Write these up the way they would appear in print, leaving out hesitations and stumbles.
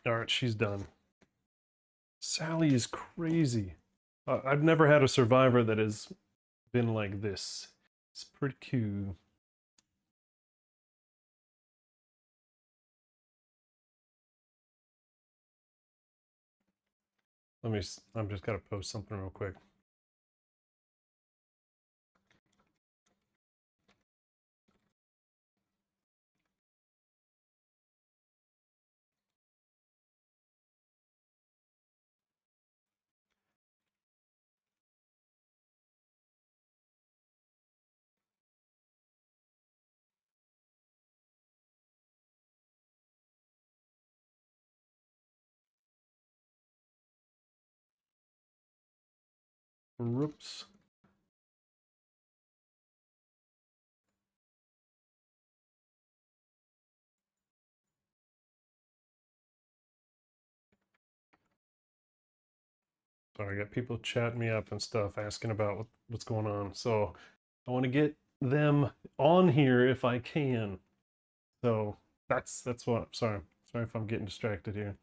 All right, she's done. Sally is crazy. I've never had a survivor that has been like this. It's pretty cute. I'm just gotta post something real quick. Whoops. Sorry, I got people chatting me up and stuff, asking about what's going on. So I want to get them on here if I can. So that's what. Sorry if I'm getting distracted here.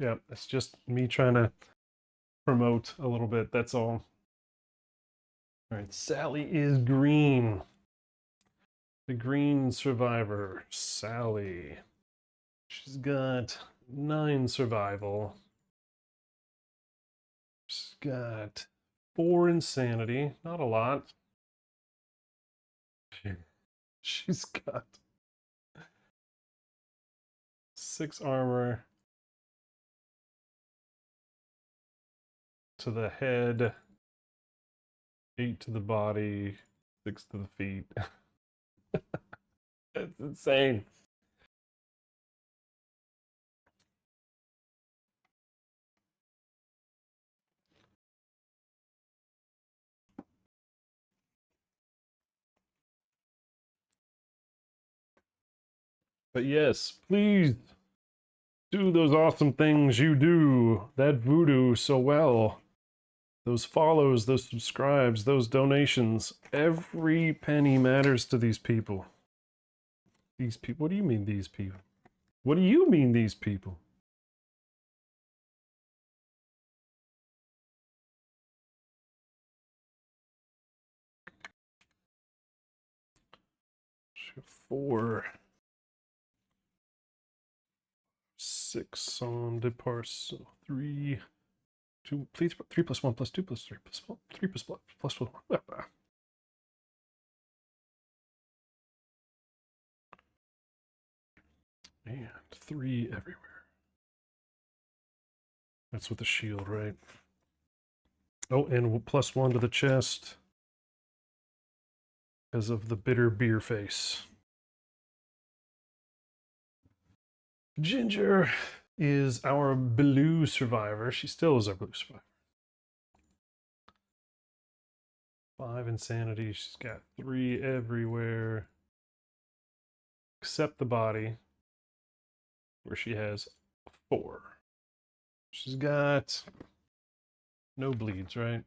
Yeah, it's just me trying to promote a little bit. That's all. All right, Sally is green. The green survivor, Sally. She's got 9 survival. She's got 4 insanity. Not a lot. She's got 6 armor to the head, 8 to the body, 6 to the feet. That's insane. But yes, please do those awesome things you do. That voodoo so well. Those follows, those subscribes, those donations. Every penny matters to these people. These people? What do you mean these people? What do you mean these people? Four. 6 on depart. So 3. 2. Please. 3 plus 1 plus 2 plus 3 plus 1. 3 plus 1. And 3 everywhere. That's with the shield, right? Oh, and plus 1 to the chest because of the bitter beer face. Ginger is our blue survivor. She still is our blue survivor. 5 insanity. She's got 3 everywhere. Except the body, where she has 4. She's got no bleeds, right?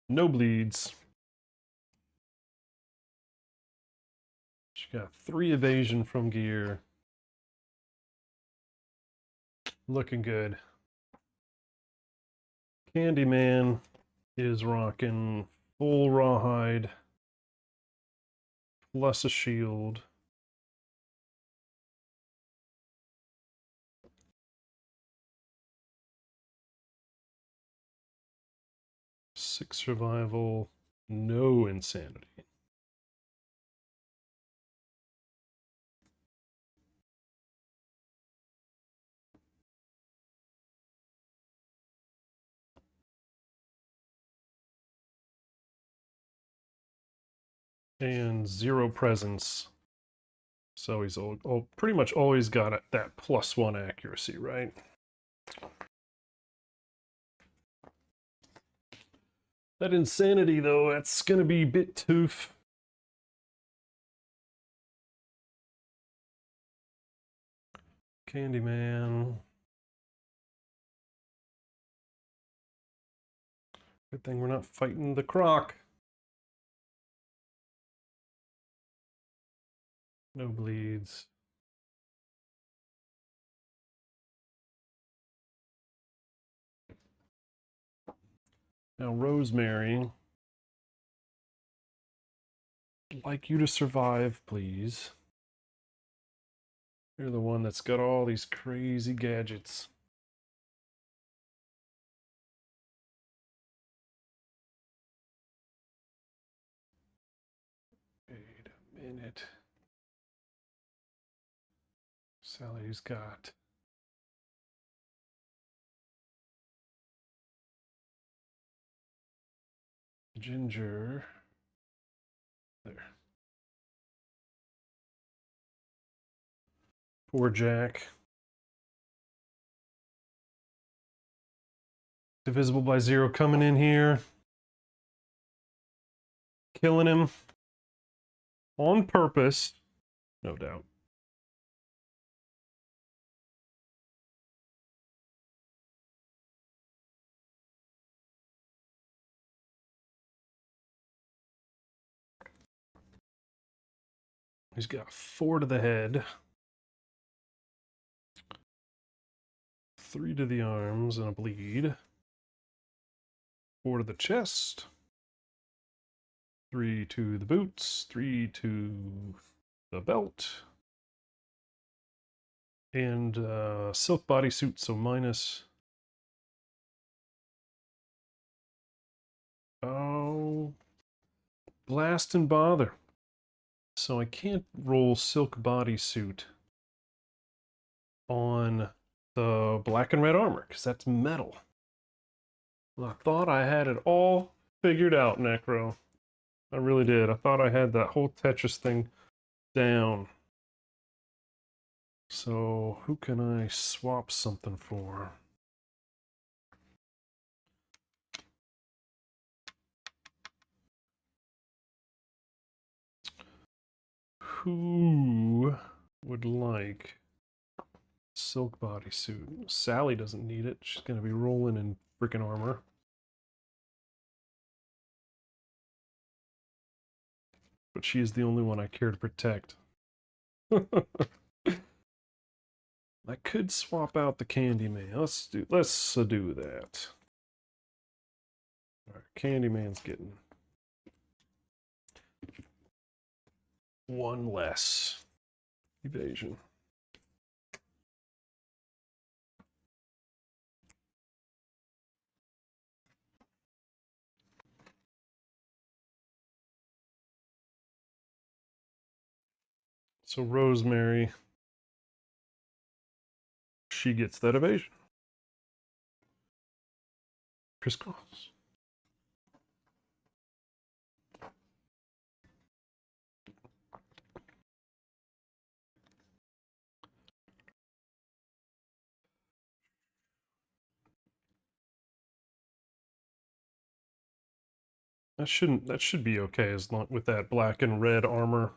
No bleeds. She got 3 evasion from gear. Looking good. Candyman is rocking full rawhide plus a shield. Six survival, no insanity. And 0 presence. So he's pretty much always got that +1 accuracy, right? That insanity, though, that's gonna be a bit tough. Candyman. Good thing we're not fighting the Croc. No bleeds. Now, Rosemary, I'd like you to survive, please. You're the one that's got all these crazy gadgets. Wait a minute. Sally's got Ginger. There. Poor Jack. Divisible by 0 coming in here. Killing him. On purpose. No doubt. He's got 4 to the head. 3 to the arms and a bleed. 4 to the chest. 3 to the boots. 3 to the belt. And silk bodysuit, so minus. Oh. Blast and bother. So I can't roll silk bodysuit on the black and red armor, because that's metal. Well, I thought I had it all figured out, Necro. I really did. I thought I had that whole Tetris thing down. So who can I swap something for? Who would like silk bodysuit? Sally doesn't need it. She's going to be rolling in freaking armor. But she is the only one I care to protect. I could swap out the Candyman. Let's do that. All right, Candyman's getting 1 less evasion. So Rosemary, she gets that evasion. Crisscross. That should be okay as long with that black and red armor.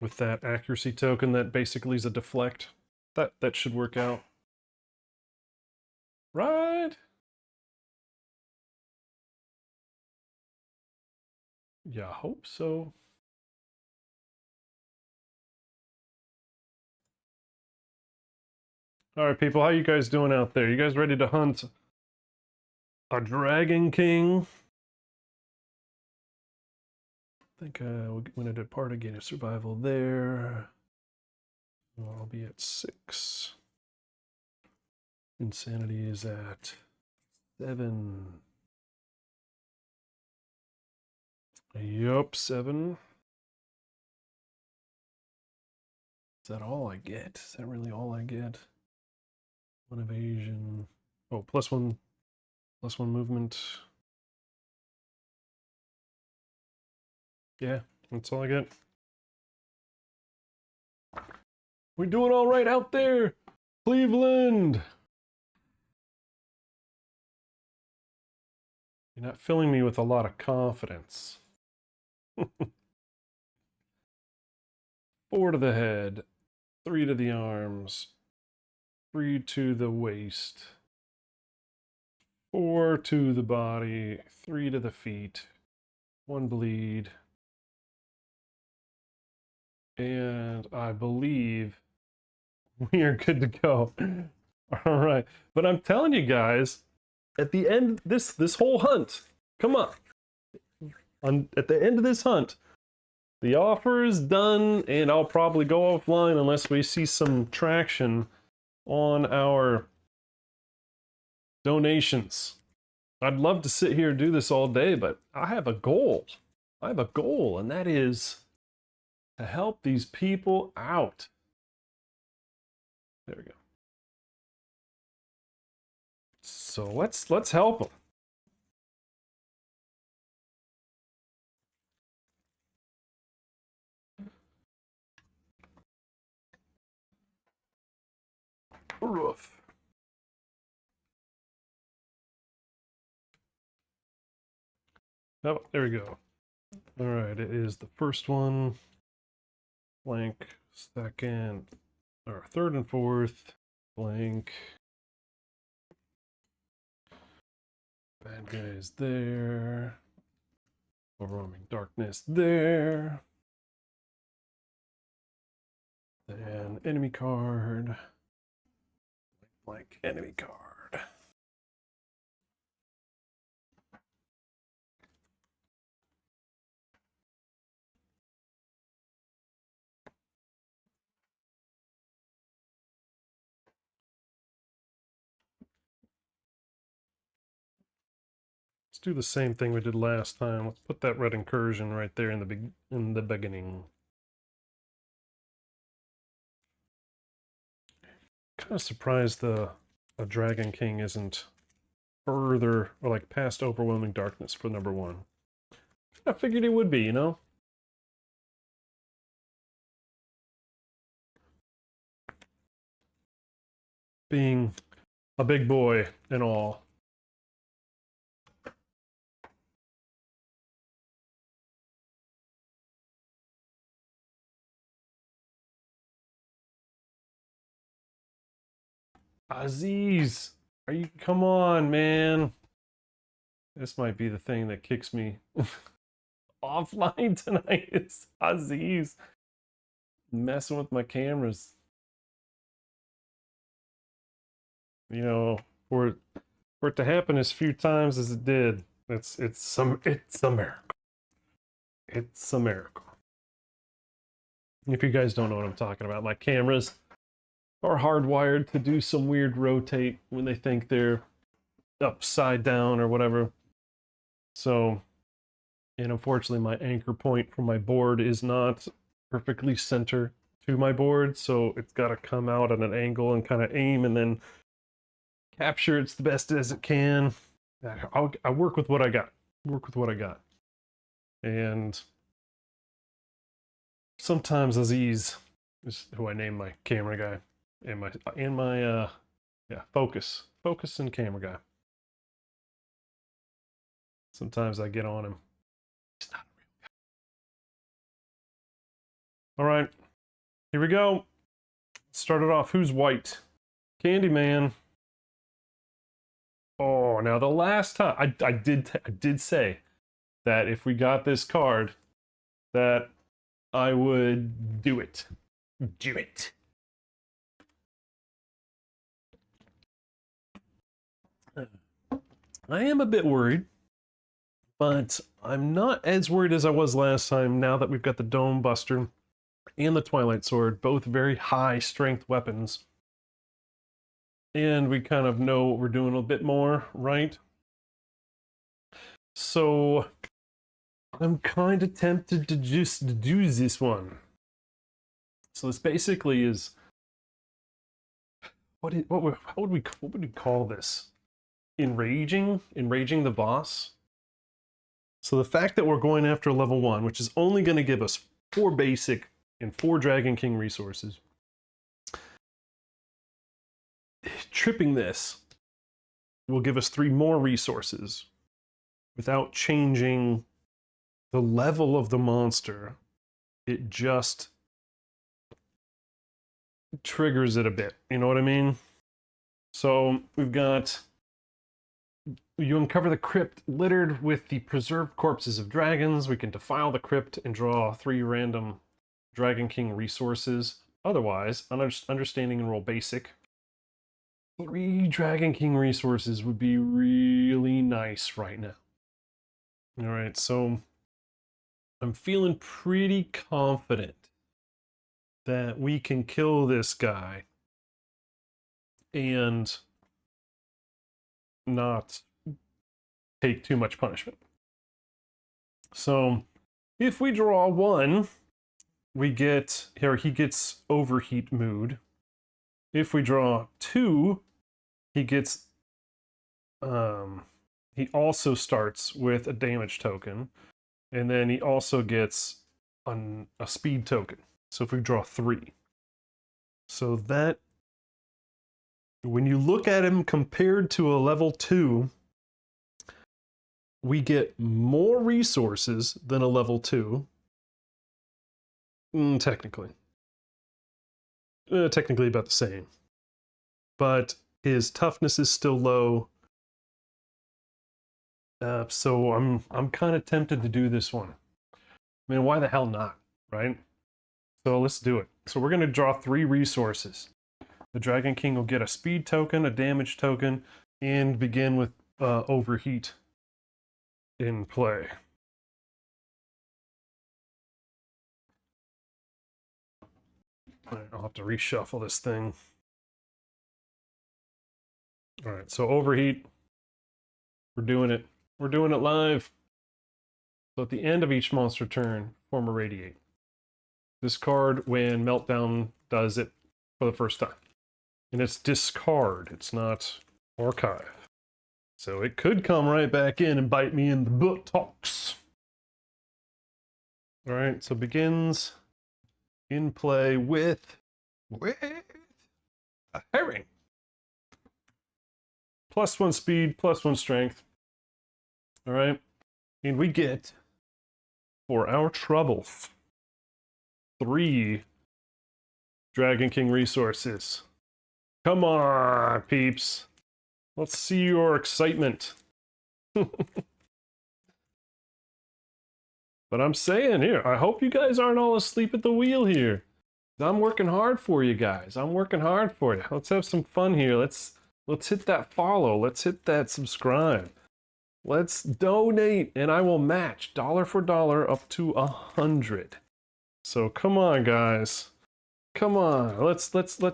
With that accuracy token that basically is a deflect. That should work out. Right? Yeah, I hope so. All right, people, how you guys doing out there? You guys ready to hunt a Dragon King? I think when I depart, I gain a survival there. I'll be at 6. Insanity is at 7. Yup, 7. Is that all I get? Is that really all I get? 1 evasion. Oh, +1 movement. Yeah, that's all I get. We're doing all right out there, Cleveland. You're not filling me with a lot of confidence. 4 to the head, 3 to the arms, 3 to the waist, 4 to the body, 3 to the feet, 1 bleed, And I believe we are good to go. All right. But I'm telling you guys, at the end this whole hunt, come on. At the end of this hunt, the offer is done, and I'll probably go offline unless we see some traction on our donations. I'd love to sit here and do this all day, but I have a goal. I have a goal, and that is to help these people out. There we go. So let's help them. Roof. Oh, there we go. All right, it is the first one. Blank, second, or third and fourth. Blank. Bad guys there. Overwhelming darkness there. Then enemy card. Blank enemy card. Let's do the same thing we did last time. Let's put that red incursion right there in the beginning. Kind of surprised a Dragon King isn't further or like past overwhelming darkness for number one. I figured he would be, you know. Being a big boy and all. Aziz, are you? Come on, man. This might be the thing that kicks me offline tonight. It's Aziz messing with my cameras. You know, for it to happen as few times as it did, it's a miracle. It's a miracle. If you guys don't know what I'm talking about, my cameras are hardwired to do some weird rotate when they think they're upside down or whatever. So, and unfortunately my anchor point for my board is not perfectly center to my board, so it's got to come out at an angle and kind of aim and then capture it the best as it can. I work with what I got. And sometimes Aziz is who I name my camera guy and my focus and camera guy. Sometimes I get on him. He's not a real guy. All right, here we go. Start it off. Who's white? Candyman. Oh, now the last time I did say that if we got this card, that I would do it. Do it. I am a bit worried, but I'm not as worried as I was last time now that we've got the Dome Buster and the Twilight Sword, both very high strength weapons. And we kind of know what we're doing a bit more, right? So I'm kind of tempted to just do this one. So this basically is what would we call this? Enraging the boss. So the fact that we're going after level 1, which is only going to give us 4 basic and 4 Dragon King resources. Tripping this will give us 3 more resources without changing the level of the monster. It just triggers it a bit. You know what I mean? So we've got, you uncover the crypt littered with the preserved corpses of dragons. We can defile the crypt and draw 3 random Dragon King resources. Otherwise, understanding and roll basic. 3 Dragon King resources would be really nice right now. Alright, so I'm feeling pretty confident that we can kill this guy and not take too much punishment. So if we draw 1, we get here, he gets overheat mood. If we draw 2, he gets he also starts with a damage token, and then he also gets a speed token. So if we draw 3, so that when you look at him compared to a level 2, we get more resources than a level 2. Technically. Technically about the same. But his toughness is still low. So I'm kind of tempted to do this one. I mean, why the hell not, right? So let's do it. So we're going to draw 3 resources. The Dragon King will get a speed token, a damage token, and begin with overheat in play. All right, I'll have to reshuffle this thing. All right, so overheat. We're doing it. We're doing it live. So at the end of each monster turn, form irradiate. Discard when Meltdown does it for the first time. And it's discard, it's not archive. So it could come right back in and bite me in the buttocks. All right, so begins in play with a herring. +1 speed, +1 strength. All right, and we get, for our trouble, 3 Dragon King resources. Come on, peeps. Let's see your excitement. But I'm saying here, I hope you guys aren't all asleep at the wheel here. I'm working hard for you guys. I'm working hard for you. Let's have some fun here. Let's hit that follow. Let's hit that subscribe. Let's donate, and I will match dollar for dollar up to 100. So come on, guys. Come on. Let's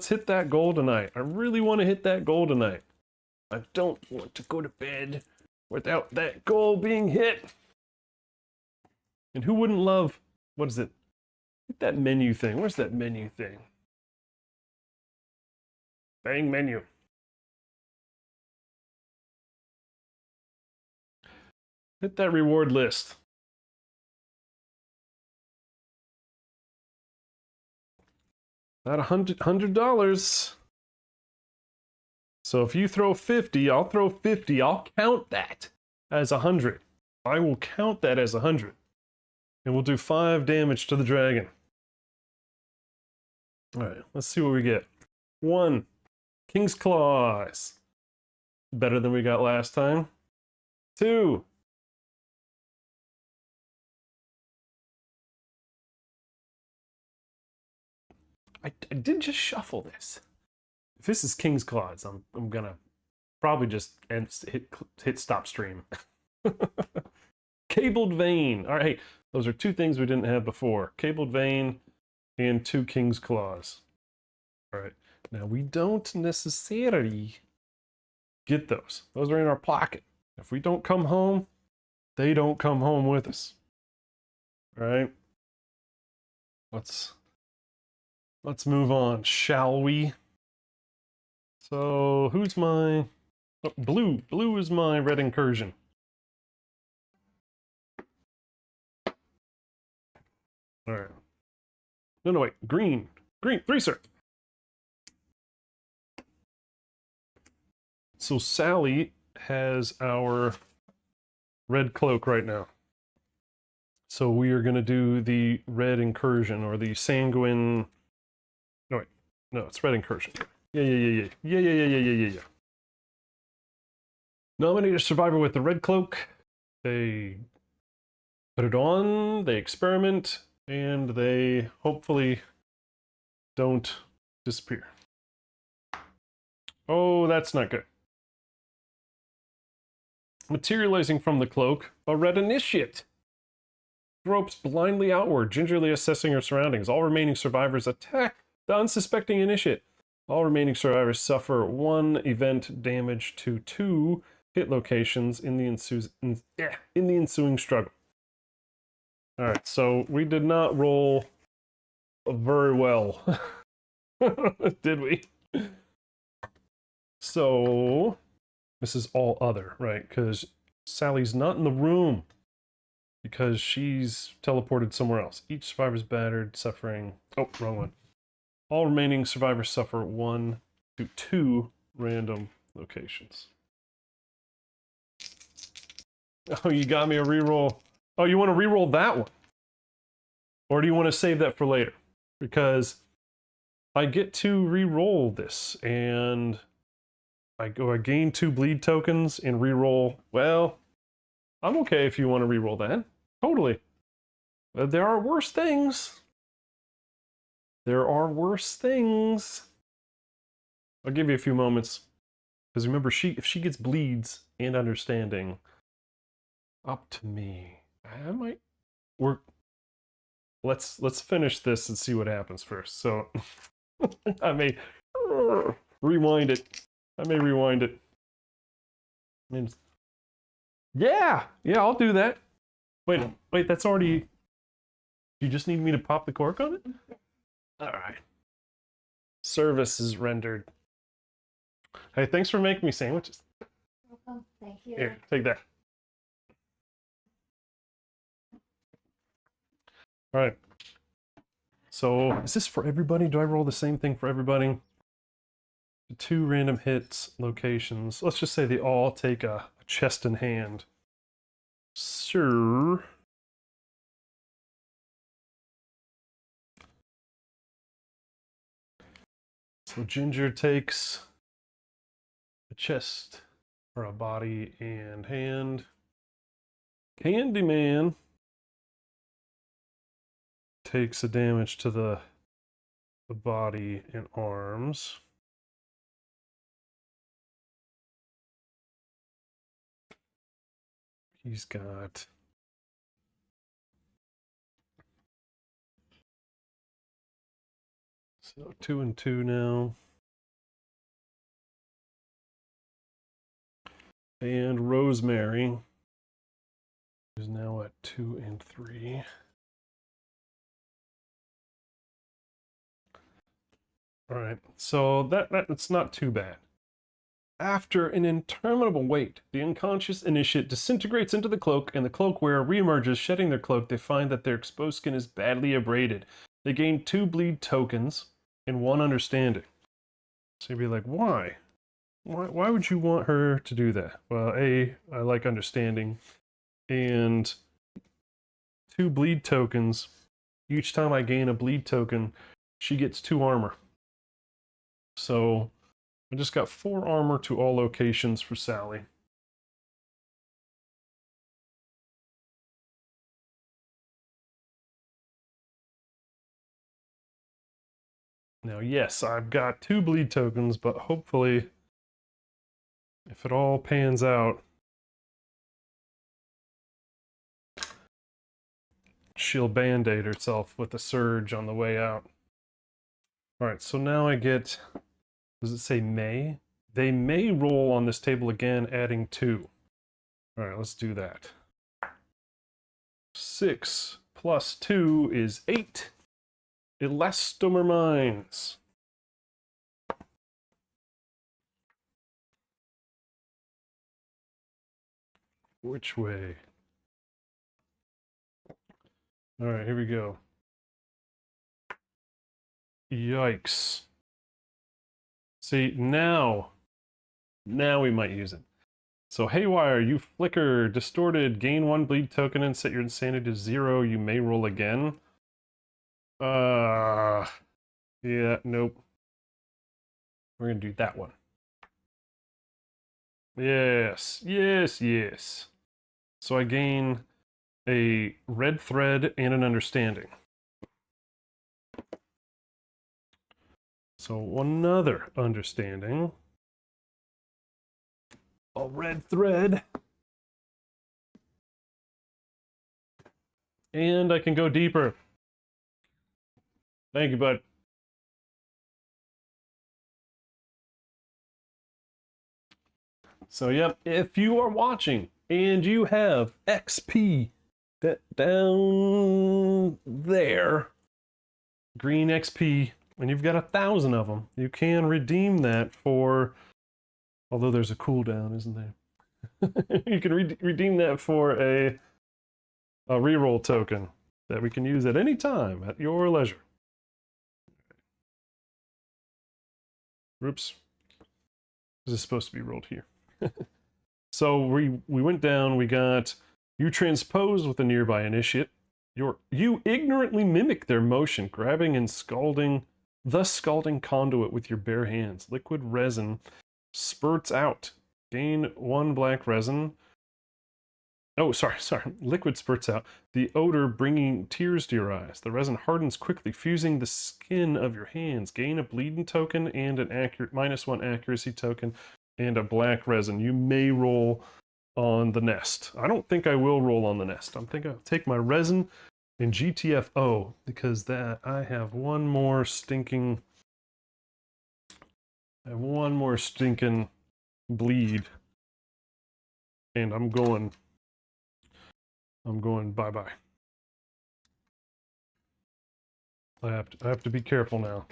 hit that goal tonight. I really want to hit that goal tonight. I don't want to go to bed without that goal being hit. And who wouldn't love, what is it? Hit that menu thing. Where's that menu thing? Bang menu. Hit that reward list. At $100. So if you throw 50, I'll throw 50. I'll count that as 100. I will count that as 100. And we'll do 5 damage to the dragon. All right, let's see what we get. 1, King's Claws. Better than we got last time. 2, I did just shuffle this. If this is King's Claws, I'm gonna probably just hit stop stream. Cabled Vein. All right, hey, those are 2 things we didn't have before. Cabled Vein and 2 King's Claws. All right, now we don't necessarily get those. Those are in our pocket. If we don't come home, they don't come home with us. All right, let's move on, shall we? So who's my blue? Blue is my red incursion. All right. No, wait. Green. 3, sir. So Sally has our red cloak right now. So we are going to do the red incursion, or the sanguine. No, wait. No, it's red incursion. Yeah. Nominate a survivor with the red cloak. They put it on, they experiment, And they hopefully don't disappear. Oh, that's not good. Materializing from the cloak, a red initiate gropes blindly outward, gingerly assessing her surroundings. All remaining survivors attack the unsuspecting initiate. All remaining survivors suffer 1 event damage to 2 hit locations in the ensuing struggle. Alright, so we did not roll very well. Did we? So, this is all other, right? Because Sally's not in the room. Because she's teleported somewhere else. Each survivor is battered, suffering... Oh, wrong one. All remaining survivors suffer 1 to 2 random locations. Oh, you got me a reroll. Oh, you want to reroll that one? Or do you want to save that for later? Because I get to reroll this, and I gain 2 bleed tokens and reroll. Well, I'm okay if you want to reroll that. Totally. There are worse things. There are worse things. I'll give you a few moments. Because remember, if she gets bleeds and understanding, up to me. I might work. Let's finish this and see what happens first. So I may rewind it. I may rewind it. Yeah, I'll do that. Wait, that's already... You just need me to pop the cork on it? Alright. Service is rendered. Hey, thanks for making me sandwiches. Welcome. Thank you. Here, take that. Alright. So, is this for everybody? Do I roll the same thing for everybody? 2 random hits, locations. Let's just say they all take a chest in hand. Sure. So Ginger takes a chest, or a body and hand. Candyman takes a damage to the body and arms. He's got... So 2 and 2 now. And Rosemary is now at 2 and 3. All right, so that's not too bad. After an interminable wait, the unconscious initiate disintegrates into the cloak, and the cloak wearer reemerges, shedding their cloak. They find that their exposed skin is badly abraded. They gain 2 bleed tokens and 1 understanding. So you'd be like, why? Why would you want her to do that? Well, A, I like understanding, and 2 bleed tokens. Each time I gain a bleed token, she gets 2 armor. So I just got 4 armor to all locations for Sally. Now, yes, I've got 2 bleed tokens, but hopefully, if it all pans out, she'll band-aid herself with a surge on the way out. Alright, so now I get... Does it say may? They may roll on this table again, adding 2. Alright, let's do that. 6 plus 2 is 8. Elastomer Mines. Which way? Alright, here we go. Yikes. See, now we might use it. So, Haywire, you flicker, distorted, gain 1 bleed token and set your insanity to 0. You may roll again. Yeah, nope. We're gonna do that one. Yes. So I gain a red thread and an understanding. So another understanding. A red thread. And I can go deeper. Thank you, bud. So, yep, if you are watching and you have XP that down there, green XP, and you've got 1,000 of them, you can redeem that for, although there's a cooldown, isn't there? You can redeem that for a reroll token that we can use at any time at your leisure. Oops. This is supposed to be rolled here. So we went down, we got, you transpose with a nearby initiate. You ignorantly mimic their motion, grabbing and scalding, thus scalding conduit with your bare hands. Liquid resin spurts out. Gain 1 black resin. Oh, sorry. Liquid spurts out. The odor bringing tears to your eyes. The resin hardens quickly, fusing the skin of your hands. Gain a bleeding token and an -1 accuracy token and a black resin. You may roll on the nest. I don't think I will roll on the nest. I'm thinking I'll take my resin and GTFO because that I have one more stinking bleed. And I'm going bye-bye. I have to be careful now.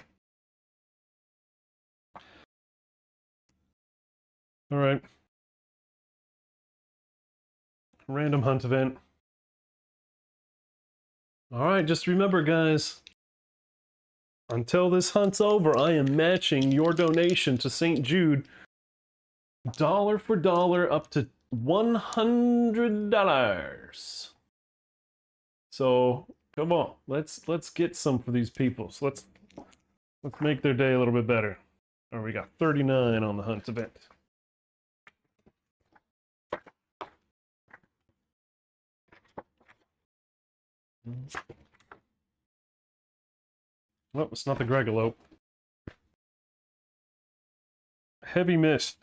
All right. Random hunt event. All right, just remember, guys, until this hunt's over, I am matching your donation to St. Jude dollar for dollar up to $100. So come on, let's get some for these people. So let's make their day a little bit better. All right, we got 39 on the hunt event. Well, it's not the Gregalope. Heavy mist.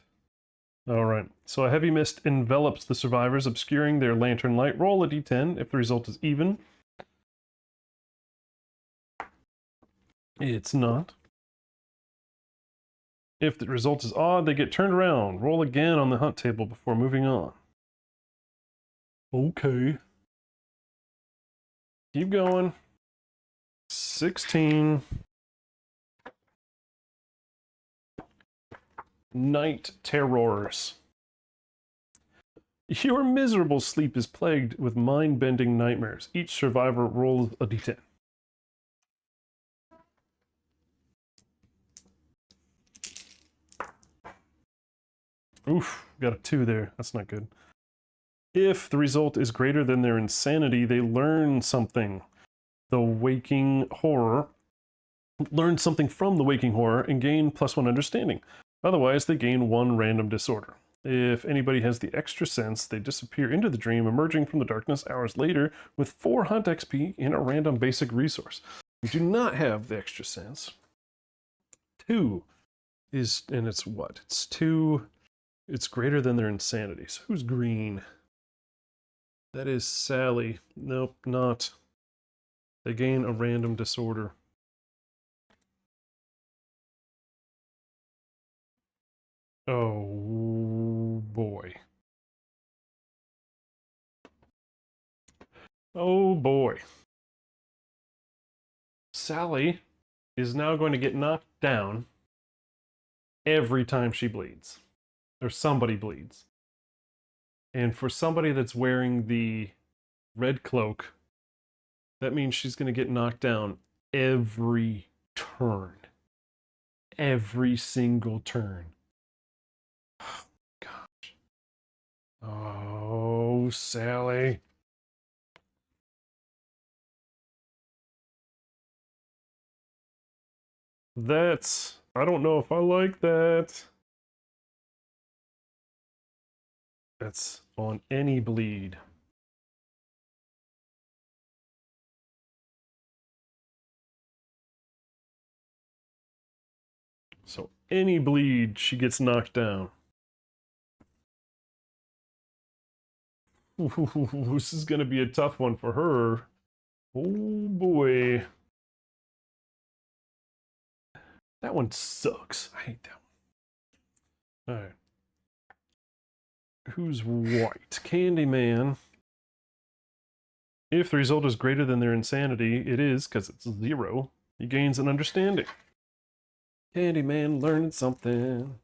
All right, so a heavy mist envelops the survivors, obscuring their lantern light. Roll a d10 if the result is even. It's not. If the result is odd, they get turned around. Roll again on the hunt table before moving on. Okay. Keep going. 16. Night terrors. Your miserable sleep is plagued with mind-bending nightmares. Each survivor rolls a d10. Oof, got a 2 there. That's not good. If the result is greater than their insanity, they learn something. The waking horror. Learn something from the waking horror and gain +1 understanding. Otherwise, they gain 1 random disorder. If anybody has the extra sense, they disappear into the dream, emerging from the darkness hours later with 4 hunt XP and a random basic resource. You do not have the extra sense. 2 is, and it's what? It's 2, it's greater than their insanity. So who's green? That is Sally. Nope, not. They gain a random disorder. Oh boy. Oh boy. Sally is now going to get knocked down every time she bleeds. Or somebody bleeds. And for somebody that's wearing the red cloak, that means she's going to get knocked down every turn. Every single turn. Gosh. Oh, Sally. That's... I don't know if I like that. That's on any bleed. So any bleed, she gets knocked down. Ooh, this is going to be a tough one for her. Oh boy. That one sucks. I hate that one. Alright. Who's white? Candyman. If the result is greater than their insanity, it is, because it's 0. He gains an understanding. Candyman learning something.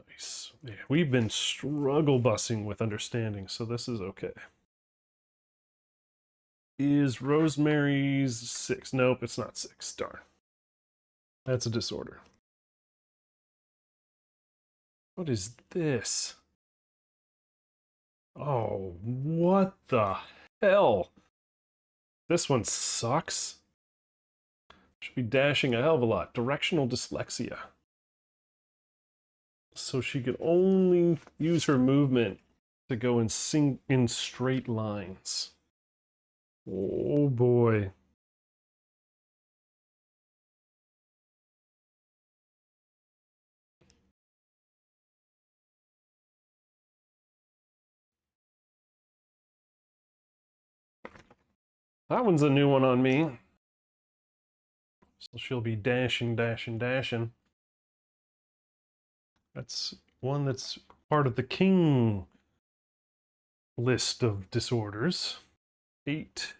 Nice. Yeah, we've been struggle bussing with understanding, so this is okay. Is Rosemary's 6? Nope, it's not 6. Darn. That's a disorder. What is this? Oh, what the hell? This one sucks. Should be dashing a hell of a lot. Directional dyslexia. So she could only use her movement to go in straight lines. Oh boy. That one's a new one on me. So she'll be dashing, dashing, dashing. That's one that's part of the king list of disorders. 8.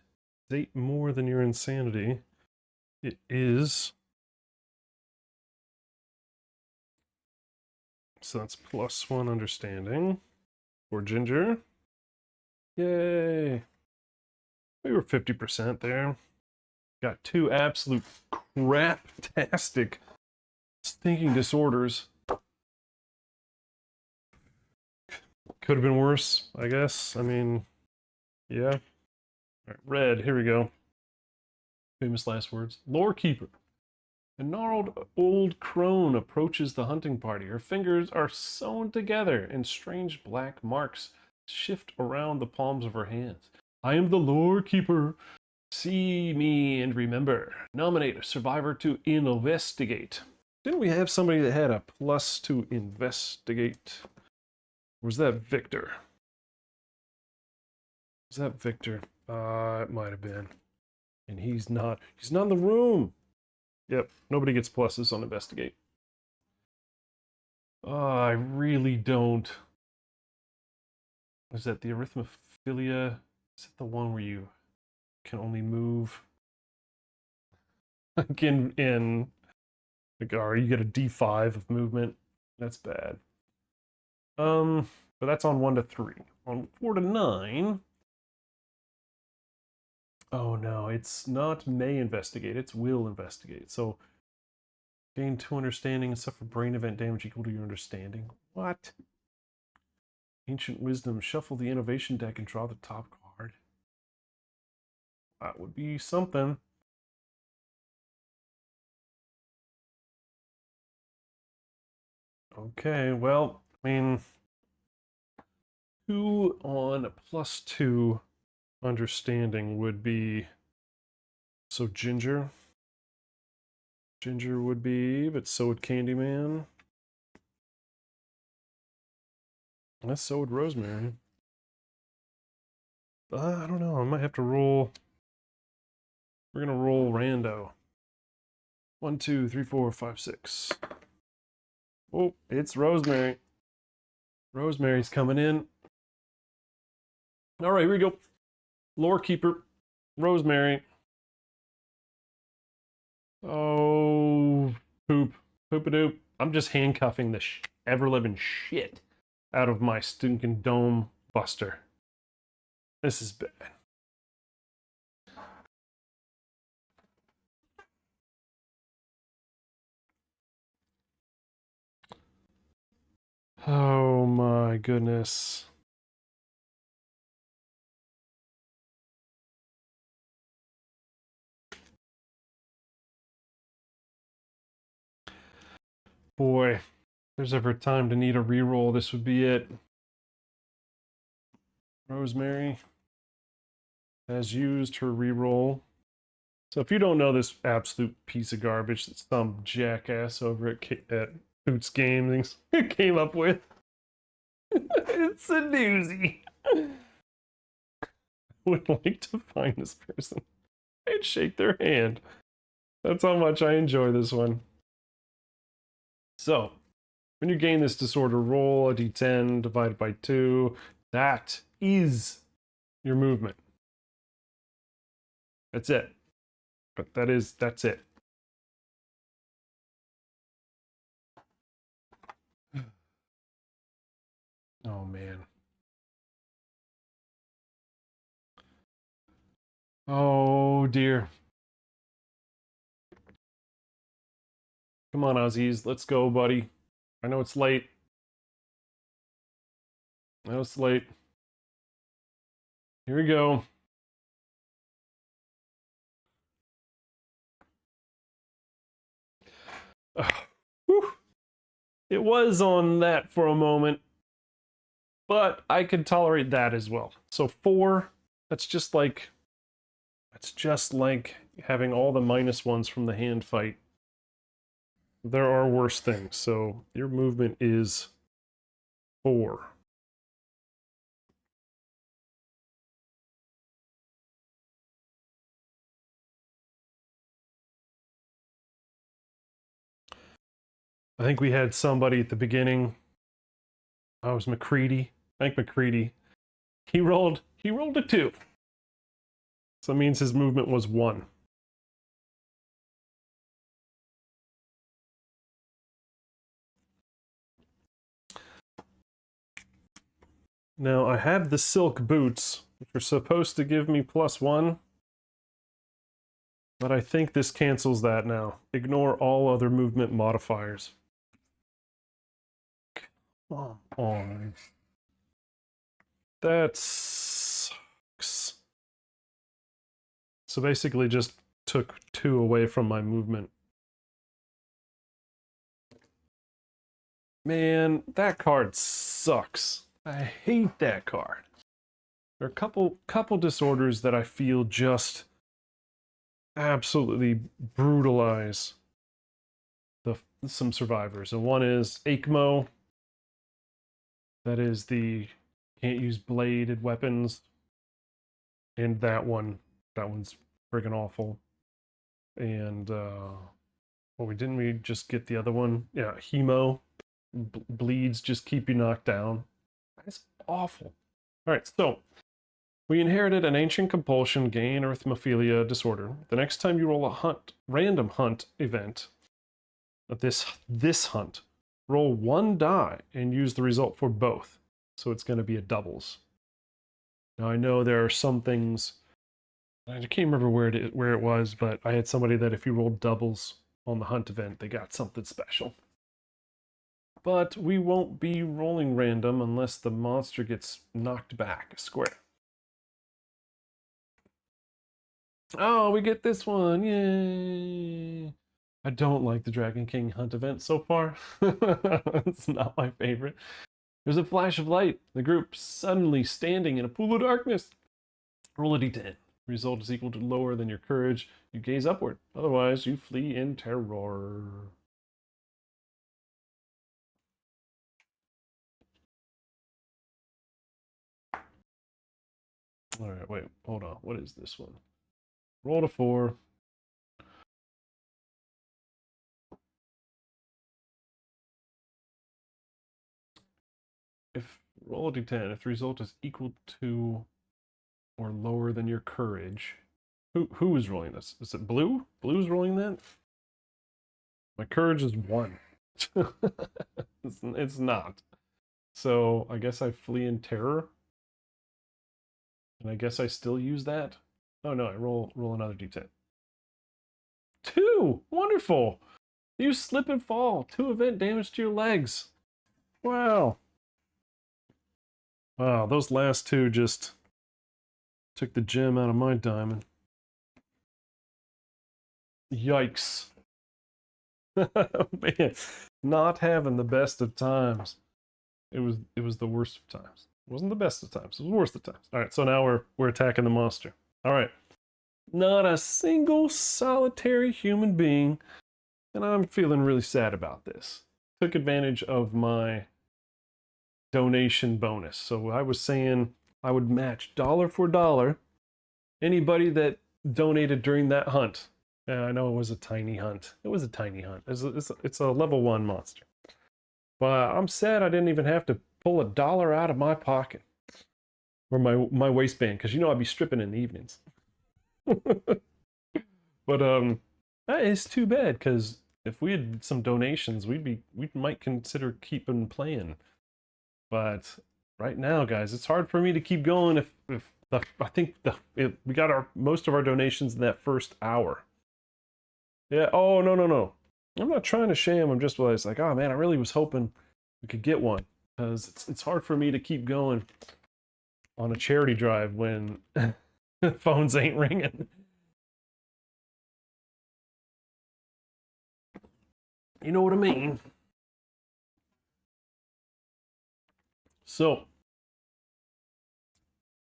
8 more than your insanity. It is. So that's +1 understanding for Ginger. Yay. We were 50% there. Got 2 absolute crap-tastic stinking disorders. Could have been worse, I guess. I mean, yeah. All right, red, here we go. Famous last words. Lore Keeper. A gnarled old crone approaches the hunting party. Her fingers are sewn together, and strange black marks shift around the palms of her hands. I am the Lore Keeper. See me and remember. Nominate a survivor to investigate. Didn't we have somebody that had a + to investigate? Or was that Victor? Was that Victor? It might have been. And he's not in the room. Yep, nobody gets pluses on investigate. I really don't. Is that the arithmophilia? Is that the one where you can only move? Like in like, you get a D5 of movement. That's bad. But that's on 1 to 3. On 4 to 9. Oh no, it's not may investigate, it's will investigate. So gain 2 understanding and suffer brain event damage equal to your understanding. What? Ancient wisdom, shuffle the innovation deck and draw the top card. That would be something. Okay, well, I mean, 2 on a +2 understanding would be, so Ginger would be, but so would Candyman. And so would Rosemary. I don't know, I might have to roll. We're gonna roll rando. 1, 2, 3, 4, 5, 6. Oh, it's Rosemary. Rosemary's coming in. All right, here we go. Lore Keeper, Rosemary. Oh, poop. Poop-a-doop. I'm just handcuffing the ever-living shit out of my stinking dome buster. This is bad. Oh my goodness. Boy, if there's ever time to need a reroll, this would be it. Rosemary has used her reroll. So if you don't know this absolute piece of garbage that some jackass over at Hoots Games came up with, it's a doozy. I would like to find this person and shake their hand. That's how much I enjoy this one. So, when you gain this disorder, roll a d10 divided by 2. That is your movement. That's it. But that's it. Oh man. Oh dear. Come on, Aziz. Let's go, buddy. I know it's late. I know it's late. Here we go. Whew. It was on that for a moment, but I could tolerate that as well. So 4, that's just like having all the -1s from the hand fight. There are worse things. So your movement is 4. I think we had somebody at the beginning. Oh, it was McCready. I think McCready. He rolled a 2. So that means his movement was 1. Now I have the silk boots, which are supposed to give me +1. But I think this cancels that now. Ignore all other movement modifiers. Come on. That sucks. So basically just took 2 away from my movement. Man, that card sucks. I hate that card. There are a couple disorders that I feel just absolutely brutalize some survivors. And one is ACMO. That is the can't use bladed weapons. And that one's friggin' awful. And didn't we just get the other one? Yeah, hemo. Bleeds just keep you knocked down. That's awful. All right, so we inherited an ancient compulsion, gain arithmophilia disorder. The next time you roll a random hunt event, this hunt, roll 1 die and use the result for both. So it's going to be a doubles. Now I know there are some things, I can't remember where it was, but I had somebody that if you rolled doubles on the hunt event, they got something special. But we won't be rolling random unless the monster gets knocked back a square. Oh, we get this one. Yay. I don't like the Dragon King hunt event so far. It's not my favorite. There's a flash of light. The group suddenly standing in a pool of darkness. Roll a d10. Result is equal to lower than your courage. You gaze upward. Otherwise, you flee in terror. All right, wait, hold on. What is this one? Roll a 4. If roll a d10, if the result is equal to or lower than your courage, who is rolling this? Is it Blue? Blue's rolling that? My courage is 1. It's not. So I guess I flee in terror. And I guess I still use that. Oh no, I roll another d10. 2! Wonderful! You slip and fall. 2 event damage to your legs. Wow. Wow, those last 2 just took the gem out of my diamond. Yikes. Man, not having the best of times. It was the worst of times. It wasn't the best of times. It was the worst of times. All right, so now we're attacking the monster. All right. Not a single solitary human being. And I'm feeling really sad about this. Took advantage of my donation bonus. So I was saying I would match dollar for dollar anybody that donated during that hunt. Yeah, I know it was a tiny hunt. It was a tiny hunt. It's a level 1 monster. But I'm sad I didn't even have to pull $1 out of my pocket or my waistband, because you know I'd be stripping in the evenings. But that is too bad, because if we had some donations, we might consider keeping playing. But right now, guys, it's hard for me to keep going if I think we got our most of our donations in that first hour. Yeah. Oh, no. I'm not trying to sham. I'm just like, oh man, I really was hoping we could get one, because it's hard for me to keep going on a charity drive when phones ain't ringing. You know what I mean? So,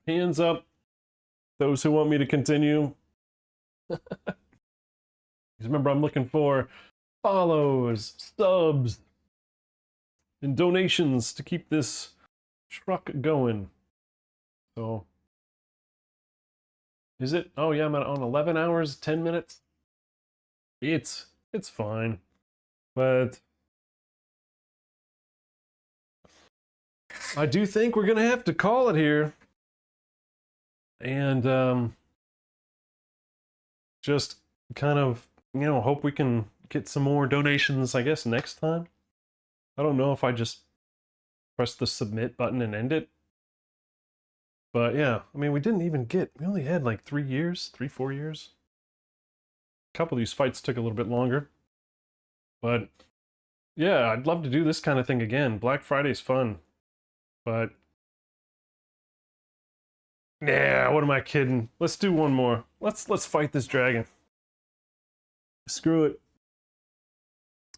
hands up, those who want me to continue. Remember, I'm looking for follows, subs, and donations to keep this truck going. So, is it? Oh yeah, I'm on 11 hours, 10 minutes. It's fine, but I do think we're gonna have to call it here, and just kind of, hope we can get some more donations, I guess, next time. I don't know if I just press the submit button and end it. But yeah, I mean, we only had like 3 years, 4 years. A couple of these fights took a little bit longer. But yeah, I'd love to do this kind of thing again. Black Friday's fun. But yeah, what am I kidding? Let's do one more. Let's fight this dragon. Screw it.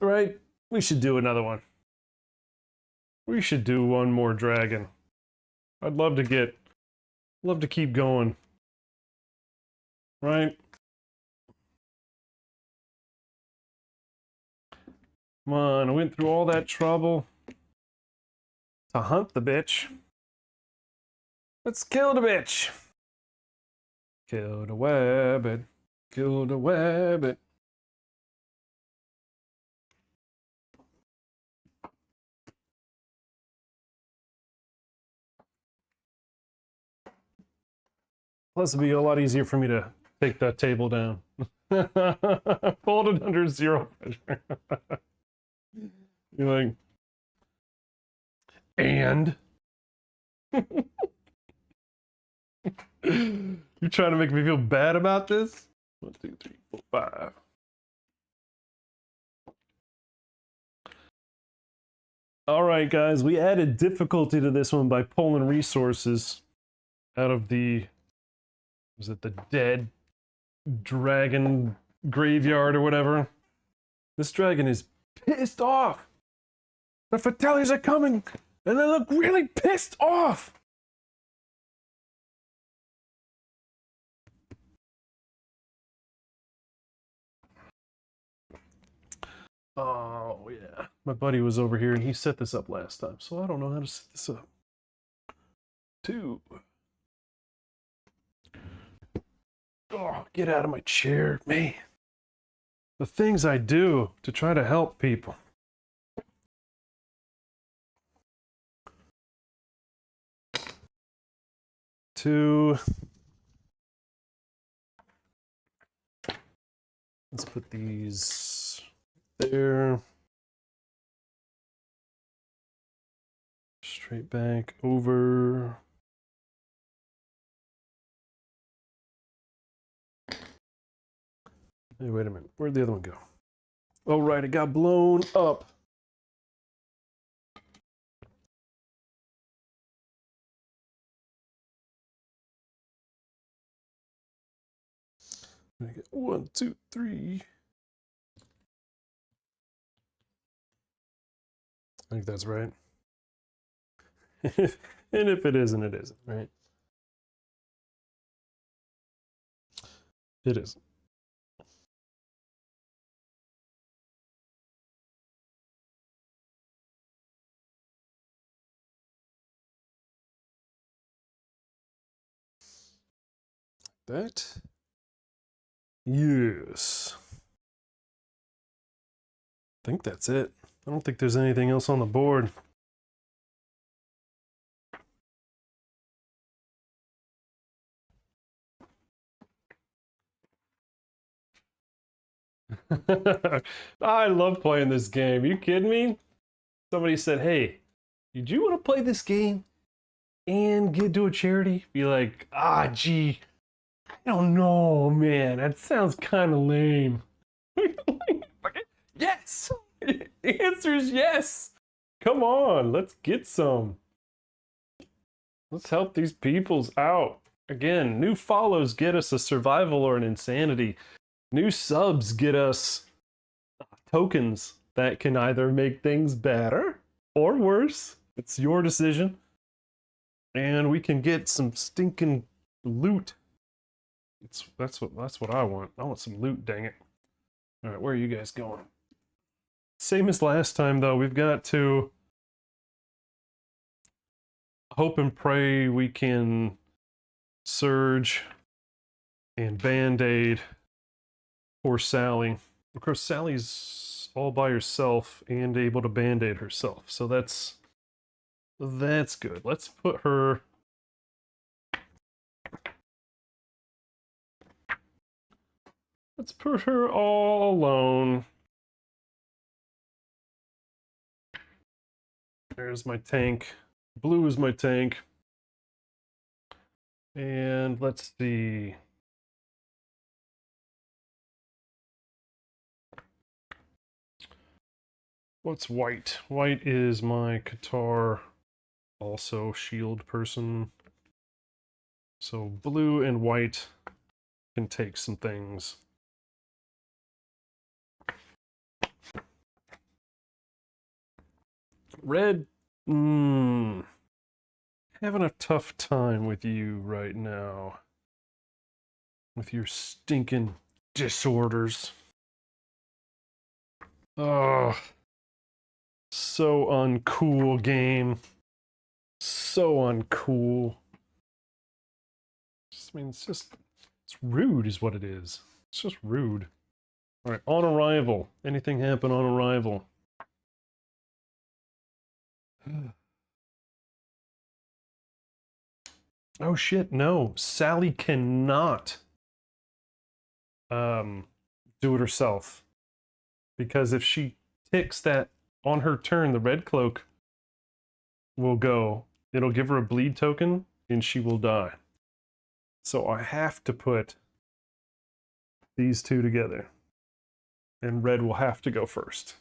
Right? We should do another one. We should do one more dragon. I'd love to keep going. Right? Come on, I went through all that trouble to hunt the bitch. Let's kill the bitch. Kill the rabbit. Kill the rabbit. Plus, it'd be a lot easier for me to take that table down. Fold it under 0 pressure. You're like, and? You're trying to make me feel bad about this? 1, 2, 3, 4, 5. All right, guys, we added difficulty to this one by pulling resources out of was it the dead dragon graveyard or whatever? This dragon is pissed off. The Fratellis are coming, and they look really pissed off. Oh, yeah. My buddy was over here, and he set this up last time, so I don't know how to set this up. 2. Oh, get out of my chair, man. The things I do to try to help people. Two. Let's put these there. Straight back over. Hey, wait a minute. Where'd the other one go? Oh, right. It got blown up. I get 1, 2, 3. I think that's right. And if it isn't, it isn't, right? It is. That? Yes. I think that's it. I don't think there's anything else on the board. I love playing this game. You kidding me? Somebody said, hey, did you want to play this game and get to a charity? Be like, ah, gee, I don't know, man. That sounds kind of lame. Yes! The answer is yes! Come on, let's get some. Let's help these peoples out. Again, new follows get us a survival or an insanity. New subs get us tokens that can either make things better or worse. It's your decision. And we can get some stinking loot. That's what I want. I want some loot, dang it. Alright, where are you guys going? Same as last time though, we've got to hope and pray we can surge and band-aid for Sally. Of course, Sally's all by herself and able to band-aid herself, so that's good. Let's put her... Let's put her all alone. There's my tank. Blue is my tank. And let's see. What's white? White is my Qatar, also shield person. So blue and white can take some things. Red, having a tough time with you right now. With your stinking disorders. Oh, so uncool game. So uncool. I mean, it's rude is what it is. It's just rude. All right, on arrival. Anything happen on arrival? Oh shit, no. Sally cannot do it herself. Because if she ticks that on her turn, the red cloak will go. It'll give her a bleed token and she will die. So I have to put these two together. And red will have to go first.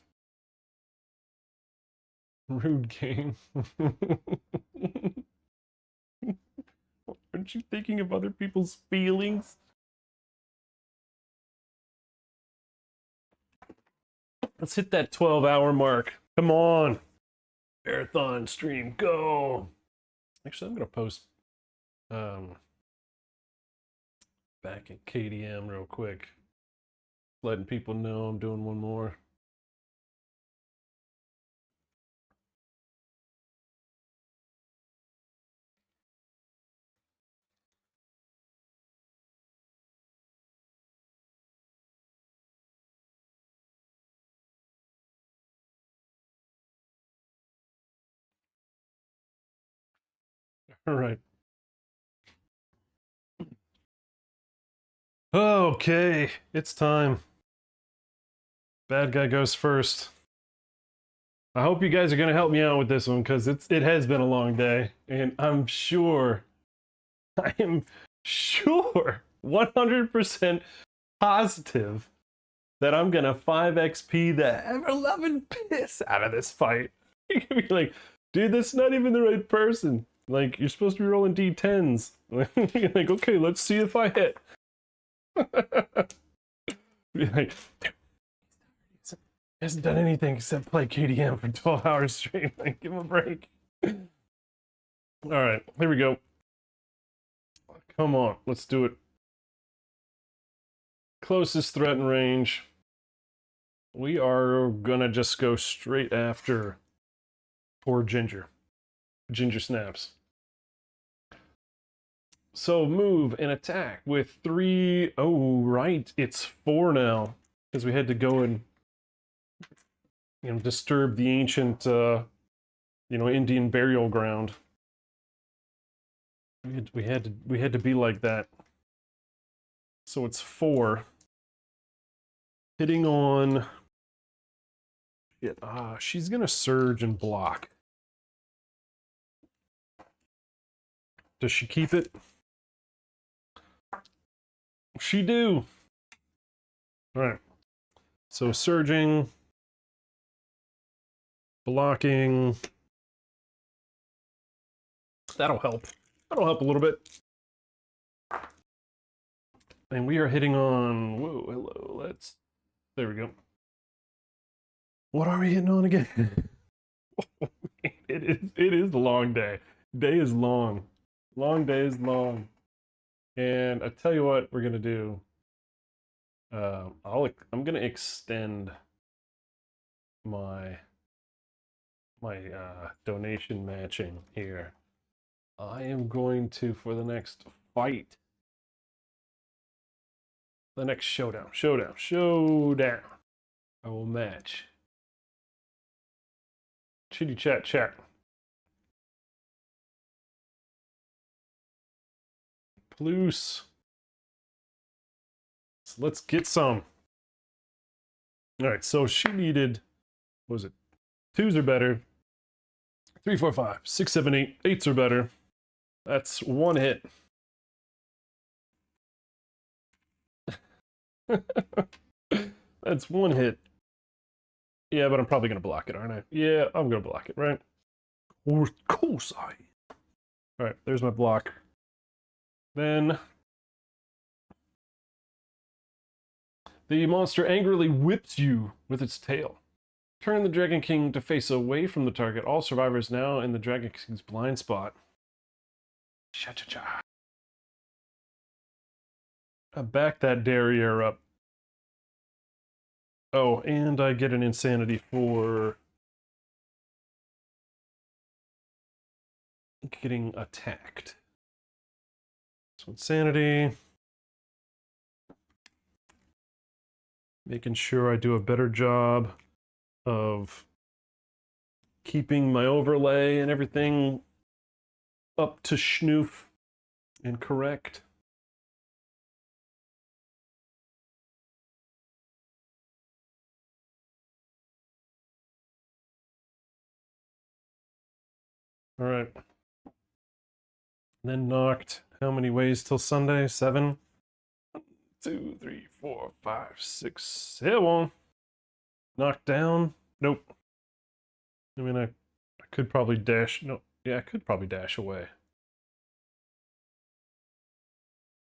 Rude game. Aren't you thinking of other people's feelings? Let's hit that 12-hour mark. Come on. Marathon stream, go. Actually, I'm going to post back in KDM real quick. Letting people know I'm doing one more. All right. Okay, it's time. Bad guy goes first. I hope you guys are going to help me out with this one because it has been a long day, and I'm sure, I am sure, 100% positive that I'm going to 5XP the ever-loving piss out of this fight. You're going to be like, dude, that's not even the right person. Like, you're supposed to be rolling D10s. You're like, okay, let's see if I hit. Be like, he hasn't done anything except play KDM for 12 hours straight. Like, give him a break. Alright, here we go. Come on, let's do it. closest threat in range. We are gonna just go straight after poor Ginger. Ginger snaps. So move and attack with 3. Oh, right. It's 4 now. Because we had to go and disturb the ancient Indian burial ground. We had to be like that. So it's 4. Hitting on. She's gonna surge and block. Does she keep it? She do. All right. So surging, blocking. That'll help. That'll help a little bit. And we are hitting on. Whoa, hello. There we go. What are we hitting on again? It is a long day. Day is long. Long day is long. And I tell you what we're gonna do. I'm gonna extend my donation matching here. I am going to, for the next fight, the next showdown, I will match. Chitty chat. Plus. So let's get some. All right, so she needed, what was it? 2s are better. 3, 4, 5, 6, 7, 8. 8s are better. That's 1 hit. That's 1 hit. Yeah, but I'm probably gonna block it, aren't I? Yeah, I'm gonna block it, right? Of course I am. All right, there's my block. Then the monster angrily whips you with its tail. Turn the Dragon King to face away from the target. All survivors now in the Dragon King's blind spot. Cha-cha-cha. I back that derriere up. Oh, and I get an insanity for getting attacked. So insanity. Making sure I do a better job of keeping my overlay and everything up to schnoof and correct. All right. Then knocked. How many ways till Sunday? 7? 1, 2, 3, 4, 5, 6, 7. Knocked down. Nope. I mean, I could probably dash. No, yeah, I could probably dash away.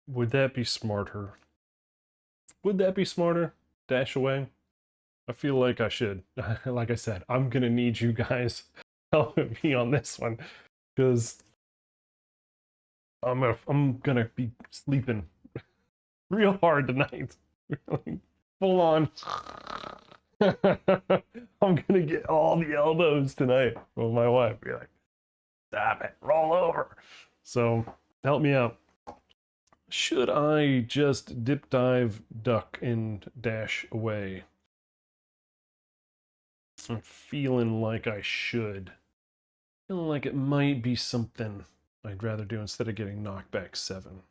Would that be smarter? Would that be smarter? Dash away? I feel like I should. Like I said, I'm gonna need you guys helping me on this one because I'm gonna be sleeping real hard tonight. Full on. I'm gonna get all the elbows tonight from my wife. Be like, stop it, roll over. So help me out. Should I just dip, dive, duck, and dash away? I'm feeling like I should. Feeling like it might be something I'd rather do instead of getting knocked back 7.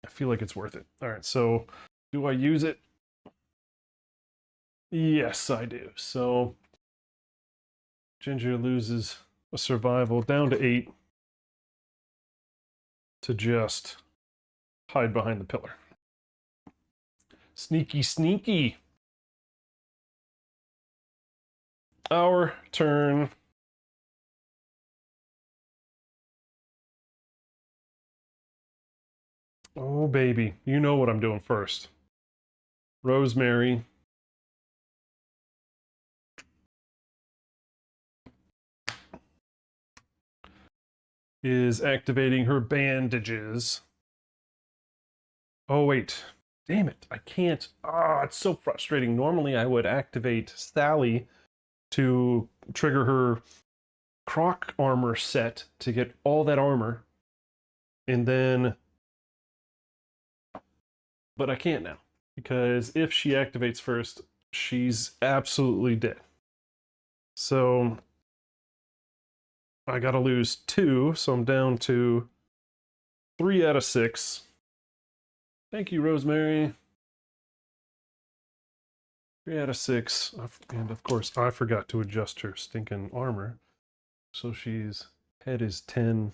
I feel like it's worth it. All right, so do I use it? Yes, I do. So Ginger loses a survival down to 8 to just hide behind the pillar. Sneaky, sneaky. Our turn. Oh, baby. You know what I'm doing first. Rosemary. Is activating her bandages. Oh, wait. Damn it. I can't. Ah, it's so frustrating. Normally, I would activate Sally to trigger her Croc armor set to get all that armor. And then. But I can't now. Because if she activates first, she's absolutely dead. So. I gotta lose 2, so I'm down to 3 out of 6. Thank you, Rosemary. 3 out of 6. And of course, I forgot to adjust her stinking armor. So she's head is 10,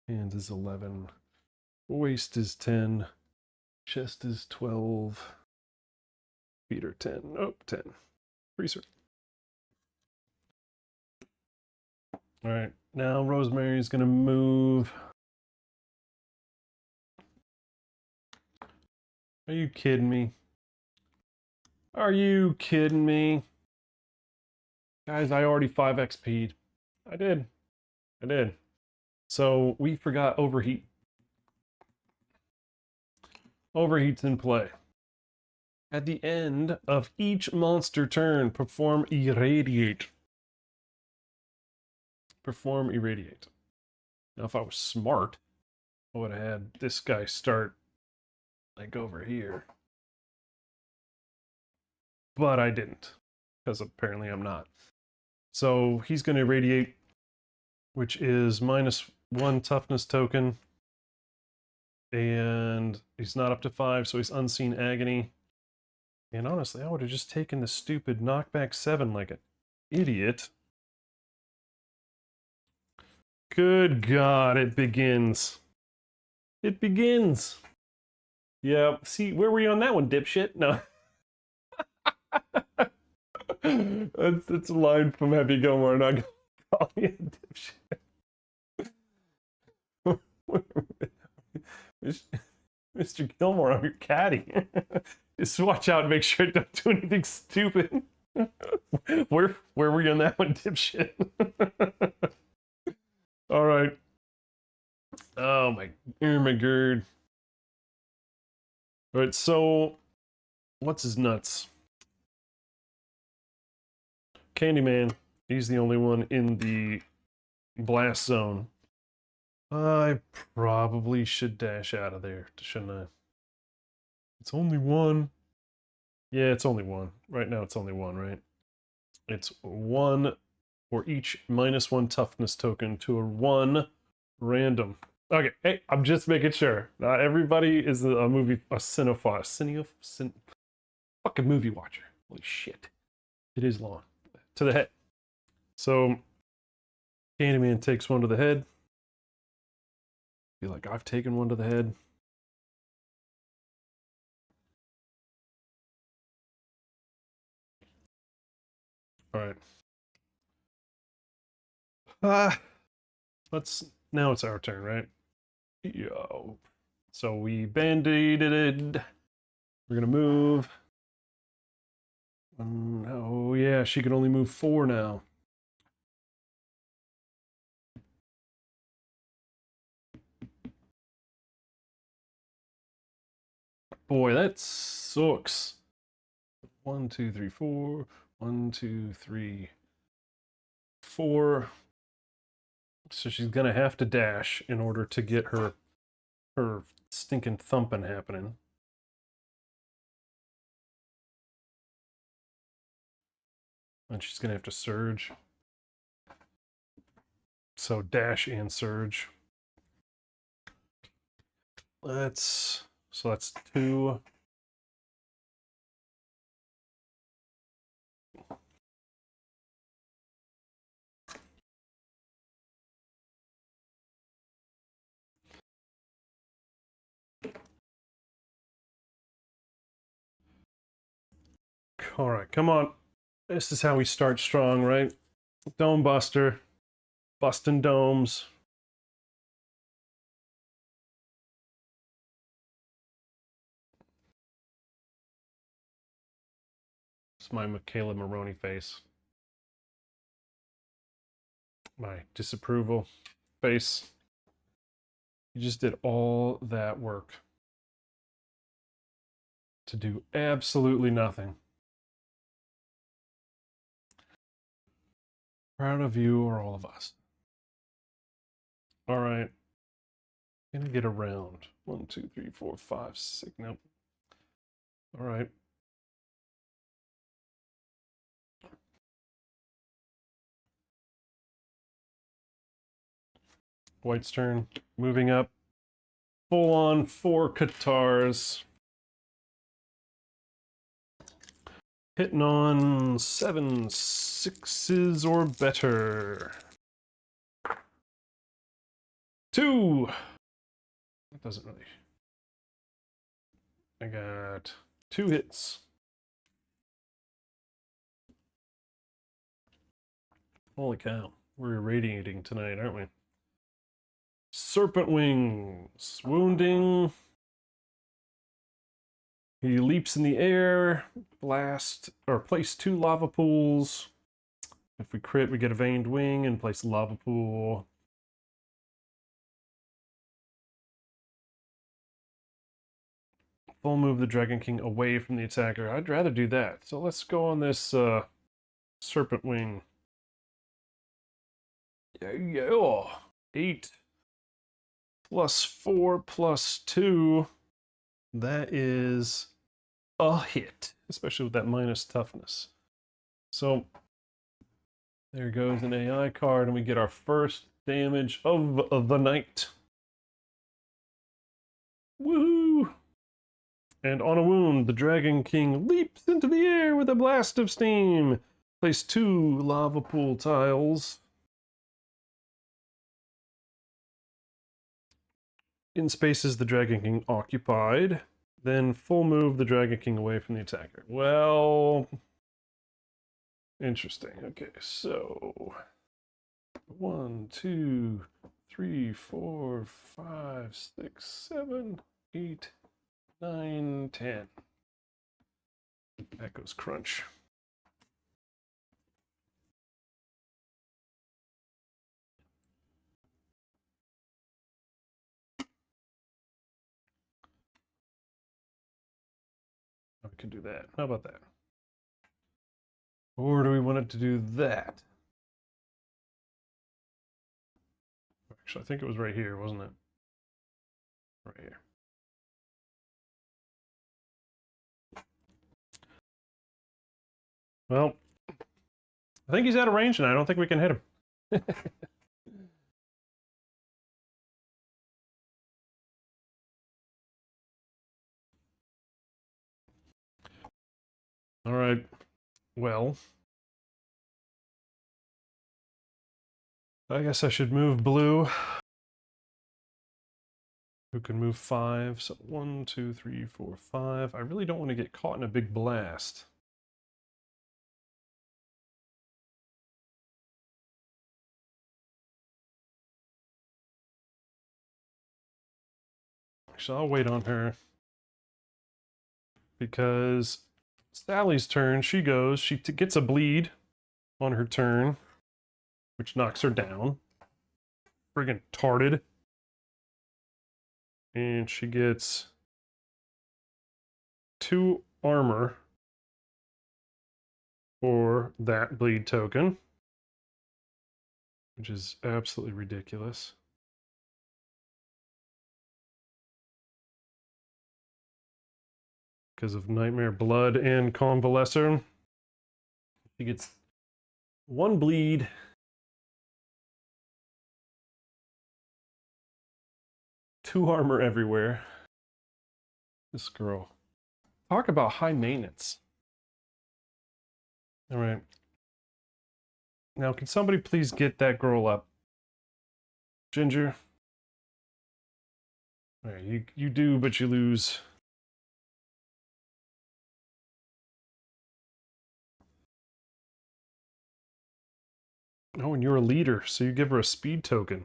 hands is 11, waist is 10, chest is 12, feet are 10. Oh, 10. Freezer. All right, now Rosemary's gonna move. Are you kidding me? Are you kidding me? Guys, I already 5 XP'd. I did. So we forgot overheat. Overheat's in play. At the end of each monster turn, perform irradiate. Perform irradiate. Now, if I was smart, I would have had this guy start like over here. But I didn't, because apparently I'm not. So he's going to irradiate, which is -1 toughness token. And he's not up to 5, so he's unseen agony. And honestly, I would have just taken the stupid knockback 7 like an idiot. Good God, it begins. It begins. Yeah, see, where were you on that one, dipshit? No. That's a line from Happy Gilmore, not gonna call you a dipshit. Mr. Gilmore, I'm your caddy. Just watch out and make sure I don't do anything stupid. Where were you on that one, dipshit? All right. Oh my god. All right, so what's his nuts? Candyman. He's the only one in the blast zone. I probably should dash out of there, shouldn't I? It's only one. Yeah, it's only one. Right now it's only one, right? It's 1 for each -1 toughness token to a 1 random. Okay, hey, I'm just making sure. Not everybody is a cinephile. Fucking movie watcher. Holy shit. It is long. To the head. So, Candyman takes 1 to the head. Feel like I've taken 1 to the head. Alright. Now it's our turn, right? Yo. So we band-aided. We're gonna move. Oh yeah, she can only move 4 now. Boy, that sucks. 1, 2, 3, 4. 1, 2, 3, 4. So she's gonna have to dash in order to get her stinking thumping happening. And she's gonna have to surge. So dash and surge. That's 2. All right, come on. This is how we start strong, right? Dome buster, busting domes. It's my Michaela Maroney face. My disapproval face. You just did all that work. to do absolutely nothing. Proud of you or all of us. All right. Gonna get around. 1, 2, 3, 4, 5, 6. Nope. All right. White's turn. Moving up. Full on 4 Qatars. Hitting on 7 6s or better. 2. That doesn't really. I got 2 hits. Holy cow. We're irradiating tonight, aren't we? Serpent wings. Wounding. He leaps in the air. Blast. Or place 2 lava pools. If we crit, we get a veined wing and place a lava pool. Full move the Dragon King away from the attacker. I'd rather do that. So let's go on this Serpent Wing. Yeah. 8 plus 4 plus 2. That is a hit, especially with that minus toughness. So there goes an AI card, and we get our first damage of the night. Woohoo! And on a wound, the Dragon King leaps into the air with a blast of steam. Place 2 lava pool tiles. In spaces the Dragon King occupied. Then full move the Dragon King away from the attacker. Well, interesting. Okay, so 1, 2, 3, 4, 5, 6, 7, 8, 9, 10. That goes crunch. We can do that. How about that? Or do we want it to do that? Actually, I think it was right here, wasn't it? Right here. Well, I think he's out of range and I don't think we can hit him. All right. Well, I guess I should move blue. Who can move 5? So 1, 2, 3, 4, 5. I really don't want to get caught in a big blast. Actually, I'll wait on her. Because Sally's turn, she goes, she gets a bleed on her turn, which knocks her down. Friggin' tarted. And she gets 2 armor for that bleed token, which is absolutely ridiculous. Because of Nightmare Blood and Convalescer. She gets 1 bleed. Two armor everywhere. This girl. Talk about high maintenance. All right. Now, can somebody please get that girl up? Ginger. All right, you do, but you lose. Oh, and you're a leader, so you give her a speed token.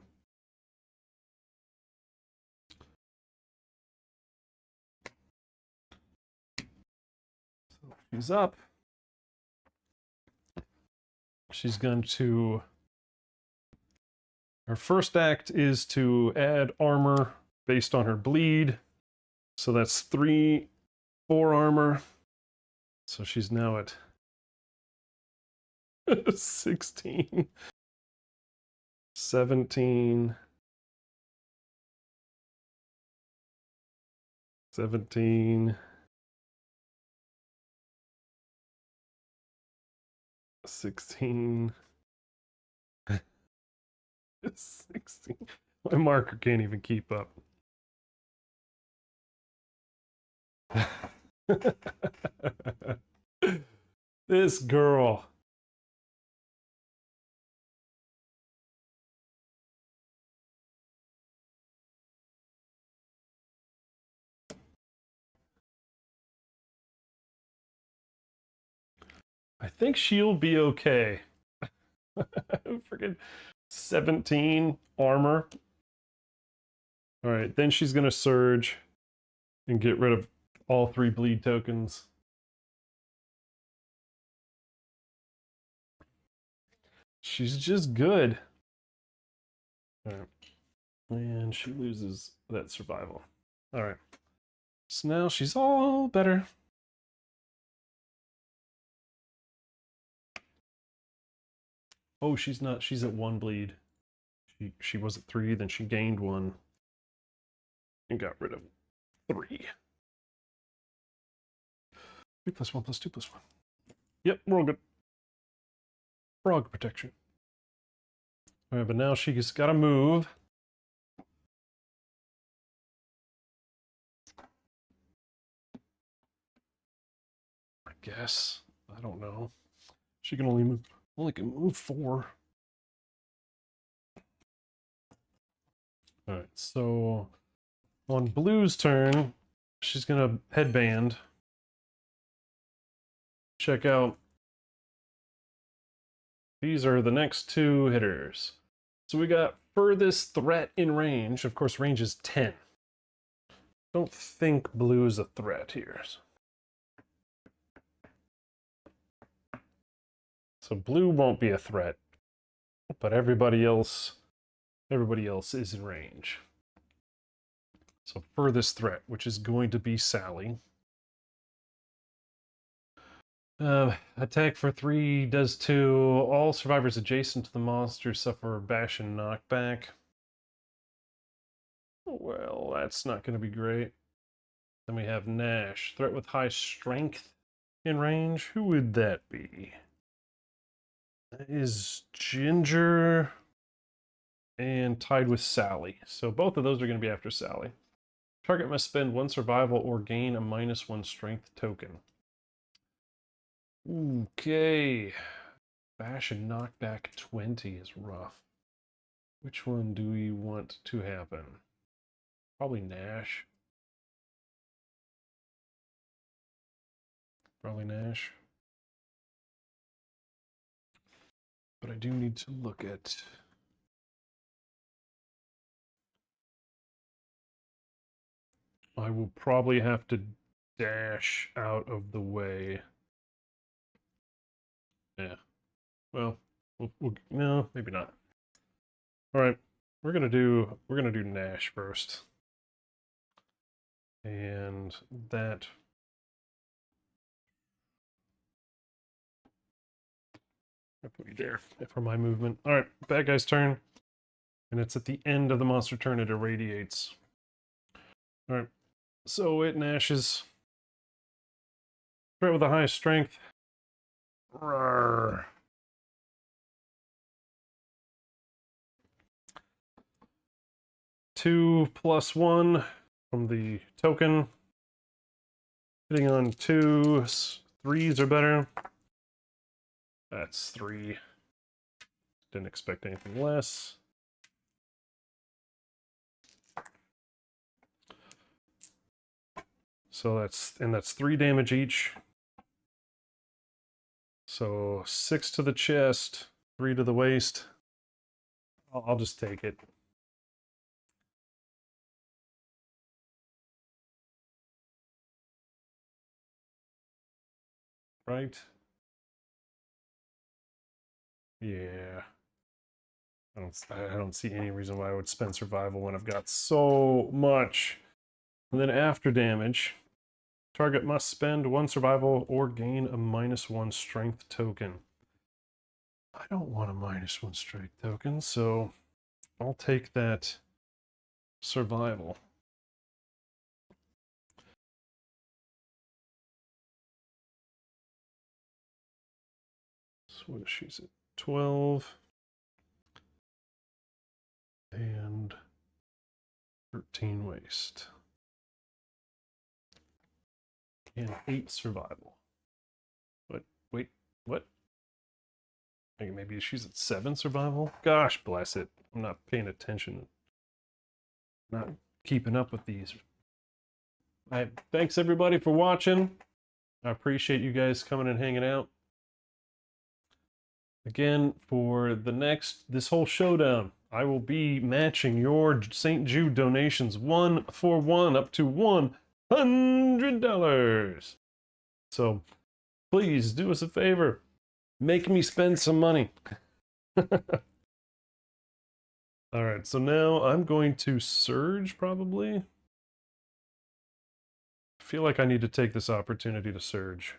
So she's up. She's going to... Her first act is to add armor based on her bleed. So that's 3 4 armor. So she's now at 16, 17, 17, 16, 16. My marker can't even keep up. This girl. I think she'll be okay. Freaking 17 armor. All right, then she's gonna surge and get rid of all 3 bleed tokens. She's just good. All right. And she loses that survival. All right. So now she's all better. Oh, she's not. She's at 1 bleed. She was at 3, then she gained 1 and got rid of 3. 3 plus 1 plus 2 plus 1. Yep, we're all good. Frog protection. All right, but now she's got to move. I guess. I don't know. She can only can move 4. All right, so on Blue's turn, she's gonna headband. Check out. These are the next 2 hitters. So we got furthest threat in range. Of course, range is 10. Don't think Blue is a threat here. So Blue won't be a threat, but everybody else is in range. So furthest threat, which is going to be Sally. Attack for 3 does 2. All survivors adjacent to the monster suffer bash and knockback. Well, that's not going to be great. Then we have Nash. Threat with high strength in range. Who would that be? That is Ginger and tied with Sally. So both of those are going to be after Sally. Target must spend 1 survival or gain a -1 strength token. Okay. Bash and knockback 20 is rough. Which one do we want to happen? Probably Nash. Probably Nash. But I do need to look at... I will probably have to dash out of the way. Yeah. Well, no, maybe not. All right, we're gonna do Nash first, and that. I put you there for my movement. All right, bad guy's turn, and it's at the end of the monster turn. It irradiates. All right, so it Nashes. Threat with the highest strength. Rawr. Two plus 1 from the token. Hitting on 2s. 3s are better. That's 3. Didn't expect anything less. So that's 3 damage each. So 6 to the chest, 3 to the waist. I'll just take it. Right? Yeah. I don't see any reason why I would spend survival when I've got so much. And then after damage, Target must spend 1 survival or gain a -1 strength token. I don't want a -1 strength token, so I'll take that survival. So what is she at? 12 and 13 waste. And 8 survival. But wait, what? Maybe she's at 7 survival? Gosh bless it. I'm not paying attention. Not keeping up with these. Thanks everybody for watching. I appreciate you guys coming and hanging out. Again, for this whole showdown, I will be matching your St. Jude donations 1 for 1 up to $100. So please do us a favor. Make me spend some money. Alright, so now I'm going to surge probably. I feel like I need to take this opportunity to surge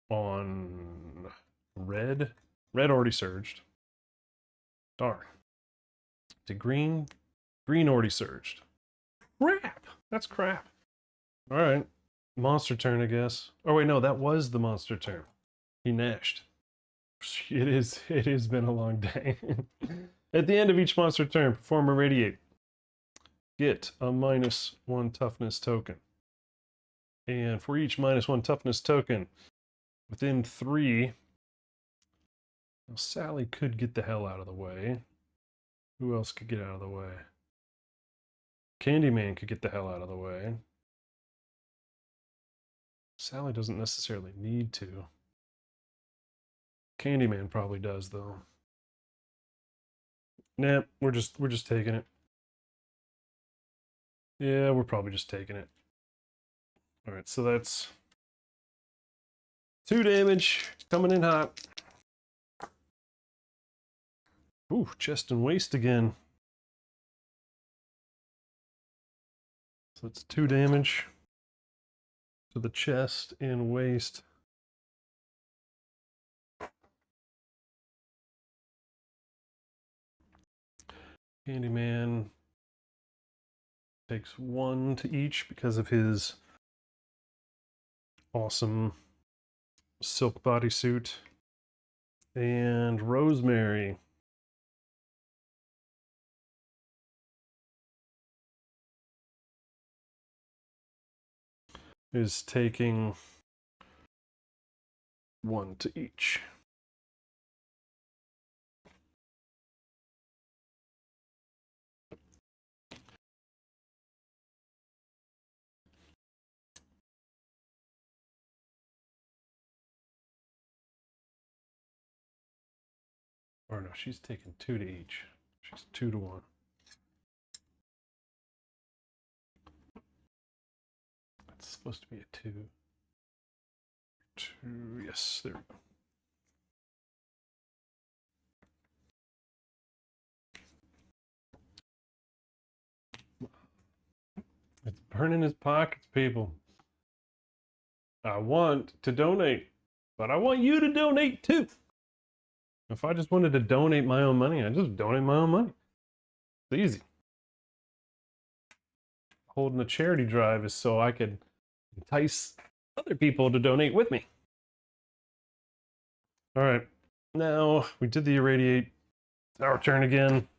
on red. Red already surged. Darn. To green. Green already surged. Crap! That's crap. Alright. Monster turn, I guess. Oh wait, no, that was the monster turn. He gnashed. It has been a long day. At the end of each monster turn, perform irradiate. Get a -1 toughness token. And for each -1 toughness token, within 3, well, Sally could get the hell out of the way. Who else could get out of the way? Candyman could get the hell out of the way. Sally doesn't necessarily need to. Candyman probably does though. Nah, we're just taking it. Yeah, we're probably just taking it. All right, so that's 2 damage coming in hot. Ooh, chest and waist again. So it's 2 damage to the chest and waist. Candyman takes 1 to each because of his awesome silk bodysuit. And Rosemary is taking 1 to each. Or no, she's taking 2 to each. She's 2 to 1. That's supposed to be a 2. 2, yes, there we go. It's burning his pockets, people. I want to donate, but I want you to donate too. If I just wanted to donate my own money, I just donate my own money. It's easy. Holding a charity drive is so I could entice other people to donate with me. All right, now we did the irradiate. It's our turn again.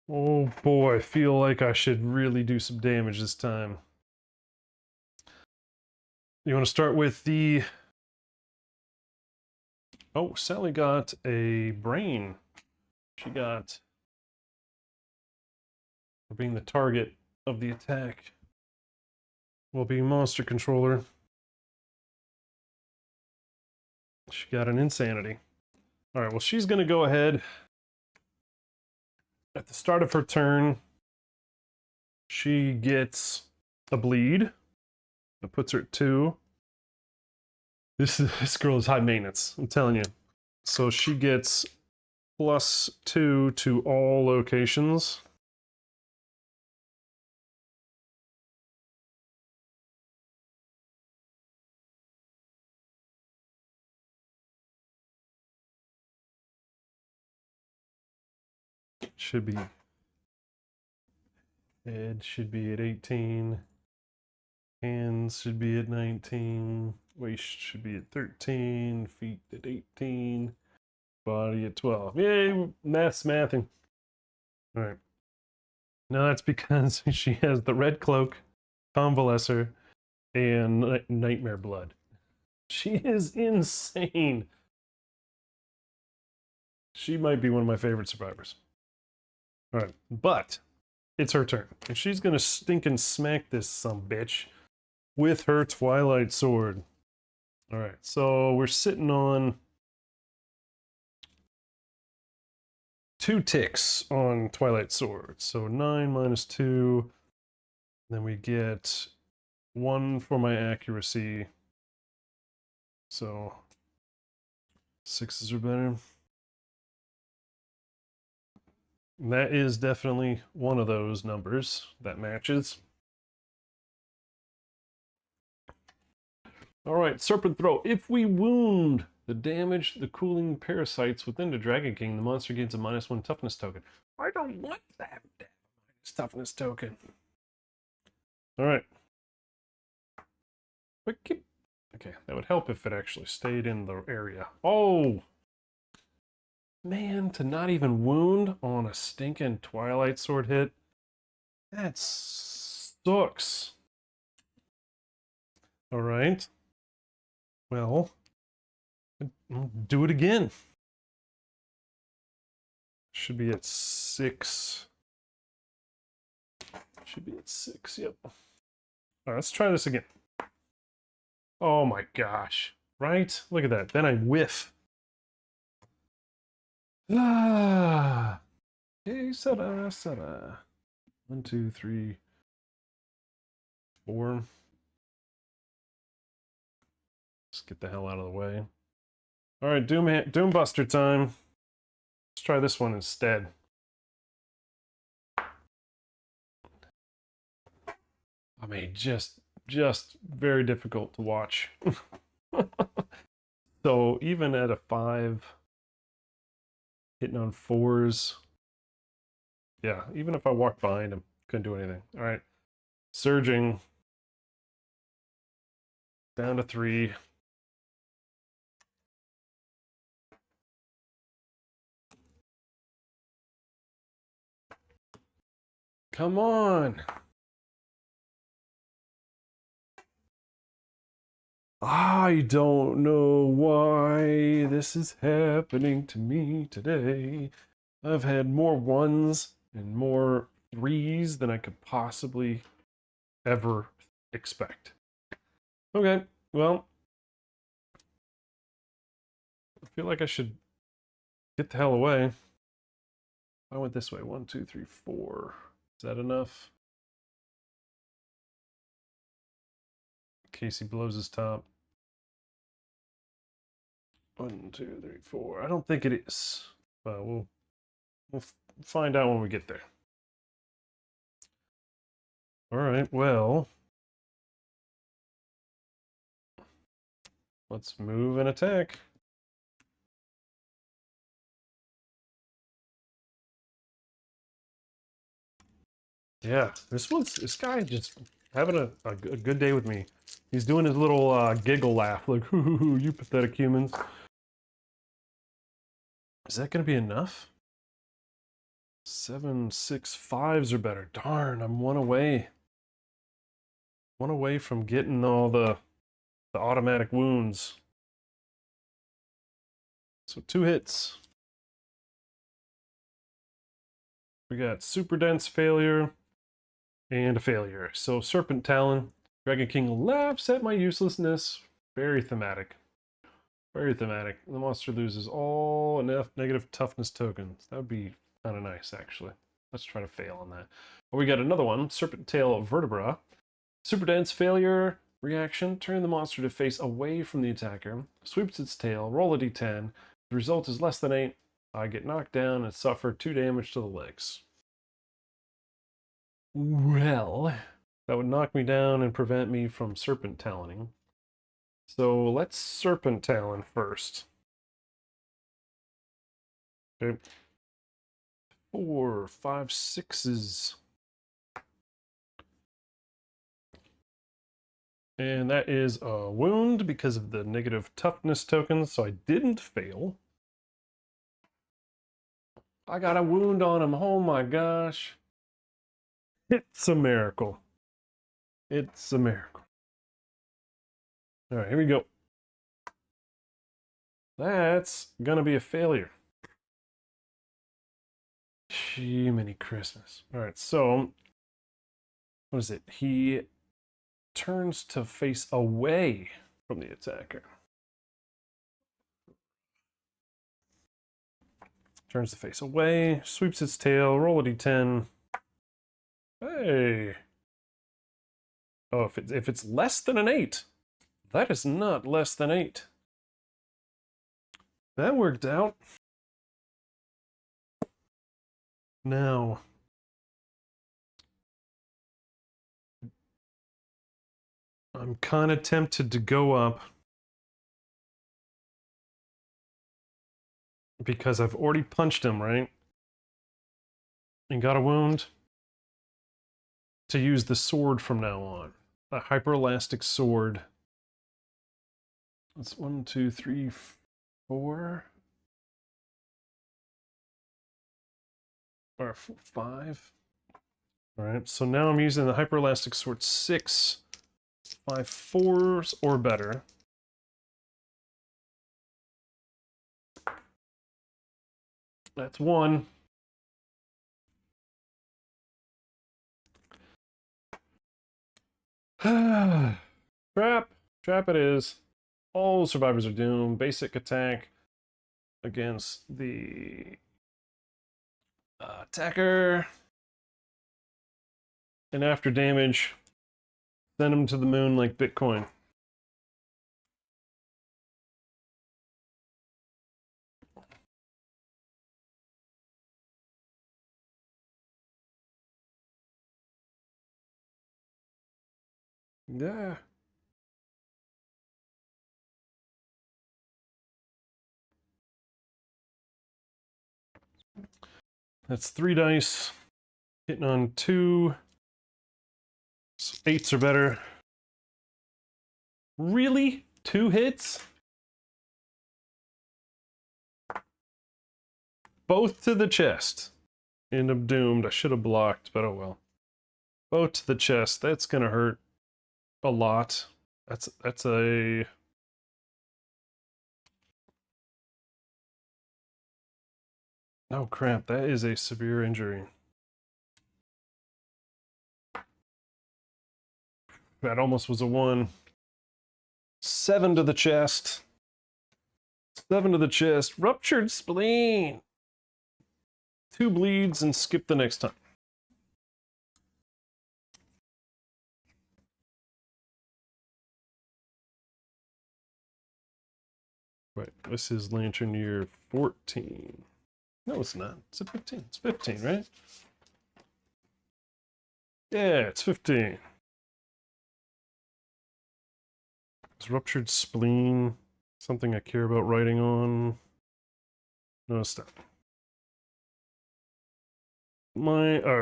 Oh boy, I feel like I should really do some damage this time. You want to start with the... Oh, Sally got a brain. She got... for being the target of the attack. Well, being monster controller. She got an insanity. All right, well, she's going to go ahead. At the start of her turn, she gets a bleed. That puts her at 2. This girl is high maintenance, I'm telling you. So she gets +2 to all locations. should be head should be at 18. Hands should be at 19. Waist should be at 13. Feet at 18. Body at 12. Yay, mathing. All right. No, that's because she has the red cloak, convalescer, and nightmare blood. She is insane. She might be one of my favorite survivors. All right, but it's her turn, and she's gonna stinking smack this some bitch with her Twilight Sword. All right, so we're sitting on 2 ticks on Twilight Sword. So 9 minus 2. Then we get 1 for my accuracy. So 6s are better. And that is definitely one of those numbers that matches. All right, Serpent Throw. If we wound the damaged, the cooling parasites within the Dragon King, the monster gains a -1 toughness token. I don't want that toughness token. All right. Okay, that would help if it actually stayed in the area. Oh! Man, to not even wound on a stinking Twilight Sword hit? That sucks. All right. Well, do it again. Should be at 6. Should be at 6, yep. All right, let's try this again. Oh my gosh. Right? Look at that. Then I whiff. Ah. Okay, Sada. 1, 2, 3, 4. Let's get the hell out of the way. All right, Doombuster time. Let's try this one instead. I mean, just very difficult to watch. So even at a 5, hitting on 4s. Yeah, even if I walked behind him, couldn't do anything. All right, surging down to 3. Come on. I don't know why this is happening to me today. I've had more 1s and more 3s than I could possibly ever expect. Okay, well, I feel like I should get the hell away. I went this way. 1, 2, 3, 4. Is that enough? In case he blows his top. 1, 2, 3, 4. I don't think it is. But we'll find out when we get there. All right, well, let's move and attack. Yeah, this guy just having a good day with me. He's doing his little giggle laugh, like, hoo, you pathetic humans. Is that going to be enough? 7, 6, 5s are better. Darn, I'm 1 away. 1 away from getting all the automatic wounds. So 2 hits. We got super dense failure and a failure. So Serpent Talon. Dragon King laughs at my uselessness. Very thematic. Very thematic. The monster loses all negative toughness tokens. That would be kind of nice, actually. Let's try to fail on that. Oh, we got another one. Serpent Tail Vertebra. Super dense failure reaction. Turn the monster to face away from the attacker. Sweeps its tail. Roll a d10. The result is less than 8. I get knocked down and suffer 2 damage to the legs. Well, that would knock me down and prevent me from Serpent Taloning. So let's Serpent Talon first. Okay. 4, 5, 6s. And that is a wound because of the negative toughness tokens, so I didn't fail. I got a wound on him, oh my gosh. It's a miracle. It's a miracle. All right, here we go. That's gonna be a failure. Jiminy Christmas. All right, so what is it? He turns to face away from the attacker. Turns to face away, sweeps its tail, roll a d10. Hey. Oh, if it's less than an 8, that is not less than 8. That worked out. Now, I'm kind of tempted to go up because I've already punched him, right? And got a wound. To use the sword from now on. A hyper-elastic sword. That's 1, 2, 3, 4. Or 5. Alright, so now I'm using the hyper-elastic sword 6. 5 4s or better. That's 1. Trap. Trap it is. All survivors are doomed. Basic attack against the attacker. And after damage, send him to the moon like Bitcoin. Yeah. That's 3 dice. Hitting on 2. So 8s or better. Really? 2 hits? Both to the chest. End up doomed. I should have blocked, but oh well. Both to the chest. That's gonna hurt a lot. That's a... Oh crap, that is a severe injury. That almost was a 1. 7 to the chest. 7 to the chest. Ruptured spleen. 2 bleeds and skip the next time. Right, this is Lantern Year 14. No, it's not. It's a 15. It's 15, right? Yeah, it's 15. Is ruptured spleen something I care about writing on? No, it's not.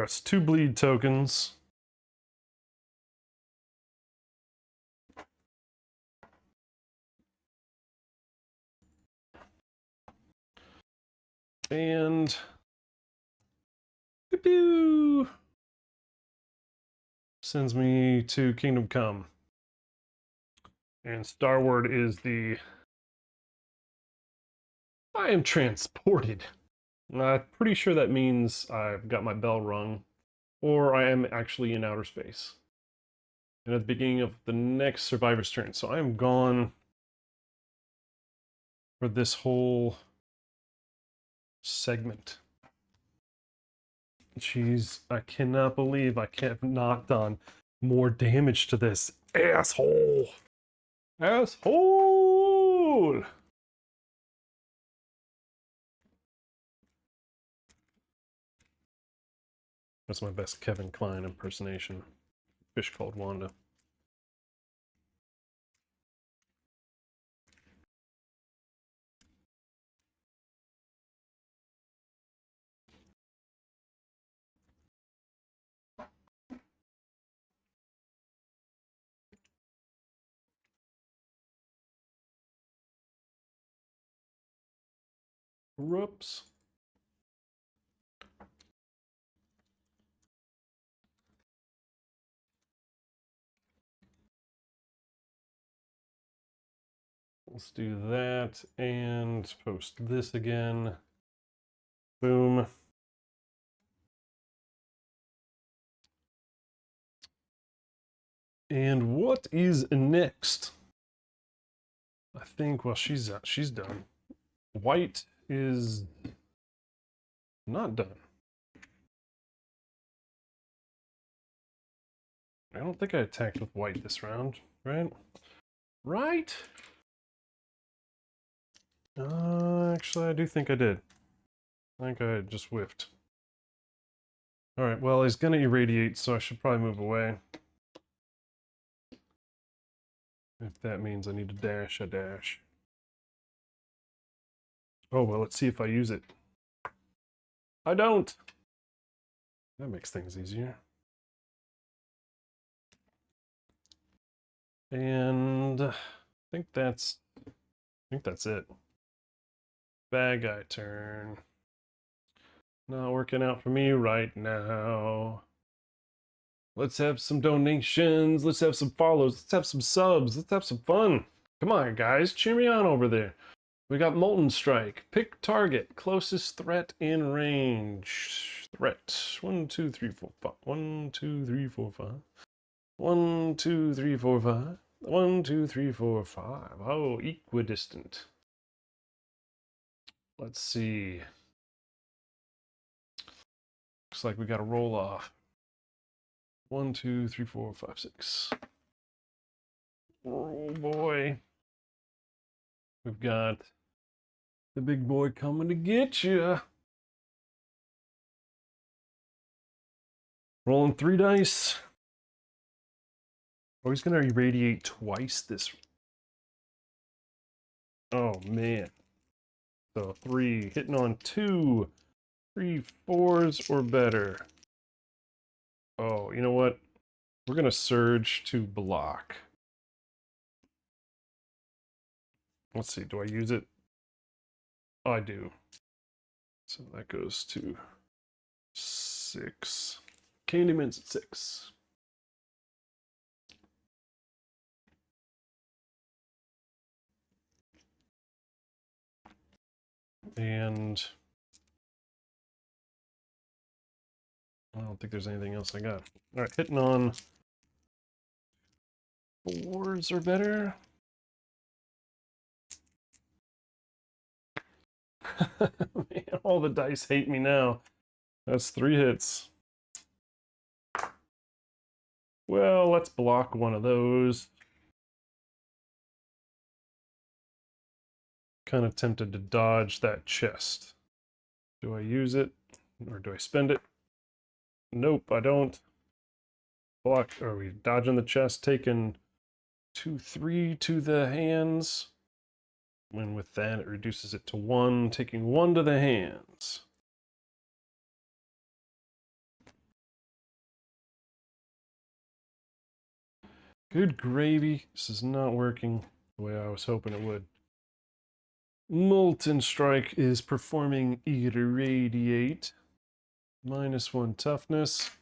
It's 2 bleed tokens. And pew, sends me to Kingdom Come. And Starward is the I am transported. I'm pretty sure that means I've got my bell rung, or I am actually in outer space. And at the beginning of the next survivor's turn. So I am gone for this whole segment. Jeez, I cannot believe I have not done more damage to this asshole. Asshole! That's my best Kevin Kline impersonation. Fish called Wanda. Whoops. Let's do that and post this again. Boom. And what is next? I think, well, she's done. White is not done. I don't think I attacked with white this round, right? Right? Actually, I do think I did. I think I just whiffed. Alright, well, he's gonna irradiate, so I should probably move away. If that means I need to dash, I dash. Oh, well, let's see if I use it. I don't! That makes things easier. And I think that's it. Bad guy turn. Not working out for me right now. Let's have some donations. Let's have some follows. Let's have some subs. Let's have some fun. Come on, guys. Cheer me on over there. We got Molten Strike. Pick target. Closest threat in range. Threat. 1, 2, 3, 4, 5. 1, 2, 3, 4, 5. 1, 2, 3, 4, 5. 1, 2, 3, 4, 5. Oh, equidistant. Let's see. Looks like we got to roll off. 1, 2, 3, 4, 5, 6. Oh boy. We've got the big boy coming to get you. Rolling 3 dice. Oh, he's going to irradiate twice this. Oh, man. So 3, hitting on 2, 3, 4s or better. Oh, you know what? We're going to surge to block. Let's see, do I use it? Oh, I do. So that goes to 6. Candyman's at 6. And I don't think there's anything else I got. All right, hitting on 4s or better. Man, all the dice hate me now. That's 3 hits. Well, let's block one of those. Kind of tempted to dodge that chest. Do I use it or do I spend it? Nope, I don't. Block. Are we dodging the chest, taking 2, 3 to the hands? And with that, it reduces it to 1, taking 1 to the hands. Good gravy. This is not working the way I was hoping it would. Molten Strike is performing Irradiate. -1 toughness.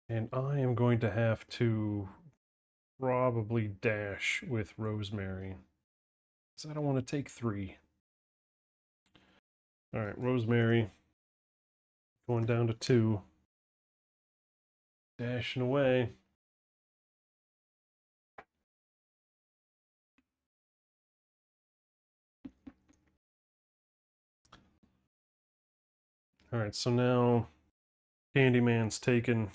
And I am going to have to probably dash with Rosemary. Because I don't want to take 3. Alright, Rosemary. Going down to 2. Dashing away. Alright, so now Candyman's taken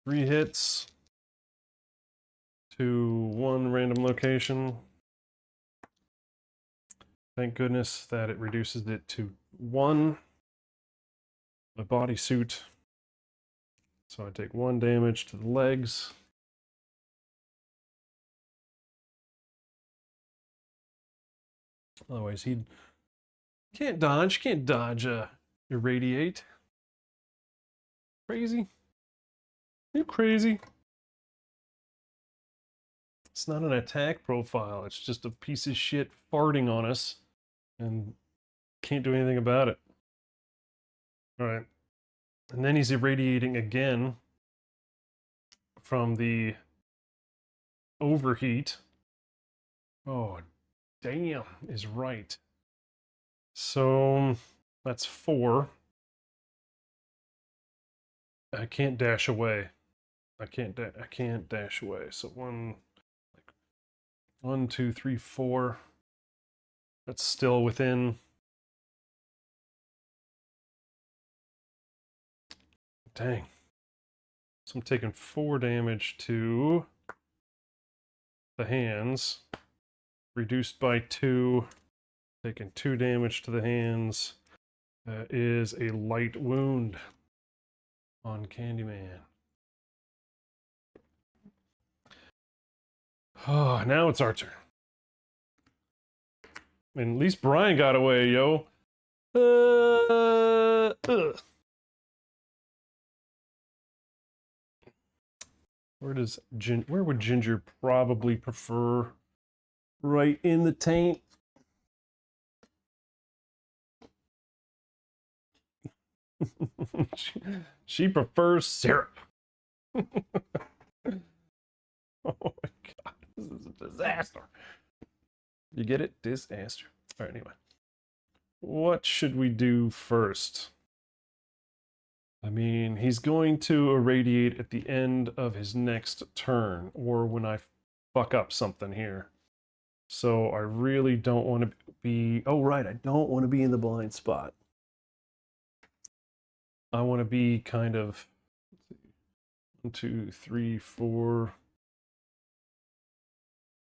3 hits to 1 random location. Thank goodness that it reduces it to 1. My bodysuit. So I take 1 damage to the legs. Otherwise, he can't dodge. Can't dodge irradiate. Crazy? You crazy? It's not an attack profile. It's just a piece of shit farting on us and can't do anything about it. All right. And then he's irradiating again from the overheat. Oh, damn is right. So that's 4. I can't dash away. I can't dash away. So 1, 2, 3, 4. That's still within. Dang. So I'm taking 4 damage to the hands, reduced by 2. Taking 2 damage to the hands. That is a light wound on Candyman. Oh, now it's our turn. And at least Brian got away, yo. Where would Ginger probably prefer? Right in the taint. she prefers syrup. Oh my god, this is a disaster. You get it? Disaster. All right, anyway. What should we do first? I mean, he's going to irradiate at the end of his next turn, or when I fuck up something here. So I really don't want to be... Oh, right, I don't want to be in the blind spot. I want to be kind of... 1, 2, 3, 4,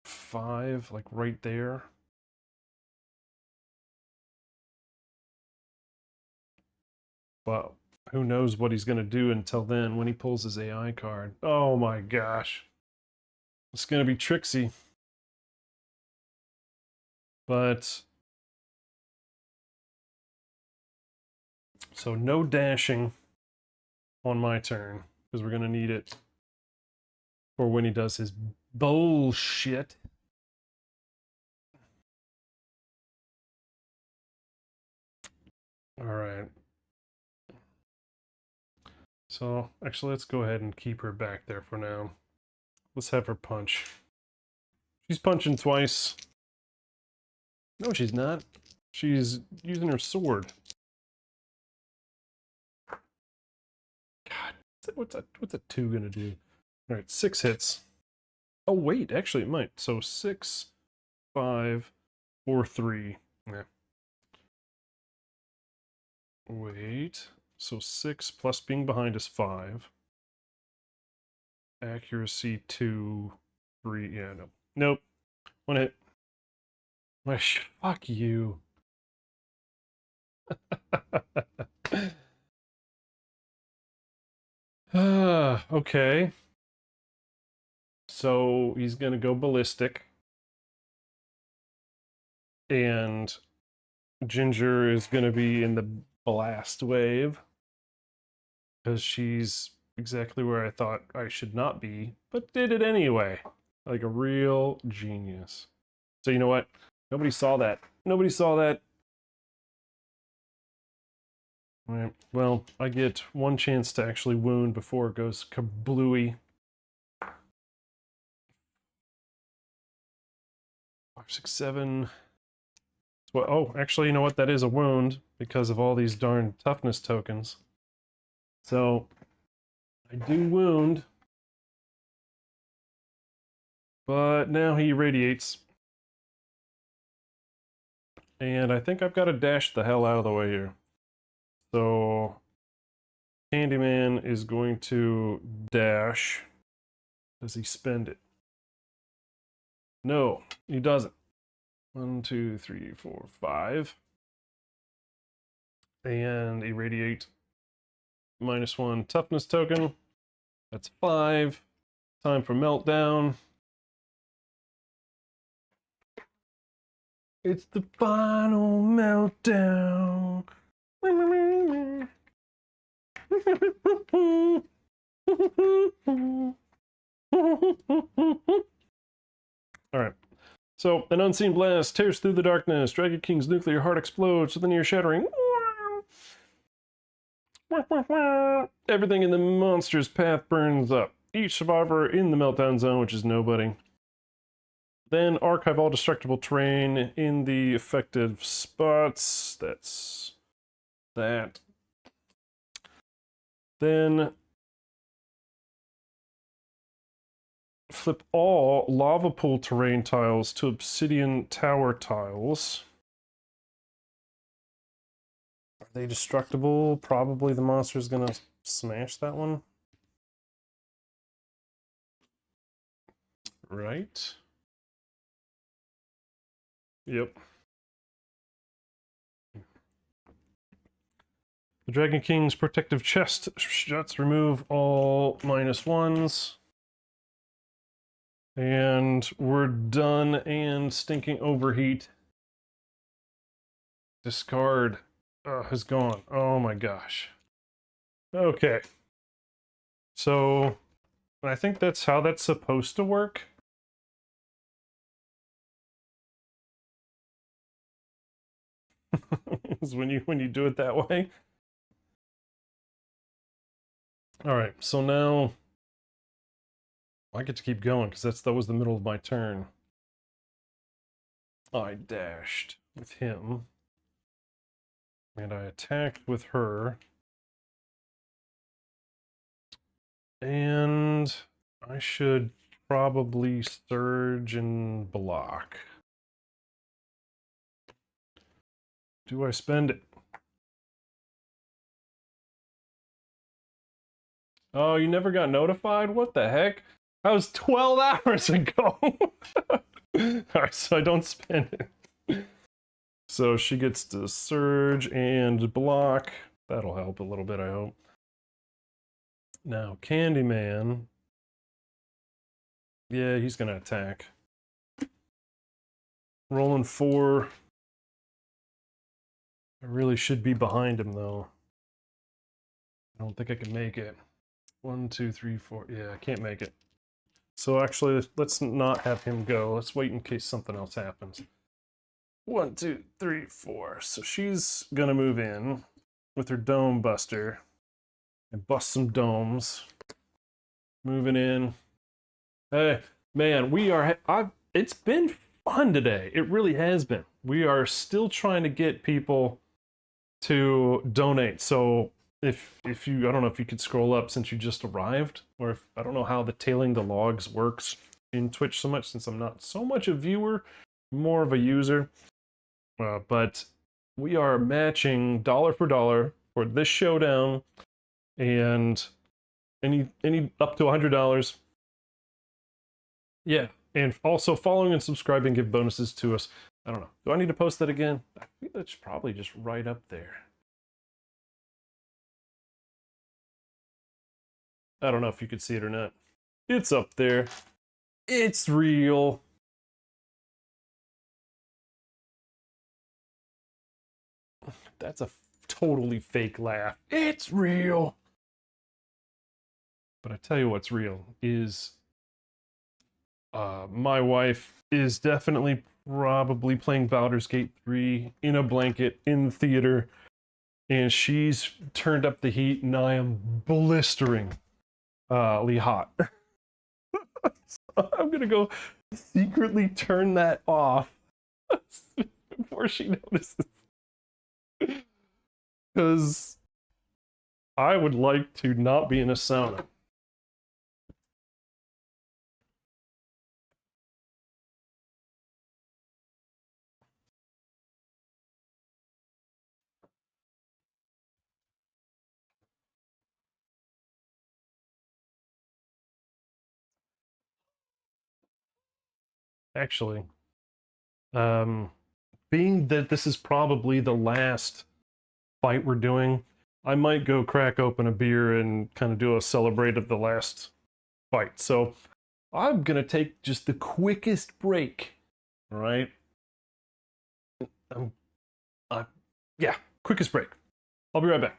5, like right there. But who knows what he's going to do until then when he pulls his AI card. Oh my gosh. It's going to be tricksy. But... So no dashing on my turn, because we're going to need it for when he does his bullshit. All right. So, actually, let's go ahead and keep her back there for now. Let's have her punch. She's punching twice. No, she's not. She's using her sword. God, what's a 2 gonna do? All right, 6 hits. Oh wait, actually it might. So 6, 5, 4, 3. Yeah. Wait. So 6 plus being behind is 5. Accuracy 2, 3. Yeah, no. Nope. 1 hit. Fuck you. Okay. So he's gonna go ballistic. And Ginger is gonna be in the blast wave. Because she's exactly where I thought I should not be, but did it anyway. Like a real genius. So you know what? Nobody saw that. Nobody saw that. All right. Well, I get 1 chance to actually wound before it goes kablooey. 5, 6, 7. Well, oh, actually, you know what? That is a wound because of all these darn toughness tokens. So I do wound, but now he radiates. And I think I've got to dash the hell out of the way here. So Candyman is going to dash. Does he spend it? No, he doesn't. 1, 2, 3, 4, 5. And irradiate. -1 toughness token. That's 5. Time for meltdown. It's the final meltdown. Alright. So, an unseen blast tears through the darkness. Dragon King's nuclear heart explodes with an ear-shattering. Everything in the monster's path burns up. Each survivor in the meltdown zone, which is nobody. Then archive all destructible terrain in the affected spots. That's that. Then flip all lava pool terrain tiles to obsidian tower tiles. Are they destructible? Probably the monster's gonna smash that one. Right? Yep. The Dragon King's protective chest shuts. Remove all -1s. And we're done. And stinking overheat. Discard has gone. Oh my gosh. Okay. So I think that's how that's supposed to work. Is when you do it that way. All right. So now I get to keep going because that was the middle of my turn. I dashed with him. And I attacked with her. And I should probably surge and block. Do I spend it? Oh, you never got notified? What the heck? That was 12 hours ago. Alright, so I don't spend it. So she gets to surge and block. That'll help a little bit, I hope. Now, Candyman. Yeah, he's gonna attack. Rolling 4. I really should be behind him, though. I don't think I can make it. 1, 2, 3, 4. Yeah, I can't make it. So actually, let's not have him go. Let's wait in case something else happens. 1, 2, 3, 4. So she's gonna move in with her dome buster and bust some domes. Moving in. Hey, man, it's been fun today. It really has been. We are still trying to get people to donate. So if you, I don't know if you could scroll up since you just arrived, or if, I don't know how the tailing the logs works in Twitch so much since I'm not so much a viewer, more of a user. But we are matching dollar for dollar for this showdown, and any up to $100. Yeah, and also following and subscribing give bonuses to us. I don't know. Do I need to post that again? I think that's probably just right up there. I don't know if you could see it or not. It's up there. It's real. That's a totally fake laugh. It's real. But I tell you what's real is my wife is definitely probably playing Baldur's Gate 3 in a blanket in the theater, and she's turned up the heat, and I am blisteringly hot. So I'm gonna go secretly turn that off before she notices. Because I would like to not be in a sauna. Actually, being that this is probably the last fight we're doing, I might go crack open a beer and kind of do a celebrate of the last fight. So I'm gonna take just the quickest break. All right. Yeah, quickest break. I'll be right back.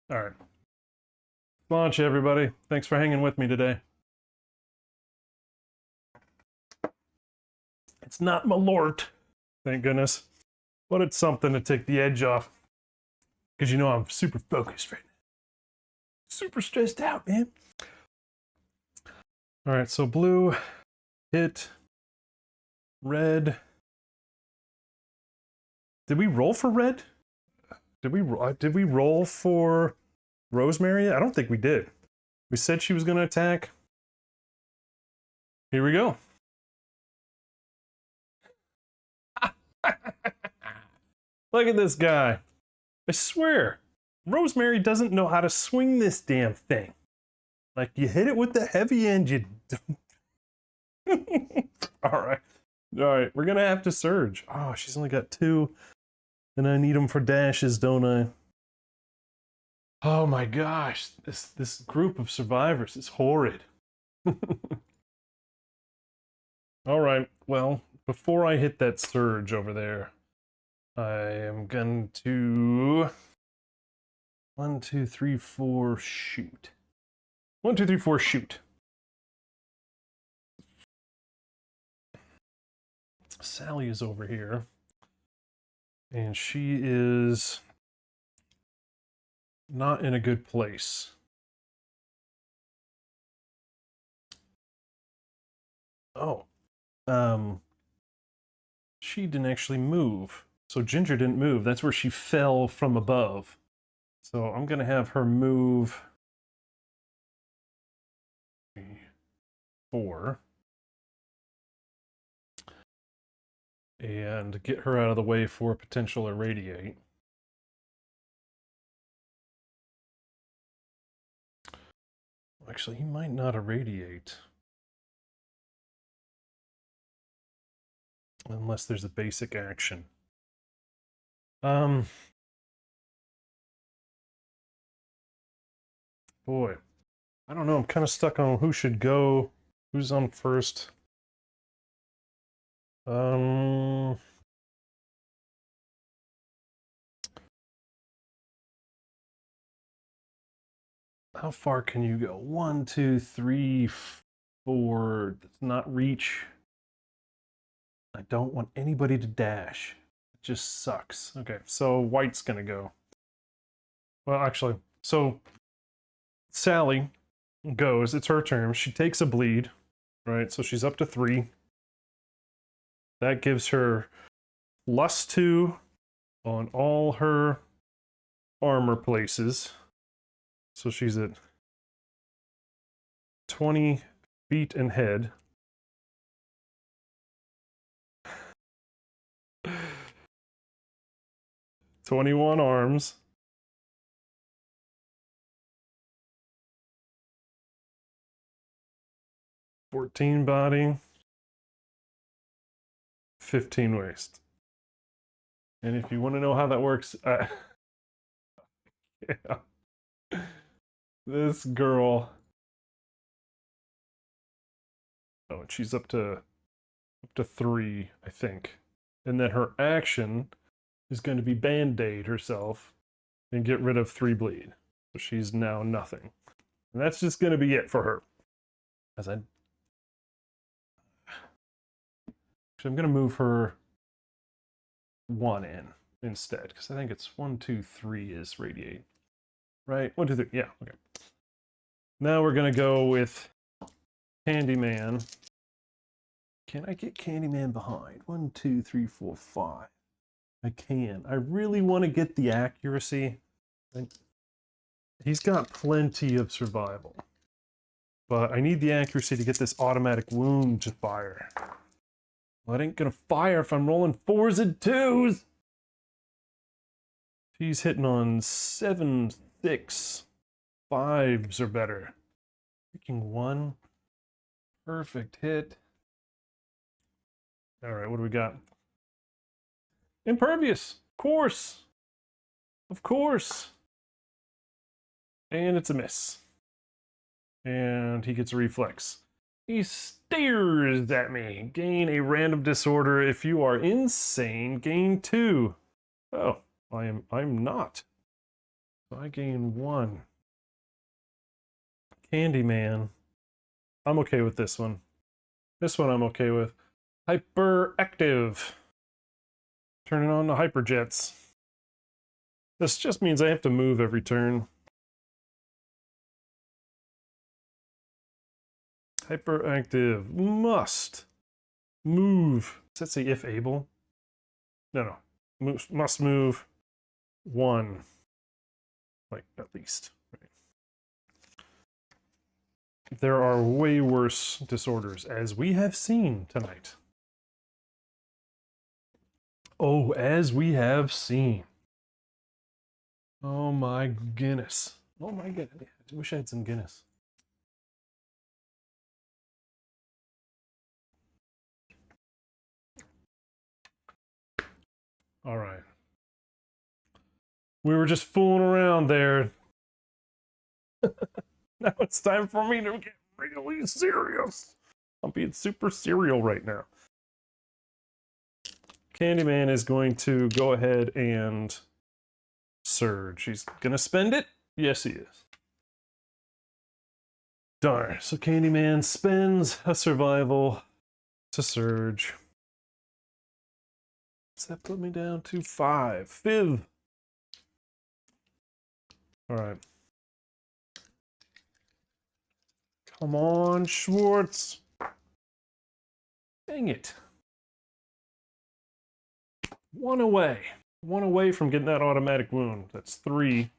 All right. Launch, everybody. Thanks for hanging with me today. It's not malort, thank goodness, but it's something to take the edge off. Because you know I'm super focused right now. Super stressed out, man. All right, so blue, hit, red. Did we roll for red? Did we roll for Rosemary? I don't think we did. We said she was going to attack. Here we go. Look at this guy. I swear, Rosemary doesn't know how to swing this damn thing. Like, you hit it with the heavy end, you don't. All right, we're going to have to surge. Oh, she's only got 2. And I need them for dashes, don't I? Oh my gosh, this group of survivors is horrid. All right, well, before I hit that surge over there, I am going to 1, 2, 3, 4, shoot. 1, 2, 3, 4, shoot. Sally is over here. And she is not in a good place. Oh. She didn't actually move. So Ginger didn't move. That's where she fell from above. So I'm going to have her move 3, 4. And get her out of the way for potential irradiate. Actually, he might not irradiate. Unless there's a basic action. Boy. I don't know, I'm kind of stuck on who should go. Who's on first? How far can you go? 1, 2, 3, 4. Does not reach. I don't want anybody to dash. It just sucks. Okay, so white's gonna go. Well, actually, so Sally goes. It's her turn. She takes a bleed, right? So she's up to 3. That gives her +2 on all her armor places. So she's at 20 feet and head. "21 arms. "14 body. 15 waist." And if you want to know how that works, yeah. This girl. Oh, and she's up to 3, I think. And then her action is going to be band-aid herself and get rid of 3 bleed. So she's now nothing. And that's just going to be it for her. Actually, I'm going to move her 1 in instead, because I think it's 1, 2, 3 is radiate. Right? 1, 2, 3. Yeah, okay. Now we're going to go with Candyman. Can I get Candyman behind? 1, 2, 3, 4, 5. I can. I really want to get the accuracy. He's got plenty of survival. But I need the accuracy to get this automatic wound to fire. Well, it ain't gonna fire if I'm rolling 4s and 2s. He's hitting on 7, 6, 5s or better. Freaking 1. Perfect hit. All right, what do we got? Impervious, of course. Of course. And it's a miss. And he gets a reflex. He stares at me. Gain a random disorder. If you are insane, gain 2. Oh, I'm not. So I gain 1. Candyman. I'm okay with this one. This one I'm okay with. Hyperactive. Turning on the hyperjets. This just means I have to move every turn. Hyperactive. Must move. Does that say if able? No. Must move 1. Like, at least. Right. There are way worse disorders, as we have seen tonight. Oh, as we have seen. Oh my Guinness. Oh my goodness. I wish I had some Guinness. All right. We were just fooling around there. Now it's time for me to get really serious. I'm being super serial right now. Candyman is going to go ahead and surge. He's gonna spend it? Yes, he is. Darn. So Candyman spends a survival to surge. Does that put me down to 5? 5. Alright. Come on, Schwartz. Dang it. 1 away. 1 away from getting that automatic wound. That's 3.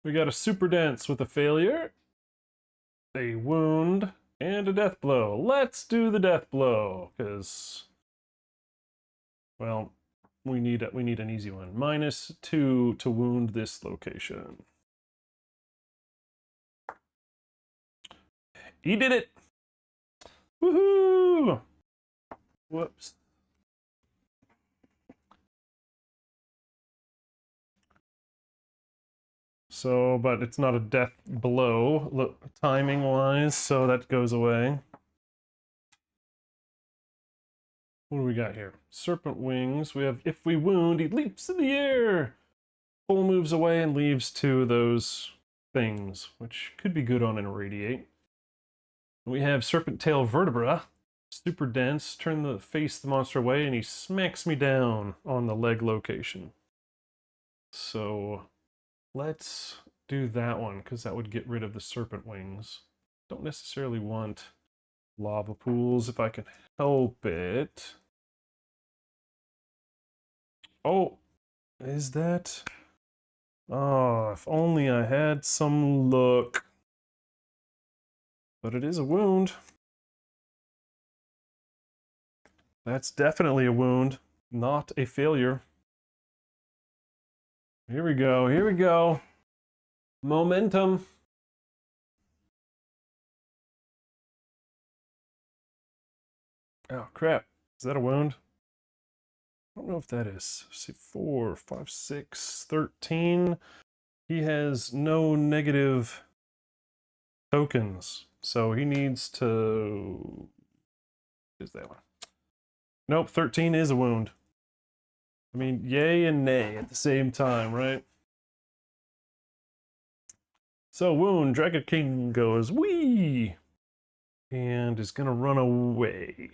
We got a super dance with a failure, a wound, and a death blow. Let's do the death blow, because, well, we need an easy one. -2 to wound this location. He did it! Woohoo! Whoops. So, but it's not a death blow, look, timing-wise, so that goes away. What do we got here? Serpent wings. We have, if we wound, he leaps in the air! Full moves away and leaves 2 of those things, which could be good on an irradiate. We have serpent tail vertebra. Super dense. Turn the monster away, and he smacks me down on the leg location. So let's do that one, because that would get rid of the serpent wings. Don't necessarily want lava pools if I can help it. Oh, is that? Oh, if only I had some luck. But it is a wound. That's definitely a wound, not a failure. Here we go, here we go. Momentum. Oh, crap. Is that a wound? I don't know if that is. Let's see, 4, 5, 6, 13. He has no negative tokens, so he needs to... Is that one? Nope, 13 is a wound. I mean, yay and nay at the same time, right? So, wound, Dragon King goes, wee! And is gonna run away.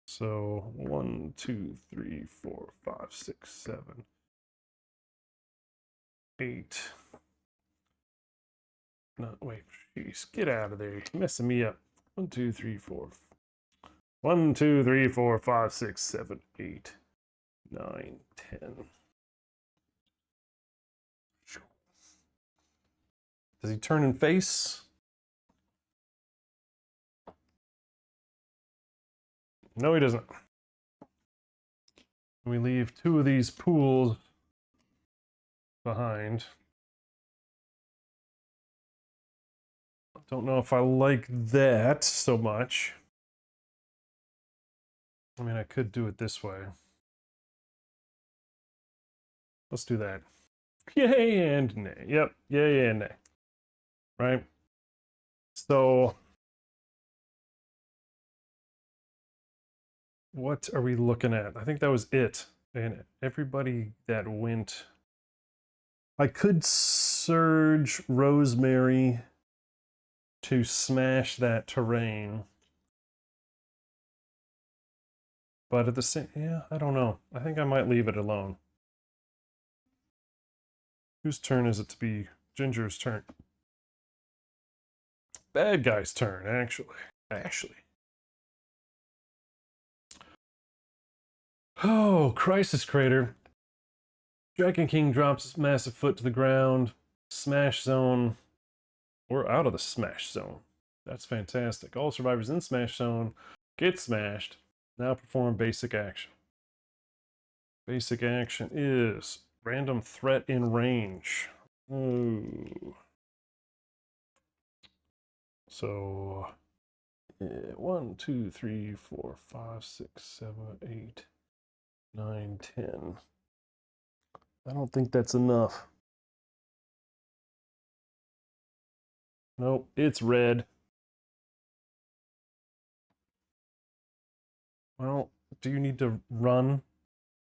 So, 1, 2, 3, 4, 5, 6, 7, 8. No, wait, jeez, get out of there. You're messing me up. 1, 2, 3, 4. 1, 2, 3, 4, 5, 6, 7, 8, 9, 10. Does he turn and face? No, he doesn't. We leave 2 of these pools behind. Don't know if I like that so much. I mean, I could do it this way. Let's do that. Yay and nay. Yep, yay and nay. Right? So What are we looking at? I think that was it. And everybody that went... I could surge Rosemary to smash that terrain. But at the same... Yeah, I don't know. I think I might leave it alone. Whose turn is it to be? Ginger's turn. Bad guy's turn, actually. Oh, Crisis Crater. Dragon King drops Massive Foot to the ground. Smash Zone. We're out of the Smash Zone. That's fantastic. All survivors in Smash Zone get smashed. Now perform basic action. Basic action is random threat in range. Ooh. So 1, 2, 3, 4, 5, 6, 7, 8, 9, 10. I don't think that's enough. Nope, it's red. Well, do you need to run?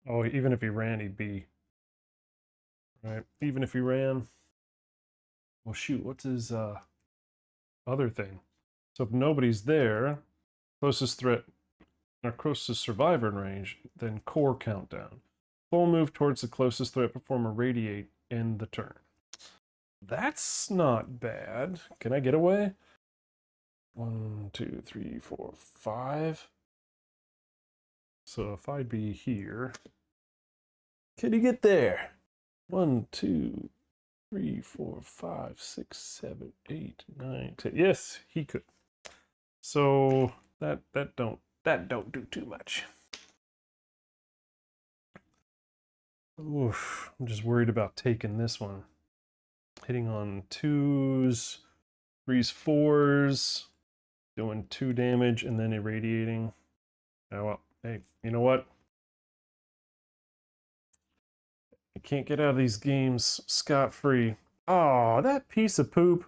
Oh, even if he ran, he'd be... Right, even if he ran... Well, shoot, what's his other thing? So if nobody's there, closest threat, or closest survivor in range, then core countdown. Full move towards the closest threat, perform a radiate, end the turn. That's not bad. Can I get away? 1, 2, 3, 4, 5. So if I'd be here, can he get there? 1, 2, 3, 4, 5, 6, 7, 8, 9, 10. Yes, he could. So that don't do too much. Oof, I'm just worried about taking this one. Hitting on 2s, 3s, 4s, doing 2 damage and then irradiating. Oh well, hey, you know what? I can't get out of these games scot-free. Oh, that piece of poop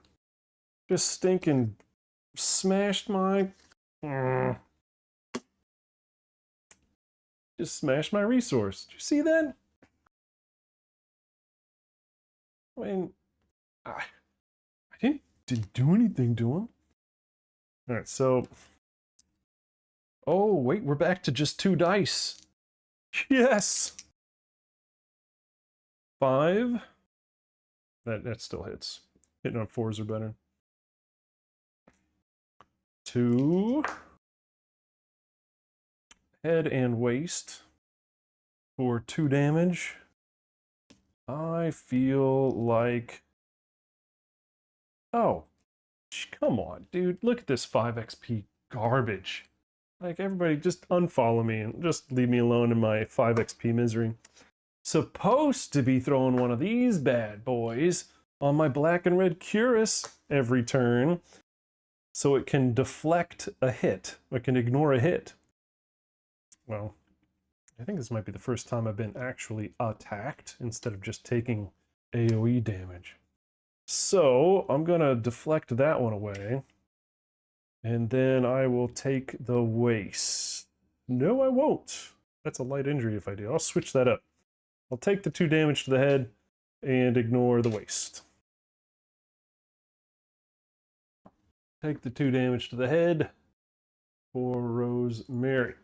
just stinking smashed my... Just smashed my resource. Did you see that? I mean, I didn't do anything to him. All right, so... Oh, wait, we're back to just 2 dice. Yes! 5. That still hits. Hitting on 4s are better. 2. Head and waist for 2 damage. I feel like... Oh, come on, dude. Look at this 5 XP garbage. Like, everybody just unfollow me and just leave me alone in my 5 XP misery. Supposed to be throwing one of these bad boys on my black and red Curus every turn so it can deflect a hit. It can ignore a hit. Well, I think this might be the first time I've been actually attacked instead of just taking AoE damage. So I'm gonna deflect that one away. And then I will take the waist. No, I won't. That's a light injury if I do. I'll switch that up. I'll take the 2 damage to the head and ignore the waist. Take the 2 damage to the head for Rosemary.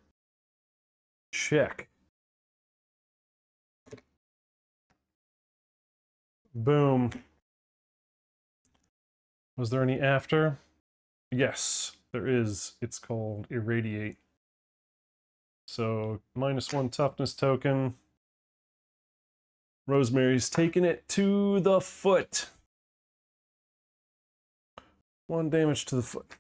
Check. Boom. Was there any after? Yes, there is. It's called Irradiate. So, -1 toughness token. Rosemary's taking it to the foot. 1 damage to the foot.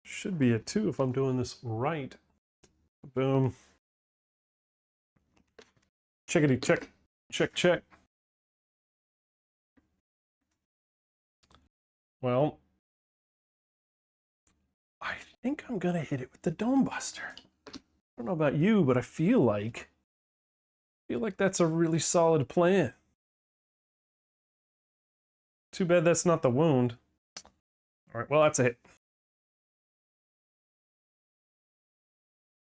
Should be a 2 if I'm doing this right. Boom. Checkity check. Check, check. Well, I think I'm gonna hit it with the Dome Buster. I don't know about you, but I feel like that's a really solid plan. Too bad that's not the wound. Alright, well, that's a hit.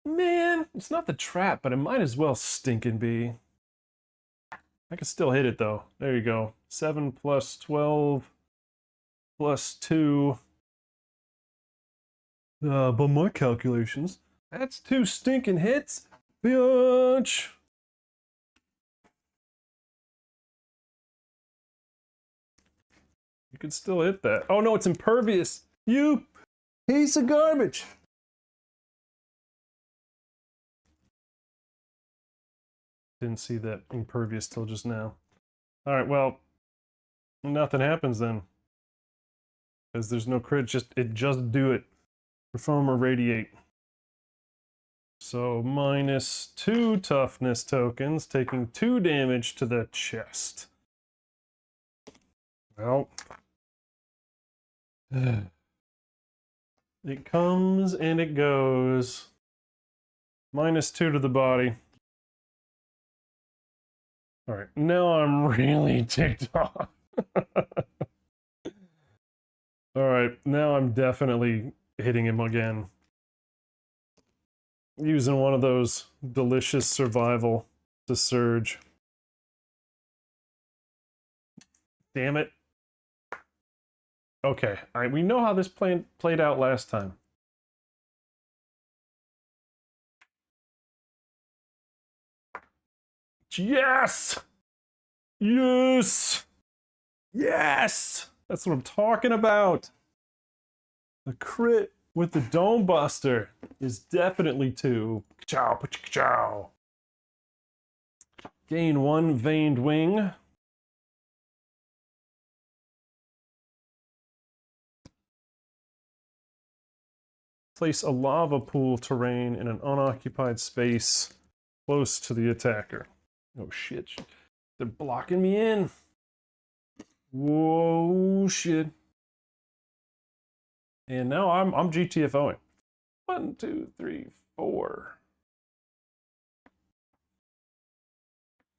Man, it's not the trap, but it might as well stinking be. I can still hit it, though. There you go. 7 plus 12 plus 2. But my calculations, that's 2 stinking hits. Bitch! You can still hit that. Oh no, it's impervious! You piece of garbage! Didn't see that impervious till just now. Alright, well, nothing happens then. Because there's no crit, it just do it. Perform or radiate. So minus 2 toughness tokens, taking 2 damage to the chest. Well, it comes and it goes. Minus 2 to the body. Alright, now I'm really ticked off. Alright, now I'm definitely hitting him again. Using one of those delicious survival to surge. Damn it. Okay, alright, we know how this played out last time. Yes! Yes! Yes! That's what I'm talking about! The crit with the Dome Buster is definitely 2. Ka-chow, ka-chow. Gain 1 Veined Wing. Place a lava pool terrain in an unoccupied space close to the attacker. Oh shit. They're blocking me in. Whoa, shit. And now I'm GTFOing. 1, 2, 3, 4.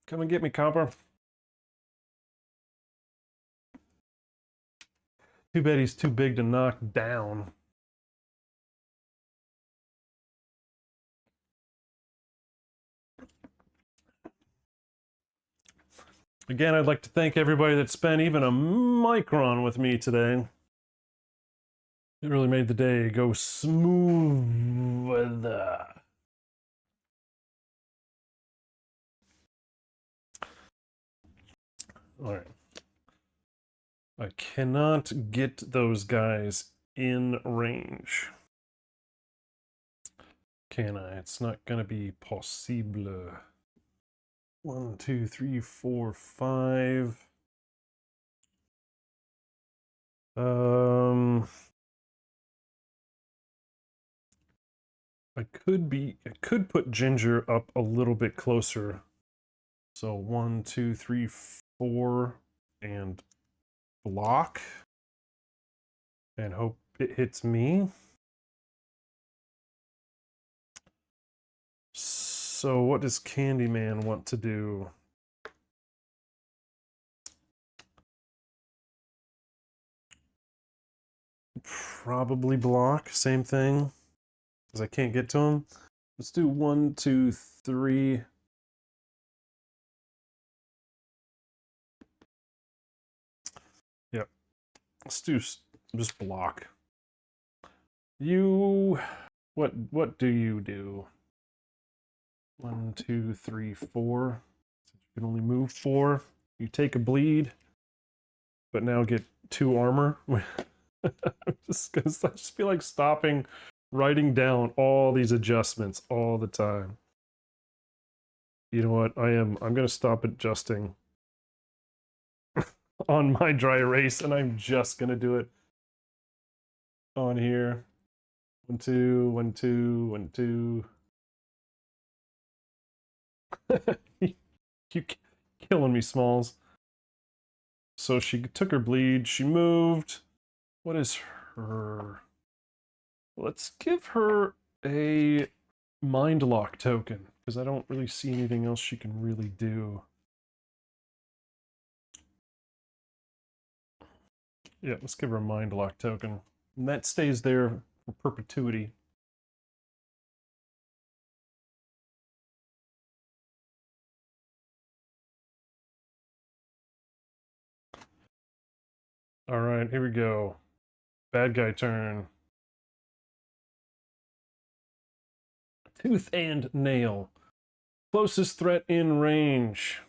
Come and get me, Copper. Too bad he's too big to knock down. Again, I'd like to thank everybody that spent even a micron with me today. It really made the day go smooth. Alright. I cannot get those guys in range. Can I? It's not gonna be possible. 1, 2, 3, 4, 5. I could put Ginger up a little bit closer. So 1, 2, 3, 4, and block. And hope it hits me. So what does Candyman want to do? Probably block, same thing. Because I can't get to him. Let's do 1, 2, 3. Yep. Let's do just block. You, what do you do? 1, 2, 3, 4. So you can only move 4. You take a bleed, but now get 2 armor. I just feel like stopping, writing down all these adjustments all the time. You know what? I'm gonna stop adjusting on my dry erase, and I'm just gonna do it on here. 1, 2, 1, 2, 1, 2. You killing me, Smalls. So she took her bleed. She moved. What is her? Let's give her a mind lock token, because I don't really see anything else she can really do. Yeah, let's give her a mind lock token. And that stays there for perpetuity. All right, here we go. Bad guy turn. Tooth and nail. Closest threat in range.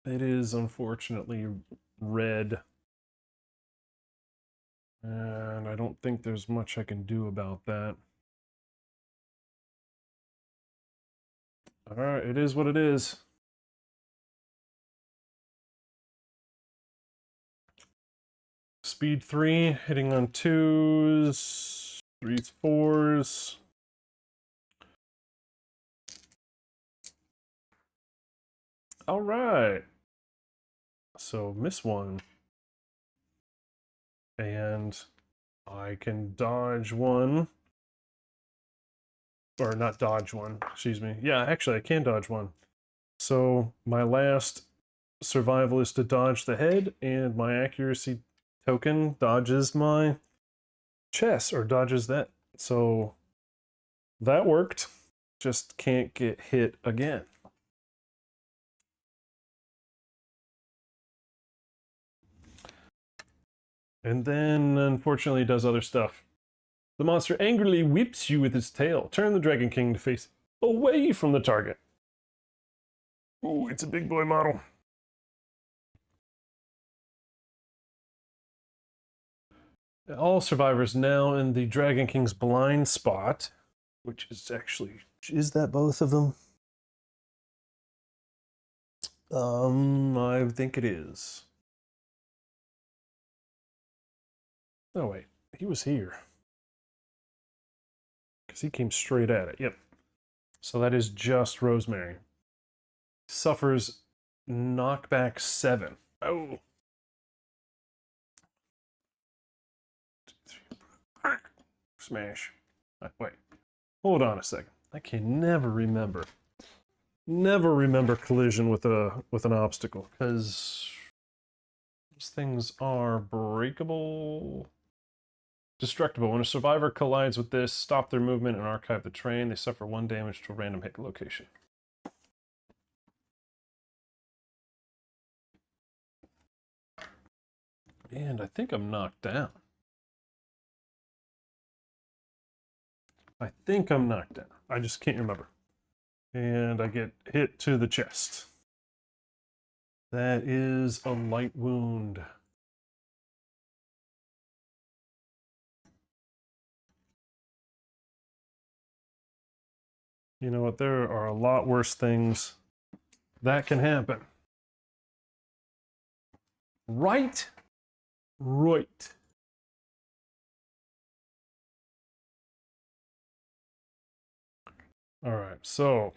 It is unfortunately red. And I don't think there's much I can do about that. Alright, it is what it is. Speed 3, hitting on 2s, 3s, 4s. Alright. So, miss one. And I can dodge one. Or not dodge one, excuse me. Yeah, actually, I can dodge one. So, my last survival is to dodge the head, and my accuracy token dodges my chest, or dodges that. So, that worked. Just can't get hit again. And then, unfortunately, it does other stuff. The monster angrily whips you with its tail. Turn the Dragon King to face away from the target. Ooh, it's a big boy model. All survivors now in the Dragon King's blind spot, which is actually, is that both of them? I think it is. Oh wait, he was here. Because he came straight at it, yep. So that is just Rosemary. Suffers knockback 7. Oh. Smash. Wait. Hold on a second. I can never remember. Never remember collision with an obstacle, because those things are breakable. Destructible. When a survivor collides with this, stop their movement and archive the train. They suffer 1 damage to a random hit location. And I think I'm knocked down. I think I'm knocked down. I just can't remember. And I get hit to the chest. That is a light wound. You know what? There are a lot worse things that can happen. Right? Right. All right, so.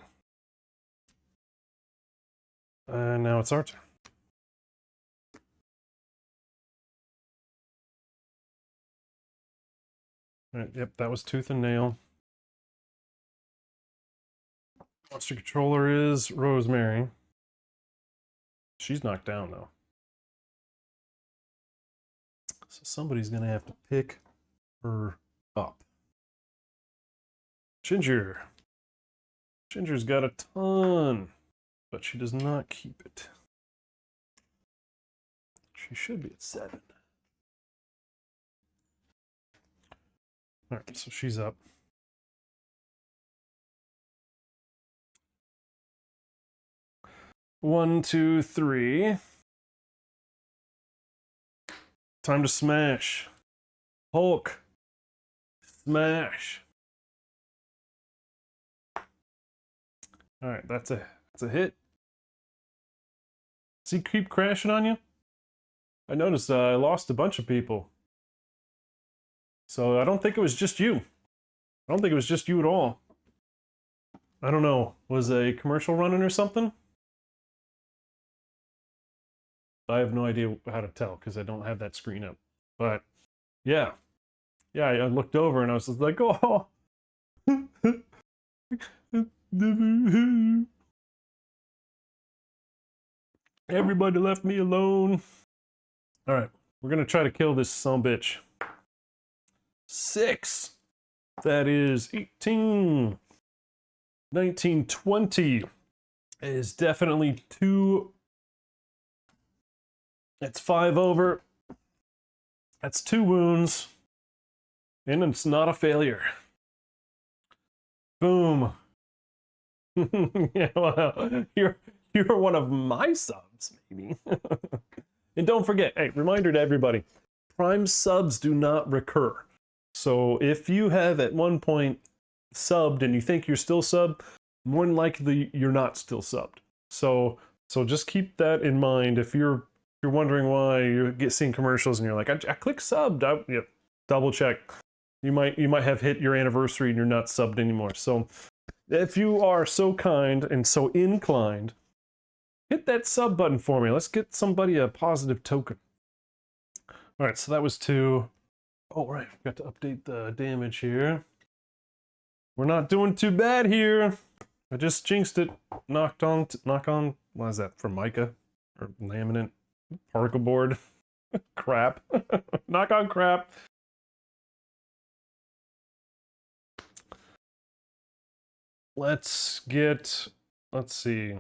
And now it's our turn. All right, yep, that was tooth and nail. Monster controller is Rosemary. She's knocked down, though. So somebody's going to have to pick her up. Ginger. Ginger's got a ton, but she does not keep it. She should be at 7. All right, so she's up. One, two, three. Time to smash. Hulk. Smash. All right, that's a hit. Does he keep crashing on you? I noticed I lost a bunch of people. So I don't think it was just you. I don't think it was just you at all. I don't know. Was a commercial running or something? I have no idea how to tell because I don't have that screen up. But yeah. Yeah, I looked over and I was just like, oh. Everybody left me alone. All right, we're gonna try to kill this son-bitch. 6. That is 18. 19, 20 is definitely 2. That's 5 over. That's 2 wounds. And it's not a failure. Boom. Yeah, well, you're one of my subs, maybe. And don't forget, hey, reminder to everybody, Prime subs do not recur. So if you have at one point subbed and you think you're still subbed, more than likely you're not still subbed. So just keep that in mind. If you're wondering why you're seeing commercials and you're like, I click subbed, yeah, double check. You might have hit your anniversary and you're not subbed anymore. So if you are so kind and so inclined, hit that sub button for me. Let's get somebody a positive token. All right, so that was 2. Oh, right, got to update the damage here. We're not doing too bad here. I just jinxed it. Knock on, what is that, Formica? Or laminate? Particle board? Crap. Knock on crap. Let's see.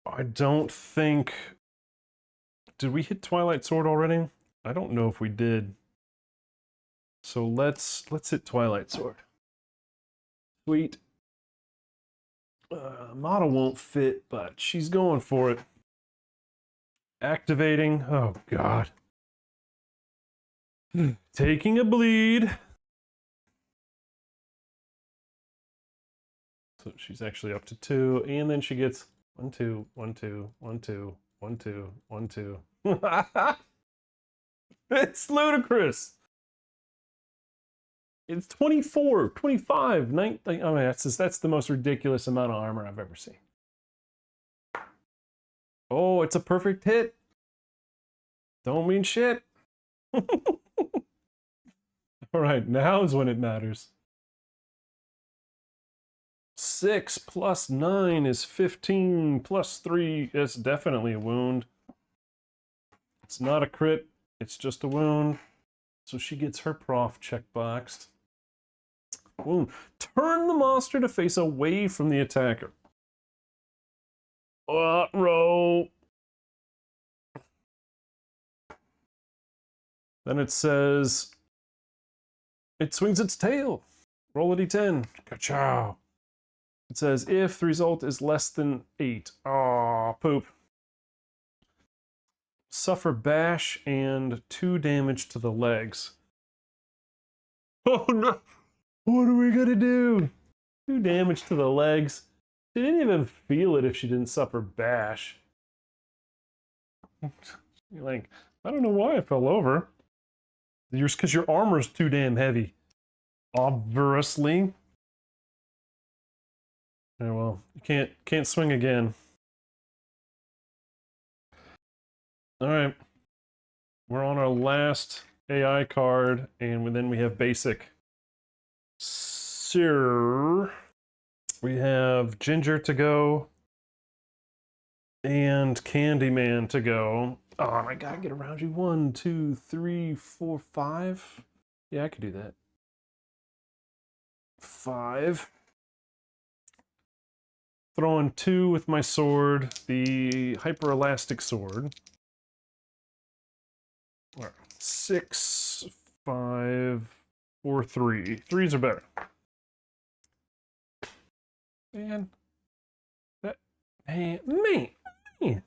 I don't think... Did we hit Twilight Sword already? I don't know if we did. So let's hit Twilight Sword. Sweet. Model won't fit, but she's going for it. Activating. Oh, God. Taking a bleed. So she's actually up to 2, and then she gets 1, 2, 1, 2, 1, 2, 1, 2, 1, 2. It's ludicrous. It's 24, 25, 19. I mean, that's the most ridiculous amount of armor I've ever seen. Oh, it's a perfect hit. Don't mean shit. All right, now's when it matters. 6 plus 9 is 15, plus 3 is definitely a wound. It's not a crit, it's just a wound. So she gets her prof checkboxed. Wound. Turn the monster to face away from the attacker. Roll. Then it says, it swings its tail. Roll a d10. Ka-chow. It says, if the result is less than 8. Aw, poop. Suffer bash and 2 damage to the legs. Oh no! What are we gonna do? 2 damage to the legs. She didn't even feel it if she didn't suffer bash. You're like, I don't know why I fell over. Because your armor's too damn heavy. Obviously. Yeah, well, you can't swing again. Alright. We're on our last AI card, and then we have basic. Sir. We have Ginger to go. And Candyman to go. Oh, I gotta get around you. 1, 2, 3, 4, 5. Yeah, I could do that. 5. Throwing 2 with my sword, the hyper elastic sword. 6, 5, 4, 3. 3s are better. Man. Man.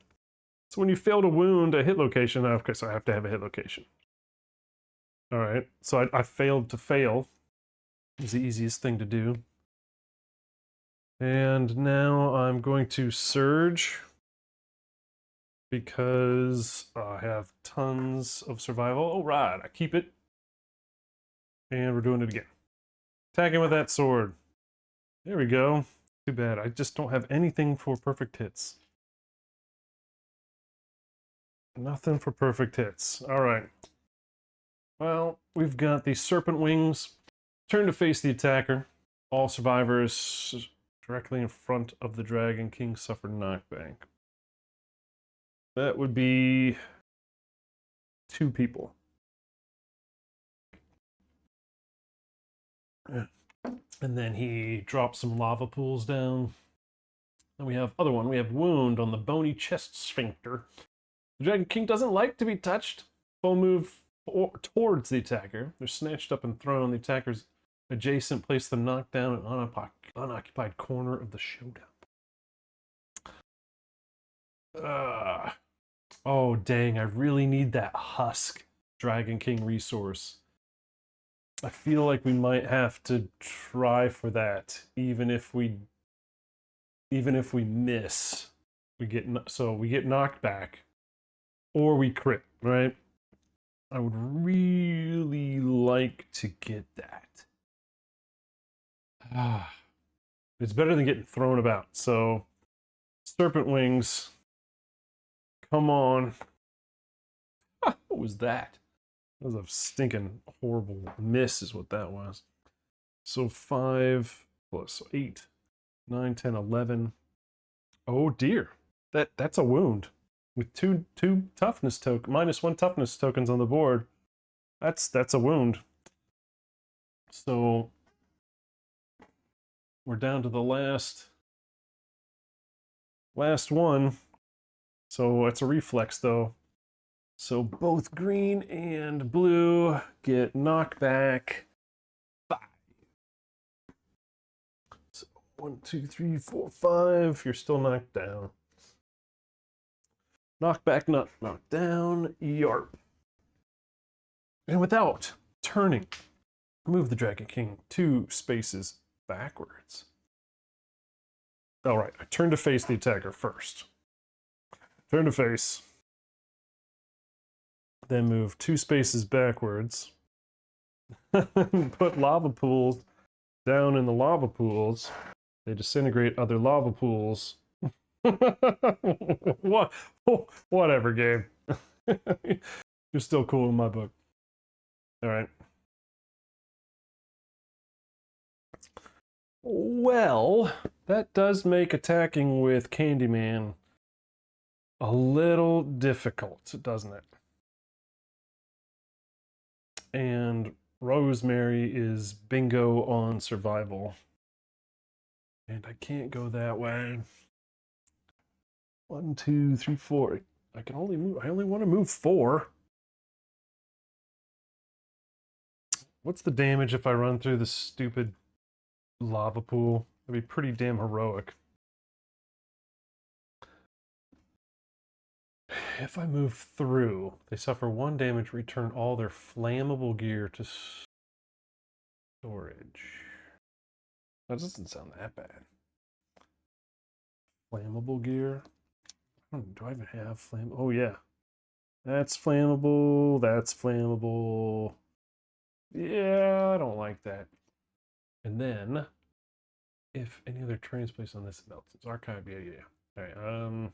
So when you fail to wound a hit location, okay, so I have to have a hit location. Alright, so I failed to fail. It's the easiest thing to do. And now I'm going to surge because I have tons of survival. All right, I keep it. And we're doing it again. Attacking with that sword. There we go. Too bad, I just don't have anything for perfect hits. Nothing for perfect hits. All right. Well, we've got the serpent wings. Turn to face the attacker. All survivors directly in front of the Dragon King suffer knockback. That would be 2 people. And then he drops some lava pools down. And we have other one. We have wound on the bony chest sphincter. The Dragon King doesn't like to be touched. Full move towards the attacker. They're snatched up and thrown on the attacker's adjacent. Place them knocked down in an unoccupied corner of the showdown. Oh, dang. I really need that husk Dragon King resource. I feel like we might have to try for that, even if we miss. We get knocked back, or we crit, right? I would really like to get that. It's better than getting thrown about. So, serpent wings. Come on. What was that? That was a stinking horrible miss is what that was. So 5 plus 8, 9, 10, 11. Oh dear. That's a wound. With two toughness token, -1 toughness tokens on the board. That's a wound. So we're down to the last one. So it's a reflex though. So both green and blue get knocked back 5. So 1, 2, 3, 4, 5. You're still knocked down. Knock back, not knocked down. Yarp. And without turning, move the Dragon King 2 spaces backwards. All right, I turn to face the attacker first. Turn to face. Then move 2 spaces backwards. Put lava pools down in the lava pools. They disintegrate other lava pools. What? Whatever, game. You're still cool in my book. All right. Well, that does make attacking with Candyman a little difficult, doesn't it? And Rosemary is bingo on survival. And I can't go that way. 1, 2, 3, 4. I only want to move 4. What's the damage if I run through the stupid lava pool? That'd be pretty damn heroic. If I move through, they suffer 1 damage, return all their flammable gear to storage. That doesn't sound that bad. Flammable gear? Do I even have flame? Oh, yeah. That's flammable. That's flammable. Yeah, I don't like that. And then, if any other trains placed on this melts, it's archive. Yeah. All right.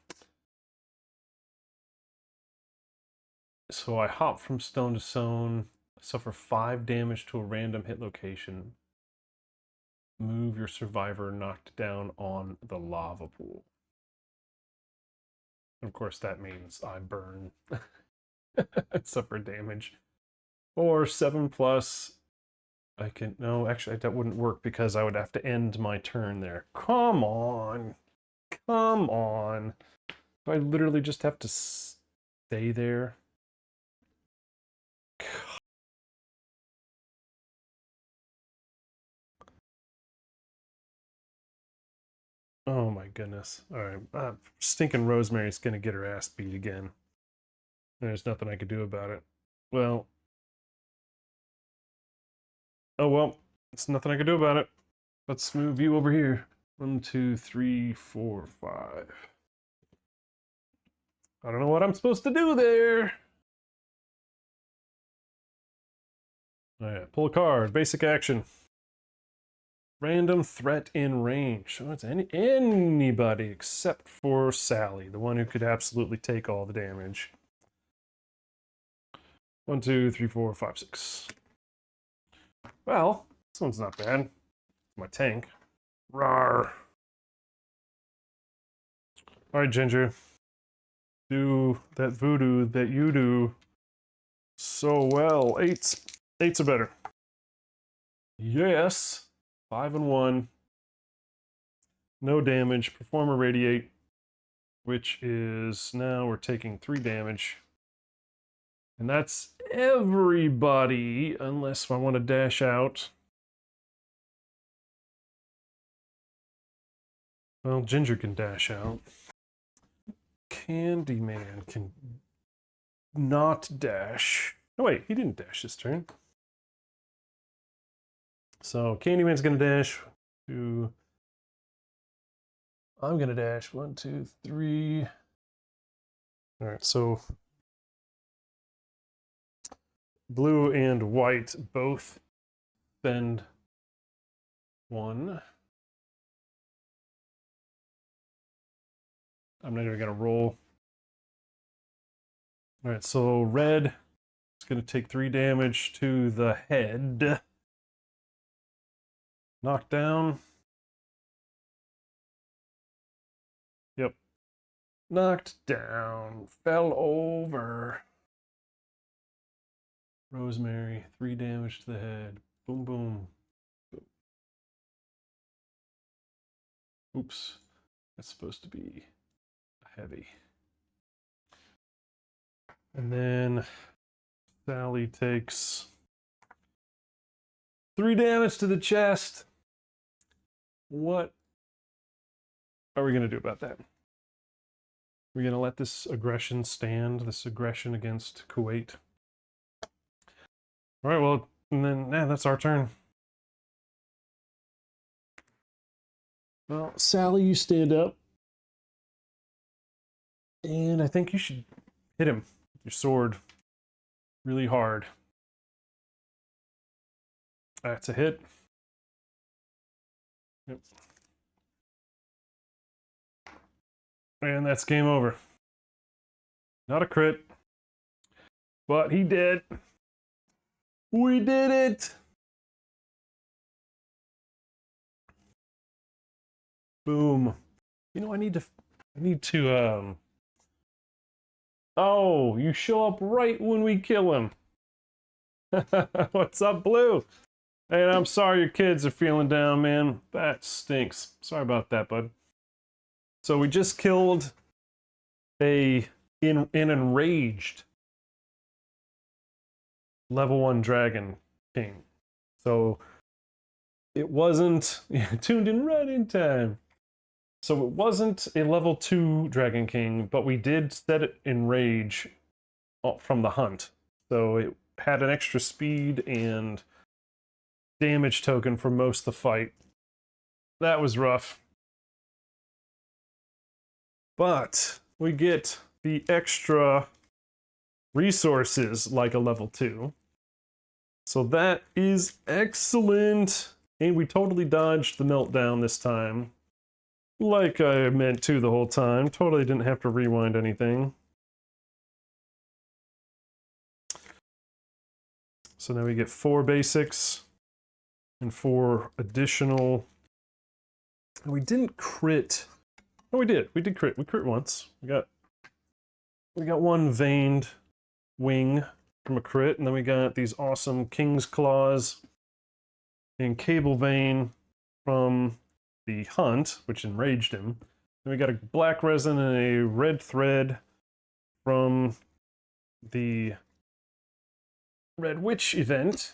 So I hop from stone to stone, suffer 5 damage to a random hit location. Move your survivor knocked down on the lava pool. Of course, that means I burn. Suffer damage. Or 7 plus. I can. No, actually, that wouldn't work because I would have to end my turn there. Come on. Come on. Do I literally just have to stay there? Oh my goodness. Alright. Stinking Rosemary's gonna get her ass beat again. There's nothing I could do about it. Well. Oh well. There's nothing I could do about it. Let's move you over here. 1, 2, 3, 4, 5. I don't know what I'm supposed to do there. Alright, pull a card. Basic action. Random threat in range. So it's anybody except for Sally, the one who could absolutely take all the damage. 1, 2, 3, 4, 5, 6. Well, this one's not bad. My tank. Rawr. Alright, Ginger. Do that voodoo that you do. so well. Eights are better. Yes. 5 and 1. No damage. Perform irradiate, which is now we're taking 3 damage. And that's everybody, unless I want to dash out. Well, Ginger can dash out. Candyman can not dash. Oh wait, he didn't dash this turn. So Candyman's gonna dash. I'm gonna dash. 1, 2, 3. All right, so blue and white both spend 1. I'm not even gonna roll. All right, so red is gonna take 3 damage to the head. Knocked down. Yep. Knocked down. Fell over. Rosemary, 3 damage to the head. Boom, boom. Oops. That's supposed to be heavy. And then Sally takes 3 damage to the chest. What are we going to do about that? We're going to let this aggression stand, this aggression against Kuwait. All right, well, and then, that's our turn. Well, Sally, you stand up. And I think you should hit him with your sword really hard. That's a hit. Yep. And that's game over. Not a crit. But he did. We did it! Boom. You know, I need to, oh, you show up right when we kill him. What's up, Blue? And I'm sorry your kids are feeling down, man. That stinks. Sorry about that, bud. So we just killed an enraged level 1 dragon king. So it wasn't tuned in right in time. So it wasn't a level 2 dragon king, but we did set it in rage from the hunt. So it had an extra speed and damage token for most of the fight. That was rough. But we get the extra resources like a level 2. So that is excellent. And we totally dodged the meltdown this time. Like I meant to the whole time. Totally didn't have to rewind anything. So now we get 4 basics and 4 additional. And we didn't crit. Oh, we did. We did crit. We crit once. We got 1 veined wing from a crit, and then we got these awesome King's Claws and Cable Vein from the hunt, which enraged him. Then we got a black resin and a red thread from the Red Witch event,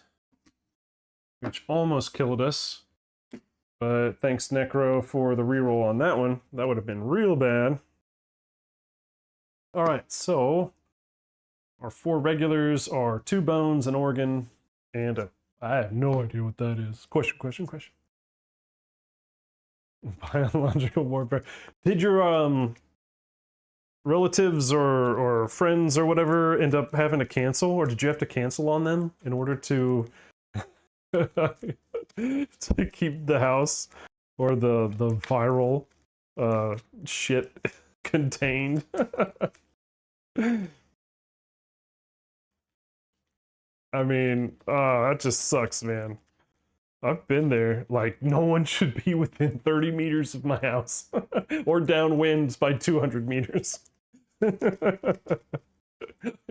which almost killed us. But thanks, Necro, for the reroll on that one. That would have been real bad. Alright, so our 4 regulars are 2 bones, an organ, and a... I have no idea what that is. Question. Biological warfare. Did your relatives or friends or whatever end up having to cancel, or did you have to cancel on them in order to to keep the house or the viral shit contained? I mean, that just sucks, man. I've been there. Like, no one should be within 30 meters of my house or downwind by 200 meters.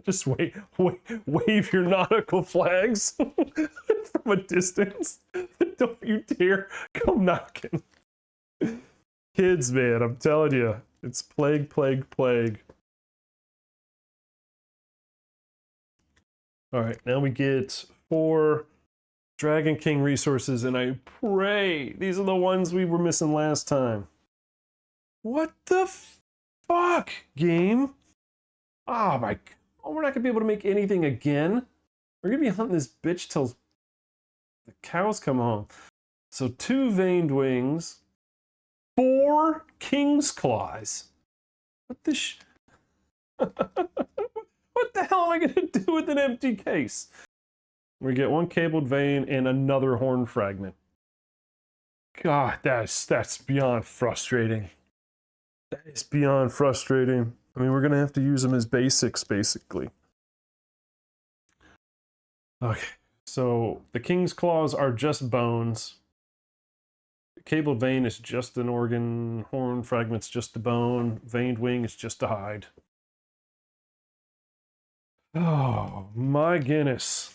Just wave your nautical flags from a distance. Don't you dare come knocking. Kids, man, I'm telling you, it's plague, plague, plague. All right, now we get 4 Dragon King resources, and I pray these are the ones we were missing last time. What the fuck, game? Oh my, oh, we're not gonna be able to make anything again. We're gonna be hunting this bitch till the cows come home. So 2 veined wings, 4 king's claws. What the what the hell am I gonna do with an empty case? We get 1 cabled vein and another horn fragment. God, that's beyond frustrating. That is beyond frustrating. I mean, we're gonna have to use them as basics, basically. Okay, so the king's claws are just bones. Cabled vein is just an organ. Horn fragment's just a bone. Veined wing is just a hide. Oh my goodness.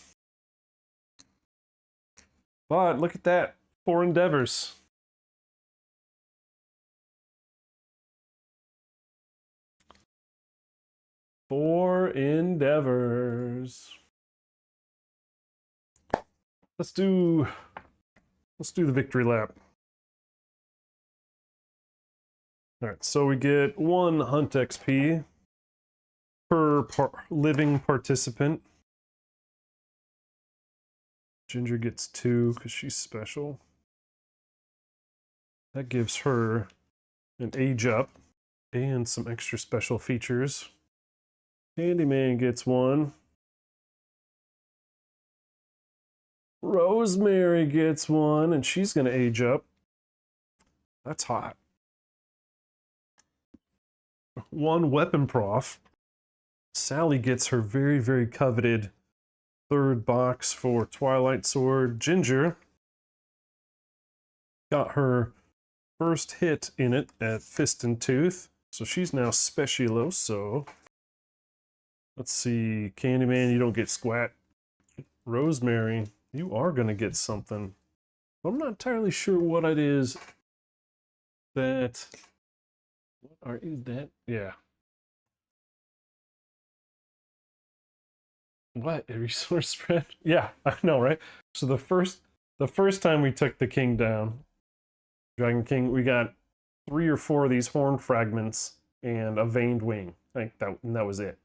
But look at that. 4 endeavors. Four endeavors. Let's do the victory lap. All right, so we get 1 hunt XP per living participant. Ginger gets 2 because she's special. That gives her an age up and some extra special features. Candyman gets 1. Rosemary gets 1, and she's going to age up. That's hot. 1 weapon prof. Sally gets her very, very coveted 3rd box for Twilight Sword. Ginger got her first hit in it at Fist and Tooth, so she's now Specialoso. Let's see, Candyman, you don't get squat. Rosemary, you are going to get something. I'm not entirely sure what it is that... What are you, that? Yeah. What? A resource spread? Yeah, I know, right? So the first time we took the king down, Dragon King, we got 3 or 4 of these horn fragments and a veined wing. I think that was it.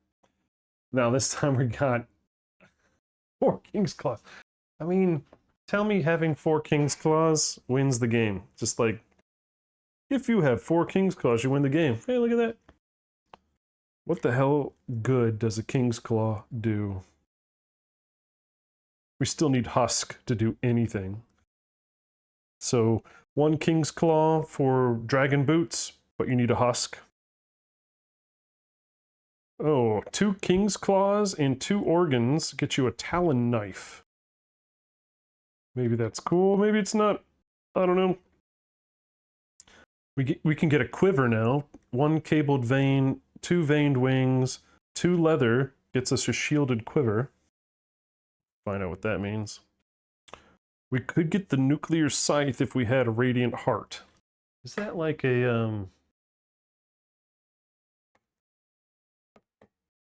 Now this time we got 4 king's claws. I mean, tell me having 4 king's claws wins the game. Just like, if you have 4 king's claws, you win the game. Hey, look at that. What the hell good does a king's claw do? We still need husk to do anything. So 1 king's claw for dragon boots, but you need a husk. Oh, 2 king's claws and 2 organs get you a talon knife. Maybe that's cool, maybe it's not. I don't know. We can get a quiver now. 1 cabled vein, 2 veined wings, 2 leather gets us a shielded quiver. Find out what that means. We could get the nuclear scythe if we had a radiant heart. Is that like a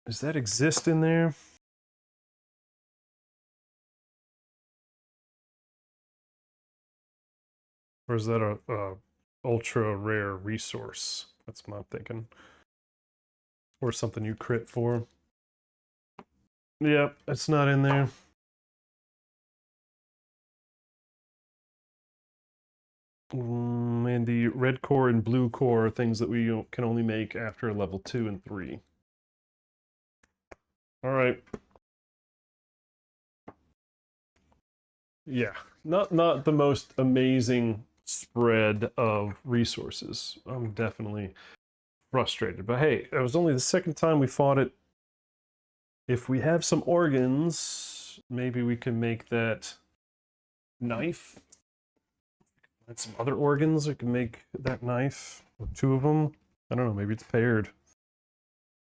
does that exist in there? Or is that a ultra rare resource? That's what I'm thinking. Or something you crit for. Yep, it's not in there. And the red core and blue core are things that we can only make after level 2 and 3. All right. Yeah, not the most amazing spread of resources. I'm definitely frustrated, but hey, it was only the 2nd time we fought it. If we have some organs, maybe we can make that knife. And some other organs, we can make that knife. Or 2 of them. I don't know, maybe it's paired.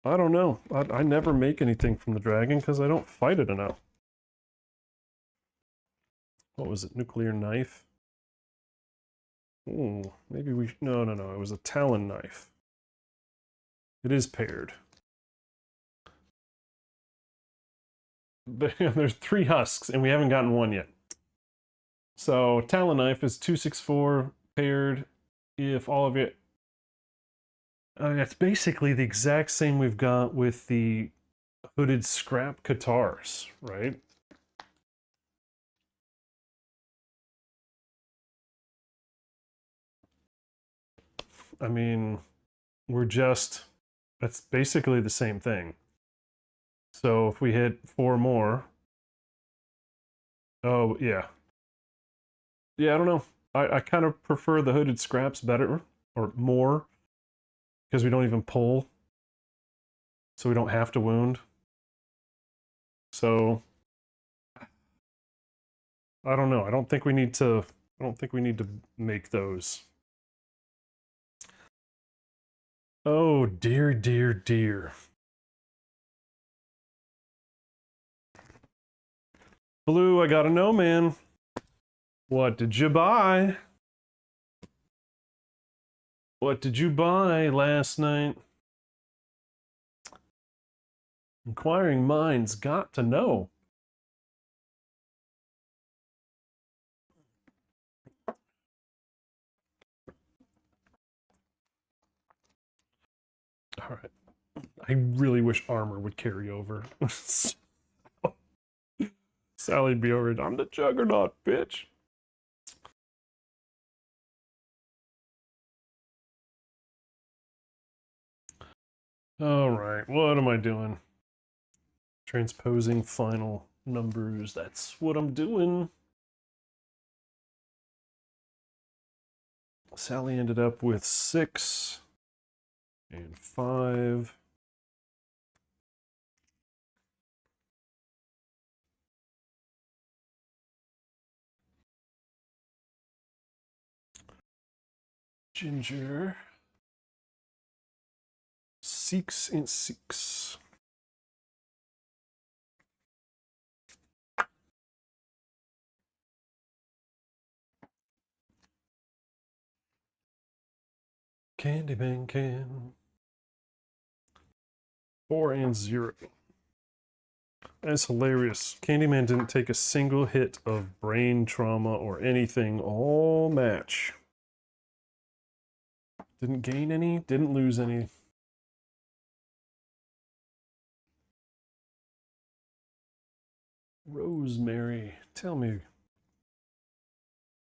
I don't know. I never make anything from the dragon because I don't fight it enough. What was it? Nuclear knife? Ooh, maybe we... No. It was a talon knife. It is paired. But there's 3 husks, and we haven't gotten one yet. So, talon knife is 264 paired. If all of it... it's basically the exact same we've got with the hooded scrap Katars, right? I mean, we're just... That's basically the same thing. So if we hit 4 more... Oh, yeah. Yeah, I don't know. I kind of prefer the hooded scraps better, or more, because we don't even pull. So we don't have to wound. So... I don't know. I don't think we need to make those. Oh, dear, dear, dear. Blue, I gotta know, man. What did you buy? What did you buy last night? Inquiring minds got to know. All right. I really wish armor would carry over. Sally'd be over. I'm the juggernaut, bitch. All right. What am I doing? Transposing final numbers. That's what I'm doing. Sally ended up with 6 and 5. Ginger. 6 and 6. Candyman can. 4 and 0. That's hilarious. Candyman didn't take a single hit of brain trauma or anything all match. Didn't gain any, didn't lose any. Rosemary, tell me,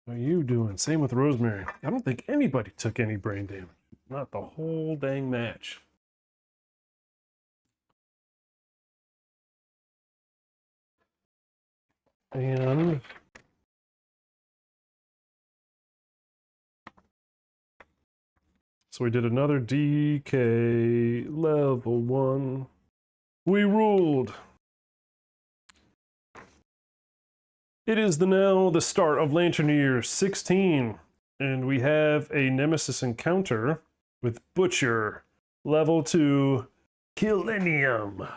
how are you doing? Same with Rosemary. I don't think anybody took any brain damage. Not the whole dang match. And so we did another DK level 1. We ruled. It is now the start of Lantern Year 16, and we have a Nemesis encounter with Butcher, level 2, Killenium.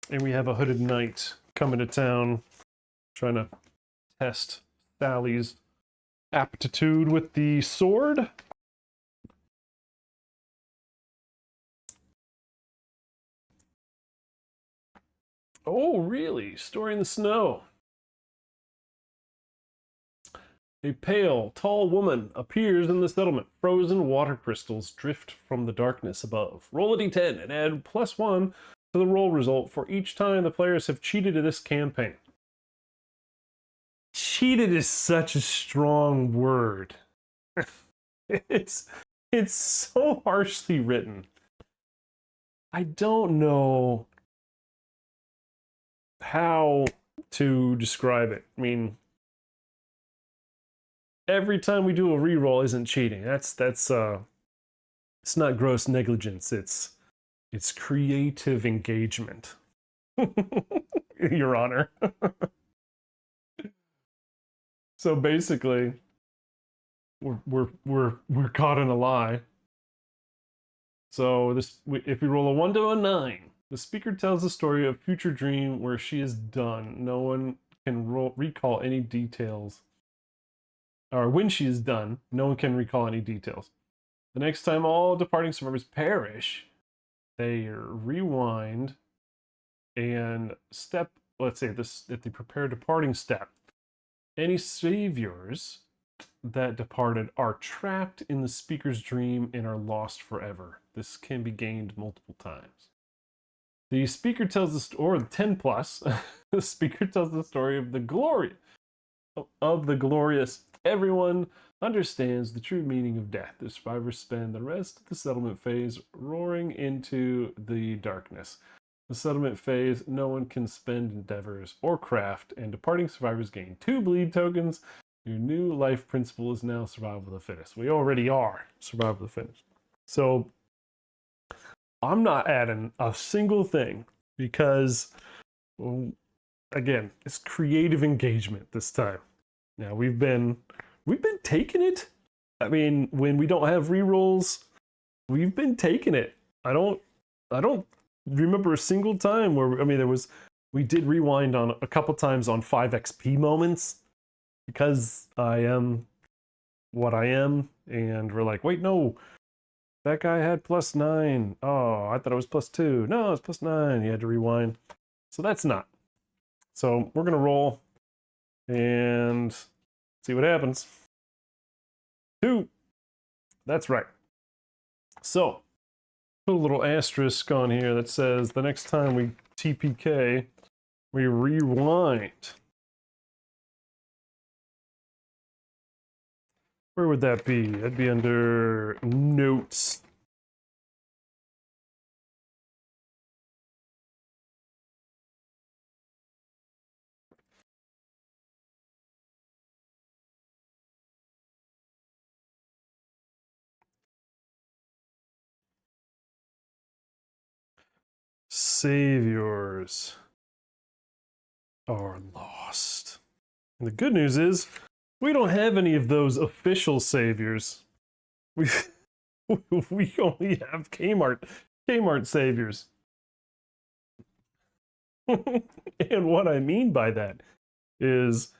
And we have a Hooded Knight coming to town, trying to test Sally's aptitude with the sword. Oh, really? Story in the snow. A pale, tall woman appears in the settlement. Frozen water crystals drift from the darkness above. Roll a d10 and add +1 to the roll result for each time the players have cheated in this campaign. Cheated is such a strong word. It's so harshly written. I don't know how to describe it. I mean, every time we do a reroll isn't cheating. That's it's not gross negligence. It's creative engagement. Your Honor. So basically, we're caught in a lie. So if we roll a 1 to a 9, the speaker tells the story of future dream where she is done. No one can recall any details. Or when she is done, no one can recall any details. The next time all departing survivors perish, they rewind and step, let's say this, at the prepare departing step. Any saviors that departed are trapped in the speaker's dream and are lost forever. This can be gained multiple times. The speaker tells the story, or 10 plus, the speaker tells the story of the glorious. Everyone understands the true meaning of death. The survivors spend the rest of the settlement phase roaring into the darkness. The settlement phase, no one can spend endeavors or craft, and departing survivors gain 2 bleed tokens. Your new life principle is now survival of the fittest. We already are survival of the fittest. So I'm not adding a single thing because, well, again, it's creative engagement this time. Now we've been taking it. I mean, when we don't have rerolls, we've been taking it. I don't remember a single time where, I mean, we did rewind on a couple times on 5 XP moments because I am what I am, and we're like, wait, no, that guy had +9. Oh, I thought it was +2. No, it's +9. You had to rewind. So that's not. So we're gonna roll and see what happens. 2. That's right. So put a little asterisk on here that says the next time we TPK, we rewind. Where would that be? That'd be under notes. Saviors are lost. And the good news is, we don't have any of those official saviors. We only have Kmart saviors. And what I mean by that is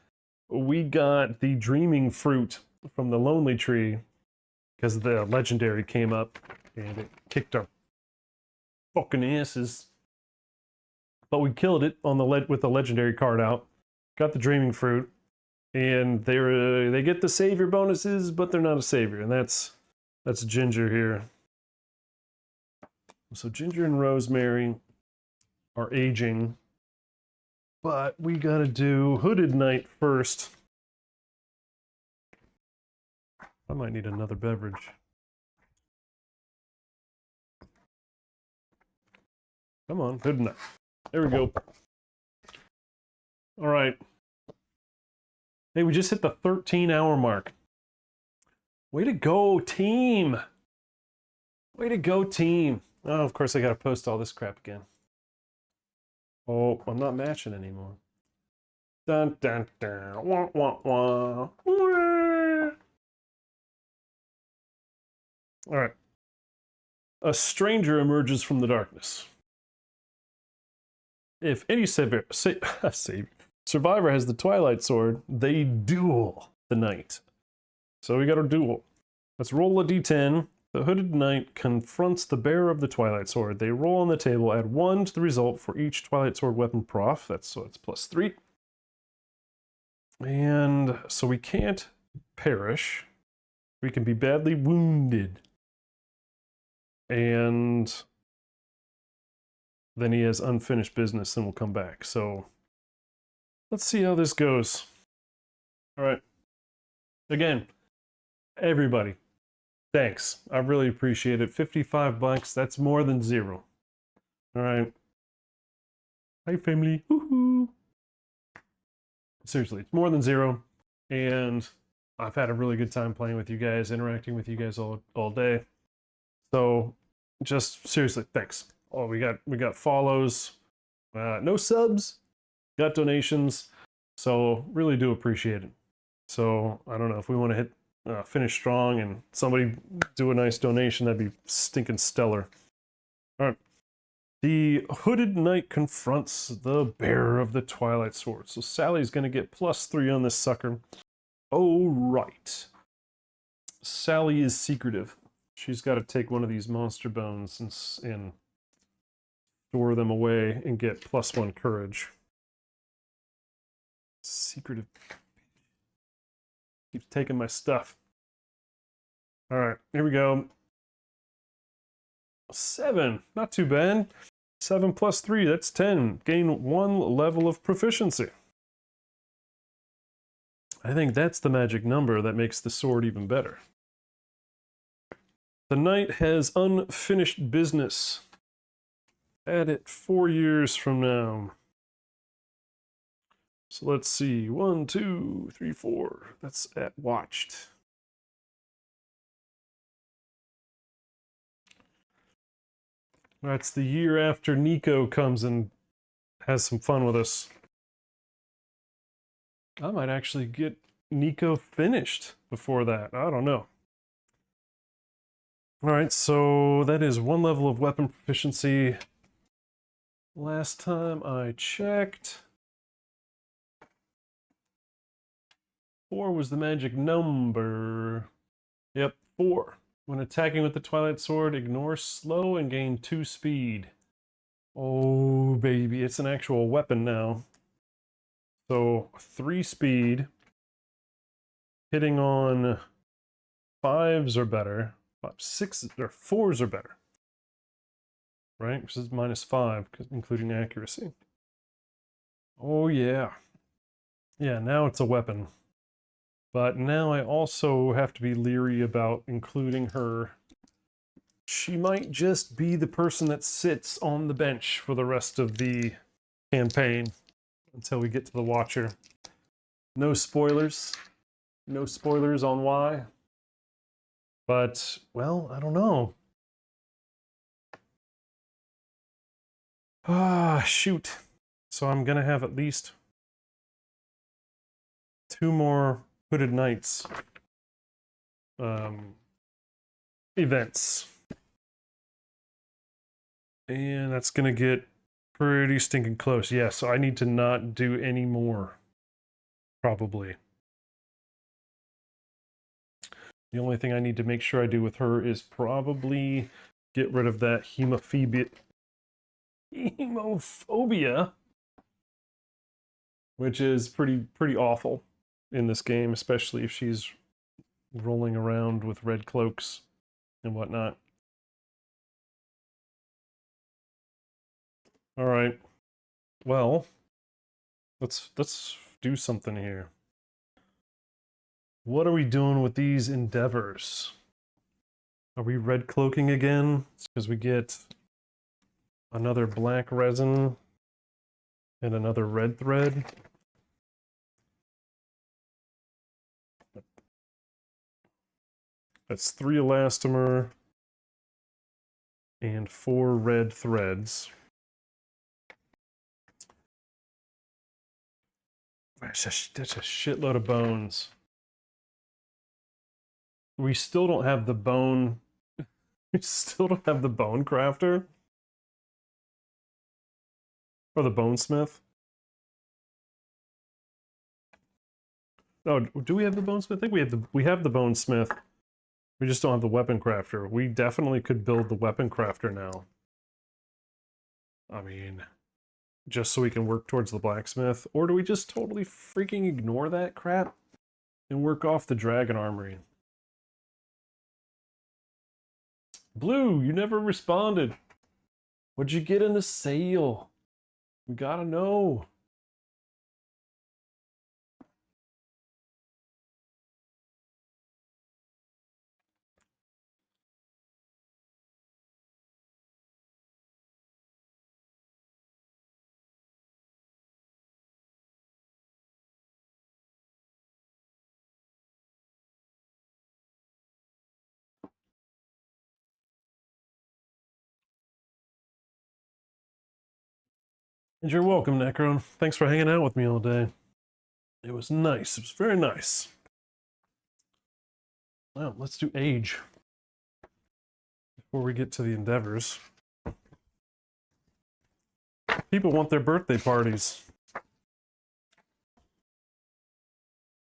we got the dreaming fruit from the lonely tree because the legendary came up and it kicked our fucking asses. But we killed it on with the legendary card out. Got the dreaming fruit. And they get the savior bonuses, but they're not a savior, and that's Ginger here. So Ginger and Rosemary are aging, but we gotta do Hooded Knight first. I might need another beverage. Come on, Hooded Knight. There we go. All right. Hey, we just hit the 13-hour mark. Way to go, team! Way to go, team! Oh, of course I gotta post all this crap again. Oh, I'm not matching anymore. Dun dun dun. Wah wah wah. Wah. Alright. A stranger emerges from the darkness. If any survivor has the Twilight Sword, they duel the knight. So we got our duel. Let's roll a d10. The Hooded Knight confronts the bearer of the Twilight Sword. They roll on the table, add 1 to the result for each Twilight Sword weapon prof. So it's +3. And so we can't perish. We can be badly wounded. And then he has unfinished business and will come back. So let's see how this goes. All right. Again, everybody, thanks. I really appreciate it. $55, that's more than 0. All right. Hi, family. Woohoo. Seriously, it's more than 0. And I've had a really good time playing with you guys, interacting with you guys all day. So just seriously, thanks. Oh, we got follows, no subs, got donations. So really do appreciate it. So I don't know if we want to hit finish strong and somebody do a nice donation, that'd be stinking stellar. All right. The Hooded Knight confronts the bearer of the Twilight Sword. So Sally's going to get +3 on this sucker. Oh, right. Sally is secretive. She's got to take one of these monster bones and store them away and get +1 courage. Secretive. Keeps taking my stuff. All right, here we go. 7, not too bad. 7 + 3, that's 10. Gain 1 level of proficiency. I think that's the magic number that makes the sword even better. The knight has unfinished business. Add it 4 years from now. So let's see, 1, 2, 3, 4. That's at watched. That's the year after Nico comes and has some fun with us. I might actually get Nico finished before that. I don't know. Alright, so that is 1 level of weapon proficiency. Last time I checked, 4 was the magic number. Yep, 4. When attacking with the Twilight Sword, ignore slow and gain 2 speed. Oh, baby, it's an actual weapon now. So, 3 speed. Hitting on 5s or better. 6s or 4s are better. Right? Which is -5, including accuracy. Oh, yeah. Yeah, now it's a weapon. But now I also have to be leery about including her. She might just be the person that sits on the bench for the rest of the campaign until we get to the Watcher. No spoilers. No spoilers on why. But, well, I don't know. Ah, shoot. So I'm gonna have at least 2 more Hooded Knights events. And that's gonna get pretty stinking close. Yeah, so I need to not do any more. Probably. The only thing I need to make sure I do with her is probably get rid of that hemophobia, which is pretty awful in this game, especially if she's rolling around with red cloaks and whatnot. All right. Well, let's do something here. What are we doing with these endeavors? Are we red cloaking again? It's because we get another black resin and another red thread. That's 3 elastomer and 4 red threads. That's a shitload of bones. We still don't have the bone. We still don't have the bone crafter. Or the bonesmith. Oh, do we have the bonesmith? I think we have the bonesmith. We just don't have the weapon crafter. We definitely could build the weapon crafter now. I mean, just so we can work towards the blacksmith. Or do we just totally freaking ignore that crap and work off the dragon armory? Blue, you never responded. What'd you get in the sale? We gotta know. And you're welcome, Necron. Thanks for hanging out with me all day. It was nice. It was very nice. Well, let's do age before we get to the endeavors. People want their birthday parties.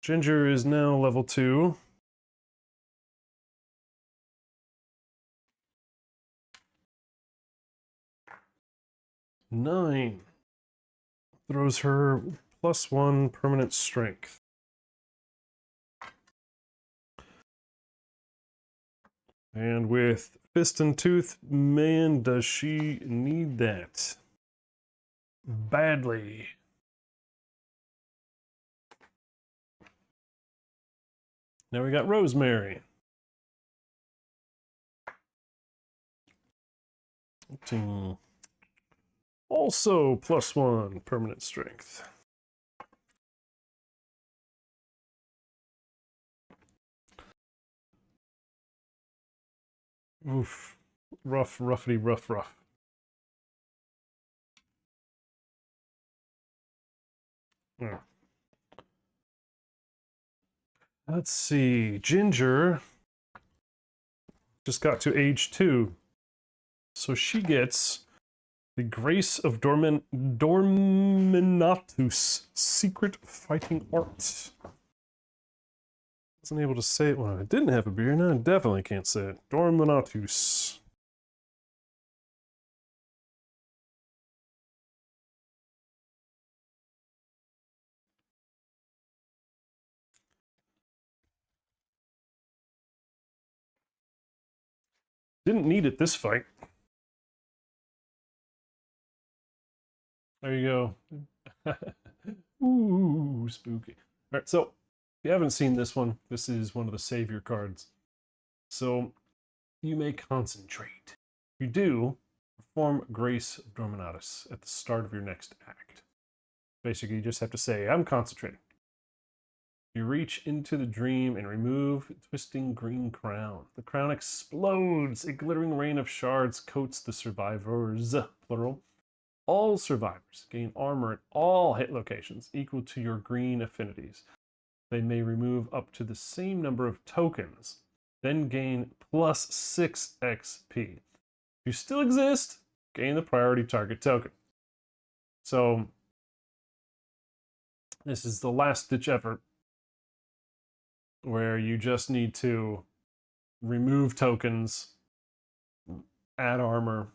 Ginger is now level 2. Nine throws her +1 permanent strength. And with Fist and Tooth, man, does she need that. Badly. Now we got Rosemary. 18. Also +1 permanent strength. Oof. Rough, roughly, rough. Yeah. Let's see. Ginger just got to age 2. So she gets the Grace of Dorminatus, Secret Fighting Art. Wasn't able to say it when I didn't have a beer. Now I definitely can't say it. Dorminatus. Didn't need it this fight. There you go. Ooh, spooky. All right, so if you haven't seen this one, this is one of the savior cards. So you may concentrate. If you do, perform Grace of Dorminatus at the start of your next act. Basically, you just have to say, I'm concentrating. You reach into the dream and remove twisting green crown. The crown explodes. A glittering rain of shards coats the survivors, plural. All survivors gain armor at all hit locations equal to your green affinities. They may remove up to the same number of tokens, then gain +6 XP. If you still exist, gain the priority target token. So, this is the last ditch effort where you just need to remove tokens, add armor,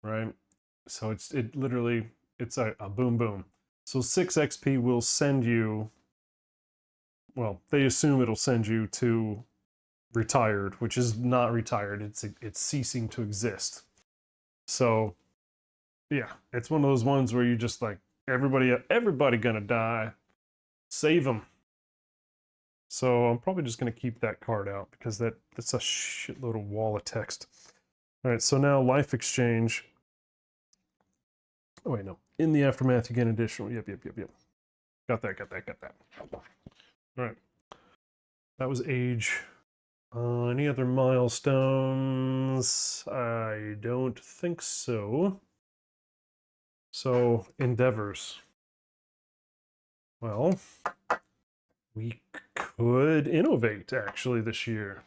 right? So it's a boom boom. So 6 XP will send you, well, they assume it'll send you to retired, which is not retired. It's ceasing to exist. So yeah, it's one of those ones where you just like everybody gonna die. Save them. So I'm probably just gonna keep that card out because that's a shitload of wall of text. All right, so now life exchange. Oh wait, no. In the aftermath, you get an additional. Yep. Got that. All right. That was age. Any other milestones? I don't think so. So, endeavors. Well, we could innovate actually this year.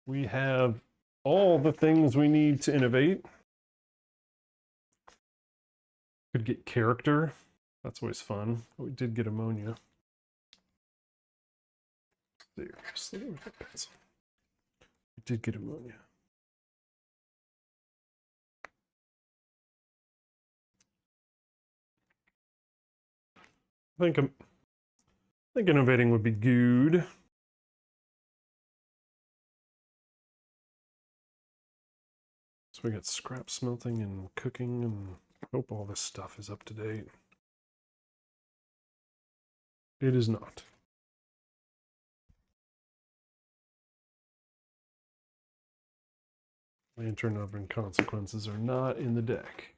We have all the things we need to innovate. Could get character. That's always fun. We did get ammonia. Seriously, where's that pencil? We did get ammonia. I think innovating would be good. So we got scrap smelting and cooking, and I hope all this stuff is up to date. It is not. Lantern oven consequences are not in the deck.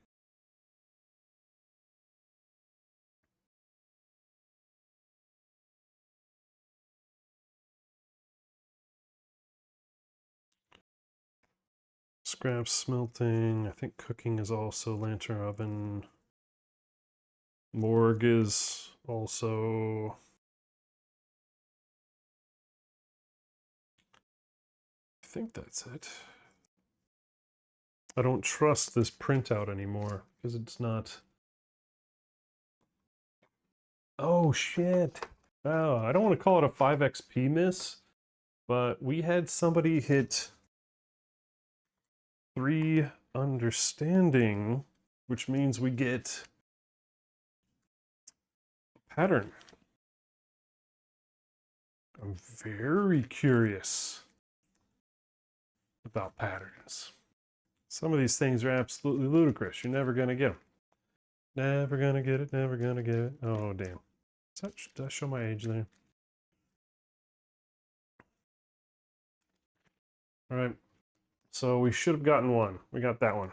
Scrap smelting, I think cooking is also lantern oven. Morgue is also think that's it. I don't trust this printout anymore because it's not. Oh shit. Oh, I don't want to call it a 5XP miss, but we had somebody hit 3 understanding, which means we get a pattern. I'm very curious about patterns. Some of these things are absolutely ludicrous. You're never going to get them. Never going to get it, never going to get it. Oh, damn. Did I show my age there? All right. So we should have gotten one. We got that one.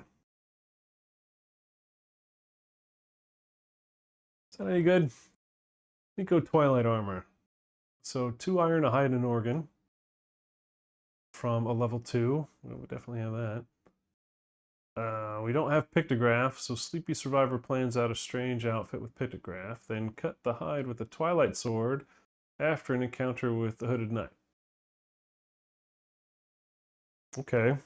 Is that any good? Nico Twilight Armor. So 2 iron, a hide, and an organ. From a level 2. We definitely have that. We don't have pictograph, so Sleepy Survivor plans out a strange outfit with pictograph, then cut the hide with the Twilight Sword after an encounter with the Hooded Knight. Okay.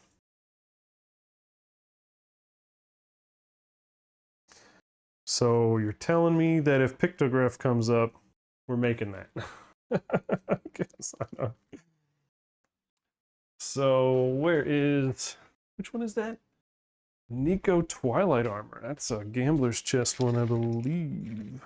So you're telling me that if pictograph comes up, we're making that. I guess I know. So which one is that? Nico Twilight Armor. That's a Gambler's Chest one, I believe.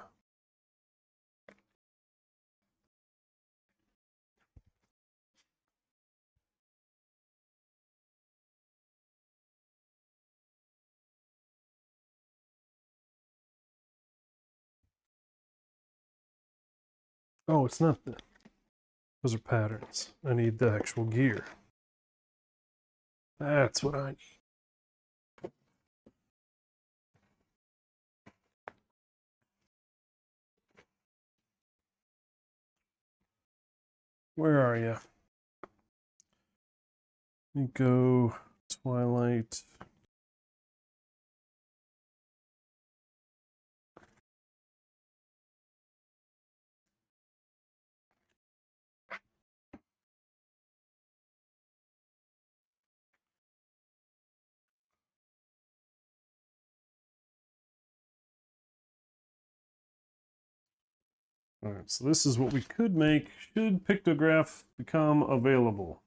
Oh, it's not the... Those are patterns. I need the actual gear. That's what I need. Where are you? Nico Twilight. All right, so this is what we could make should pictograph become available.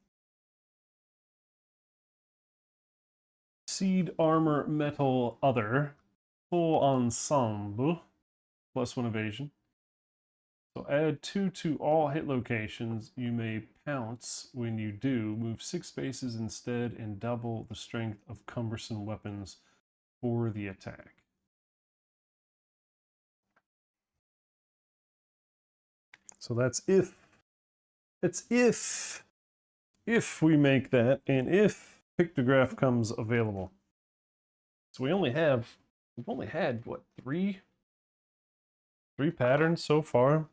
Seed Armor Metal Other. Full Ensemble. +1 evasion. So add 2 to all hit locations. You may pounce when you do. Move 6 spaces instead and double the strength of cumbersome weapons for the attack. So that's if. It's if we make that and if pictograph comes available. So we've only had what, three patterns so far.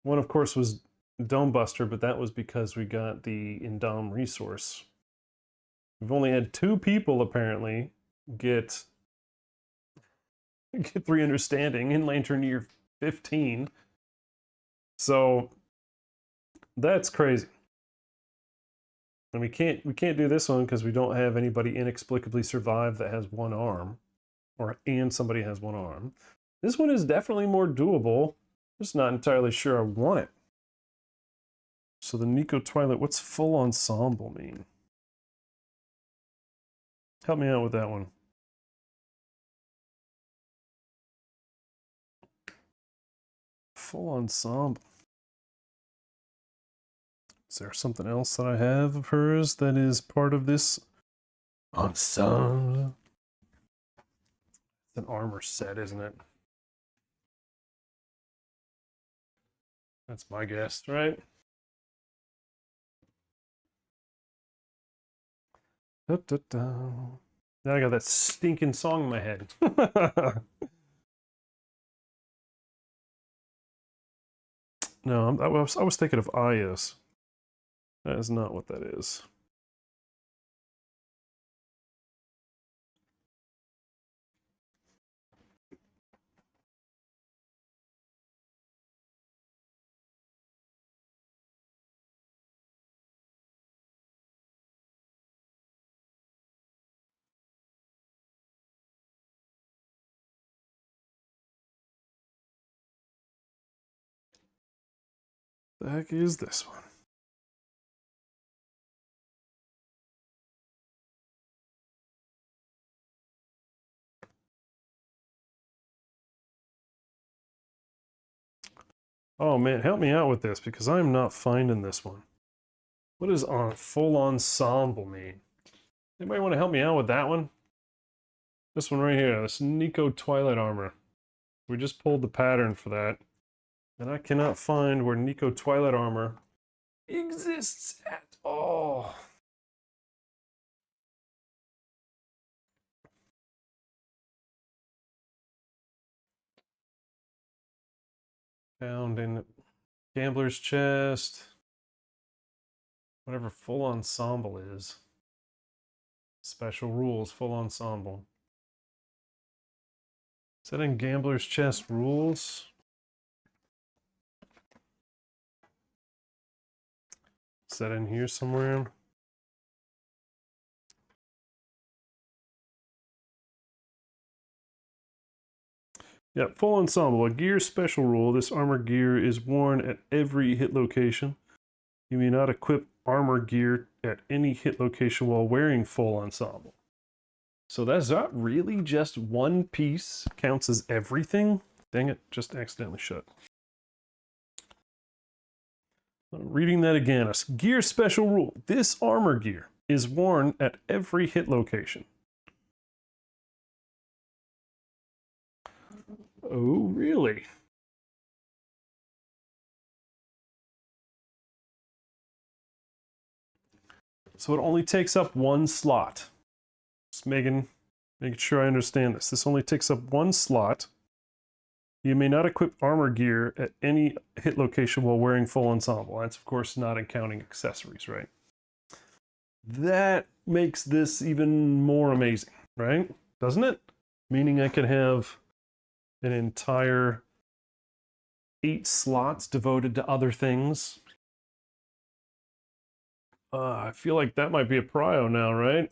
One of course was Dome Buster, but that was because we got the Indom resource. We've only had 2 people apparently get 3 understanding in Lantern Year 15. So that's crazy. And we can't do this one because we don't have anybody inexplicably survive that has 1 arm, and somebody has 1 arm. This one is definitely more doable. I'm just not entirely sure I want it. So the Nico Twilight, what's full ensemble mean? Help me out with that one. Full ensemble. Is there something else that I have of hers that is part of this ensemble? It's an armor set, isn't it? That's my guess, right? Da, da, da. Now I got that stinking song in my head. No, I was thinking of Ayas. That is not what that is. The heck is this one? Oh man, help me out with this because I'm not finding this one. What does on full ensemble mean? Anybody want to help me out with that one? This one right here, this Nico Twilight Armor. We just pulled the pattern for that. And I cannot find where Nico Twilight Armor exists at all. Found in Gambler's Chest. Whatever full ensemble is. Special rules, full ensemble. Is that in Gambler's Chest rules? Is that in here somewhere? Yeah, full ensemble. A gear special rule. This armor gear is worn at every hit location. You may not equip armor gear at any hit location while wearing full ensemble. So that's not really just one piece counts as everything. Dang it, just accidentally shut. I'm reading that again. A gear special rule. This armor gear is worn at every hit location. Oh, really? So it only takes up one slot. Just making sure I understand this. This only takes up one slot. You may not equip armor gear at any hit location while wearing full ensemble. That's, of course, not counting accessories, right? That makes this even more amazing, right? Doesn't it? Meaning I can have an entire 8 slots devoted to other things. I feel like that might be a prio now, right?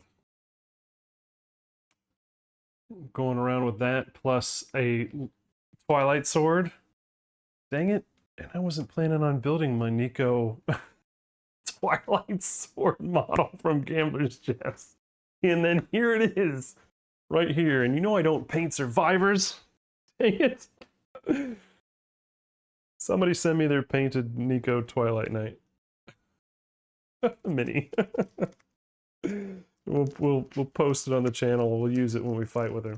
Going around with that plus a Twilight Sword. Dang it. And I wasn't planning on building my Nico Twilight Sword model from Gambler's Chest. And then here it is. Right here. And you know I don't paint survivors. Dang it. Somebody send me their painted Nico Twilight Knight. Mini. We'll post it on the channel. We'll use it when we fight with her.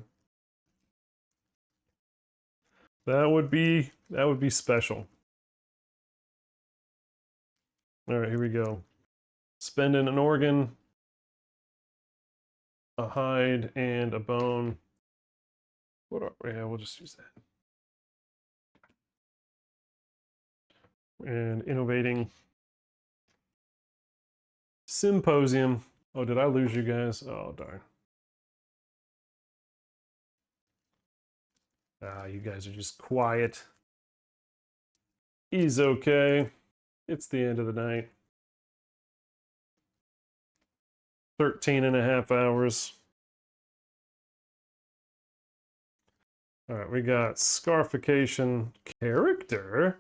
That would be special. All right, here we go. Spending an organ, a hide, and a bone. What are we? Yeah, we'll just use that. And innovating. Symposium. Oh, did I lose you guys? Oh, darn. You guys are just quiet. He's okay. It's the end of the night. 13.5 hours. All right, we got scarification, character,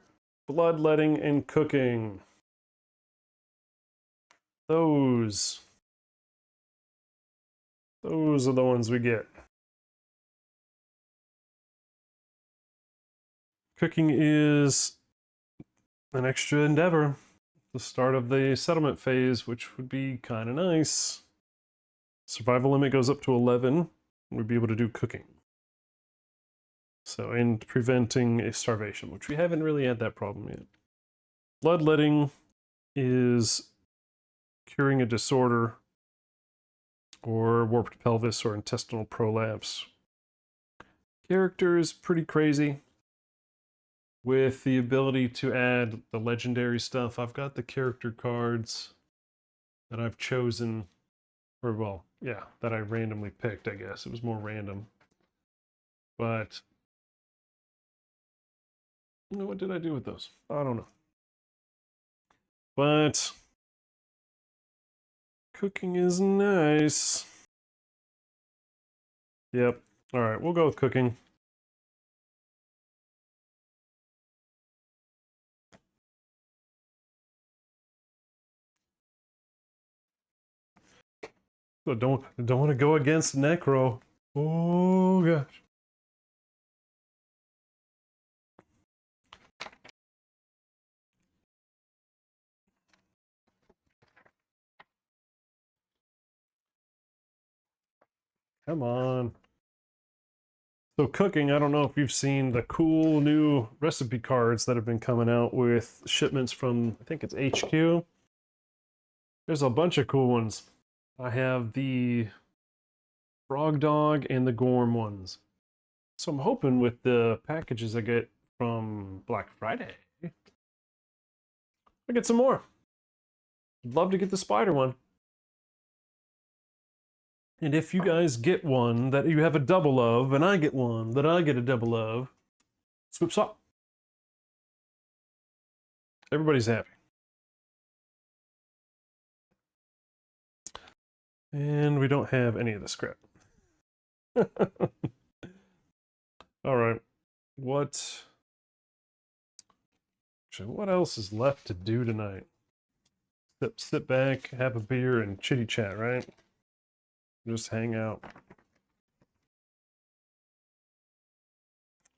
bloodletting, and cooking. Those are the ones we get. Cooking is an extra endeavor. The start of the settlement phase, which would be kind of nice. Survival limit goes up to 11. We'd be able to do cooking. So, and preventing a starvation, which we haven't really had that problem yet. Bloodletting is curing a disorder or warped pelvis or intestinal prolapse. Character is pretty crazy with the ability to add the legendary stuff. I've got the character cards that I've chosen, or well, yeah, that I randomly picked, I guess. It was more random. But what did I do with those? I don't know. But cooking is nice. Yep. All right, we'll go with cooking. So don't want to go against Necro. Oh gosh. Come on. So cooking, I don't know if you've seen the cool new recipe cards that have been coming out with shipments from, I think it's HQ. There's a bunch of cool ones. I have the Frog Dog and the Gorm ones. So I'm hoping with the packages I get from Black Friday, I get some more. I'd love to get the spider one. And if you guys get one that you have a double of, and I get one that I get a double of, swip swap. Everybody's happy. And we don't have any of the scrap. All right. Actually, what else is left to do tonight? Sit back, have a beer, and chitty chat, right? Just hang out.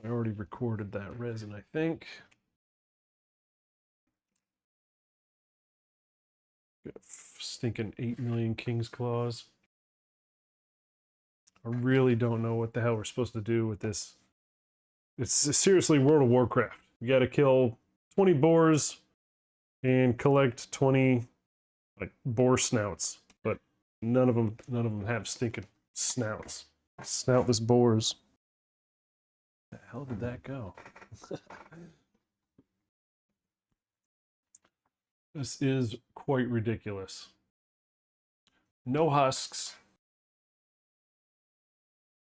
I already recorded that resin, I think. Got stinking 8 million King's Claws. I really don't know what the hell we're supposed to do with this. It's seriously World of Warcraft. You gotta kill 20 boars and collect 20 like boar snouts, but none of them have stinking snouts. Snoutless boars. Where the hell did that go? This is quite ridiculous. No husks.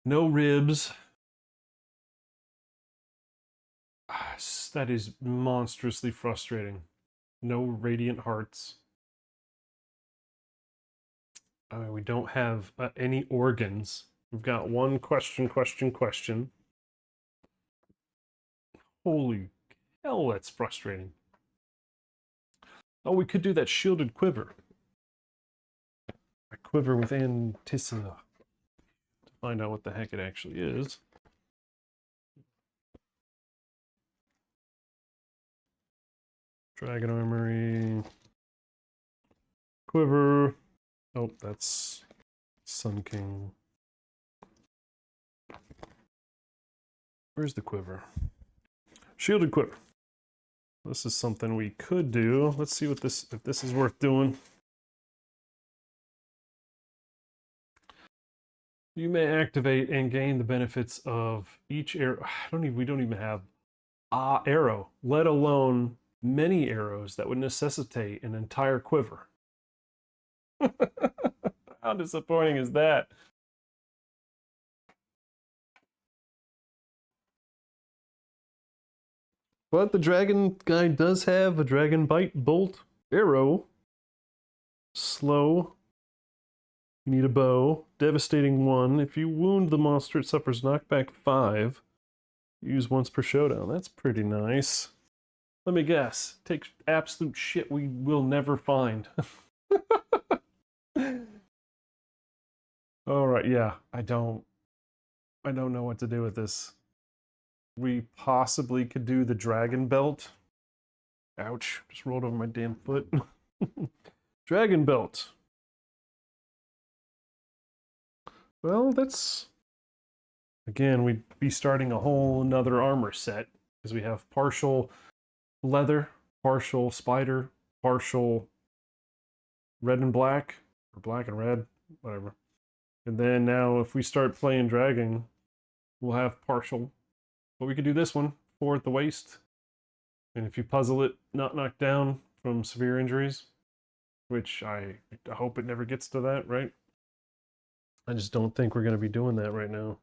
No ribs. That is monstrously frustrating. No radiant hearts. We don't have any organs. We've got one question. Holy hell, that's frustrating. Oh, we could do that shielded quiver. A quiver with Anticina. To find out what the heck it actually is. Dragon Armory. Quiver. Oh, that's Sun King. Where's the quiver? Shielded quiver. This is something we could do. Let's see if this is worth doing. You may activate and gain the benefits of each arrow. We don't even have arrow, let alone many arrows that would necessitate an entire quiver. How disappointing is that? But the dragon guy does have a dragon bite bolt arrow. Slow. You need a bow. Devastating 1. If you wound the monster, it suffers knockback 5. Use once per showdown. That's pretty nice. Let me guess. Takes absolute shit we will never find. Alright, yeah. I don't know what to do with this. We possibly could do the dragon belt. Ouch. Just rolled over my damn foot. Dragon belt. Well, that's... Again, we'd be starting a whole another armor set. Because we have partial leather, partial spider, partial red and black. Or black and red. Whatever. And then now if we start playing dragon, we'll have partial. But we could do this one, 4 at the waist. And if you puzzle it, not knocked down from severe injuries, which I hope it never gets to that, right? I just don't think we're going to be doing that right now.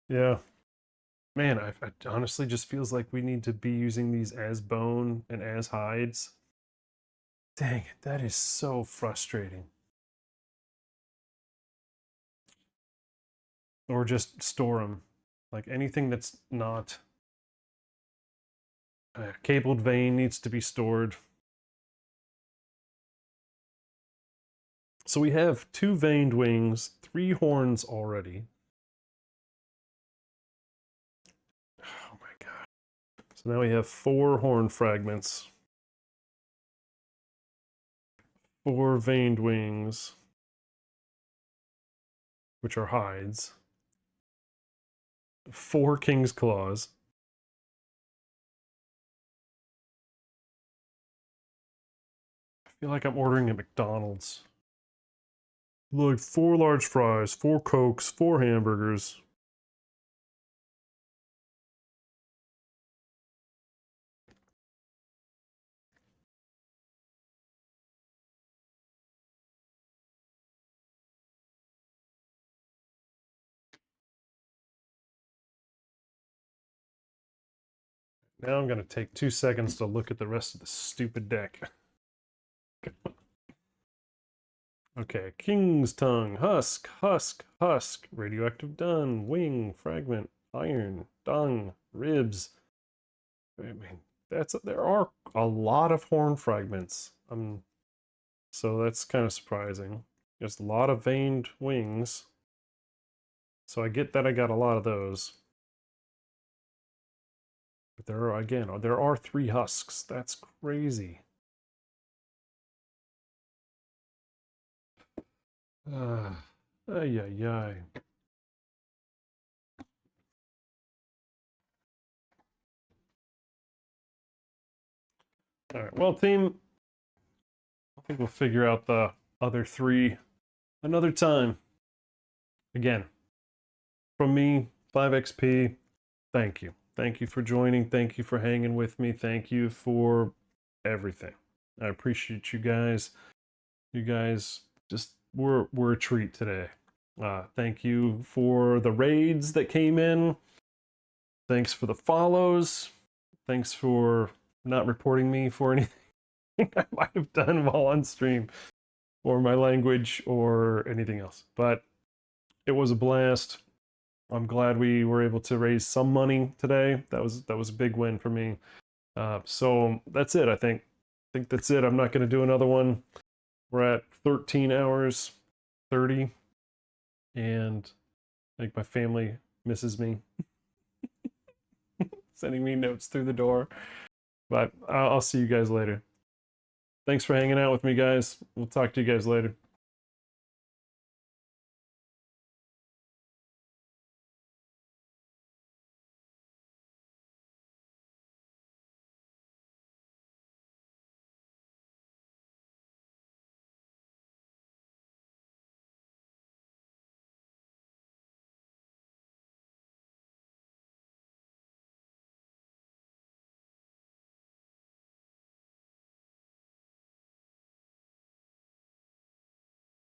Yeah. Man, I honestly just feels like we need to be using these as bone and as hides. Dang it, that is so frustrating. Or just store them. Like anything that's not... cabled vein needs to be stored. So we have 2 veined wings, 3 horns already. Oh my god. So now we have 4 horn fragments. 4 veined wings, which are hides. 4 king's claws. I feel like I'm ordering at McDonald's. Like 4 large fries, 4 Cokes, 4 hamburgers. Now I'm going to take 2 seconds to look at the rest of the stupid deck. Okay, King's Tongue, Husk, Husk, Husk, Radioactive Dun, Wing, Fragment, Iron, Dung, Ribs. I mean, there are a lot of horn fragments. So that's kind of surprising. There's a lot of veined wings. So I get that I got a lot of those. But there are, again, there are 3 husks. That's crazy. Ay, ay, ay. All right, well, team, I think we'll figure out the other 3 another time. Again, from me, 5XP, thank you. Thank you for joining. Thank you for hanging with me. Thank you for everything. I appreciate you guys. You guys just were a treat today. Thank you for the raids that came in. Thanks for the follows. Thanks for not reporting me for anything I might have done while on stream, or my language, or anything else. But it was a blast. I'm glad we were able to raise some money today. That was a big win for me. So that's it. I think that's it. I'm not going to do another one. We're at 13 hours 30, and I think my family misses me, sending me notes through the door. But I'll see you guys later. Thanks for hanging out with me, guys. We'll talk to you guys later.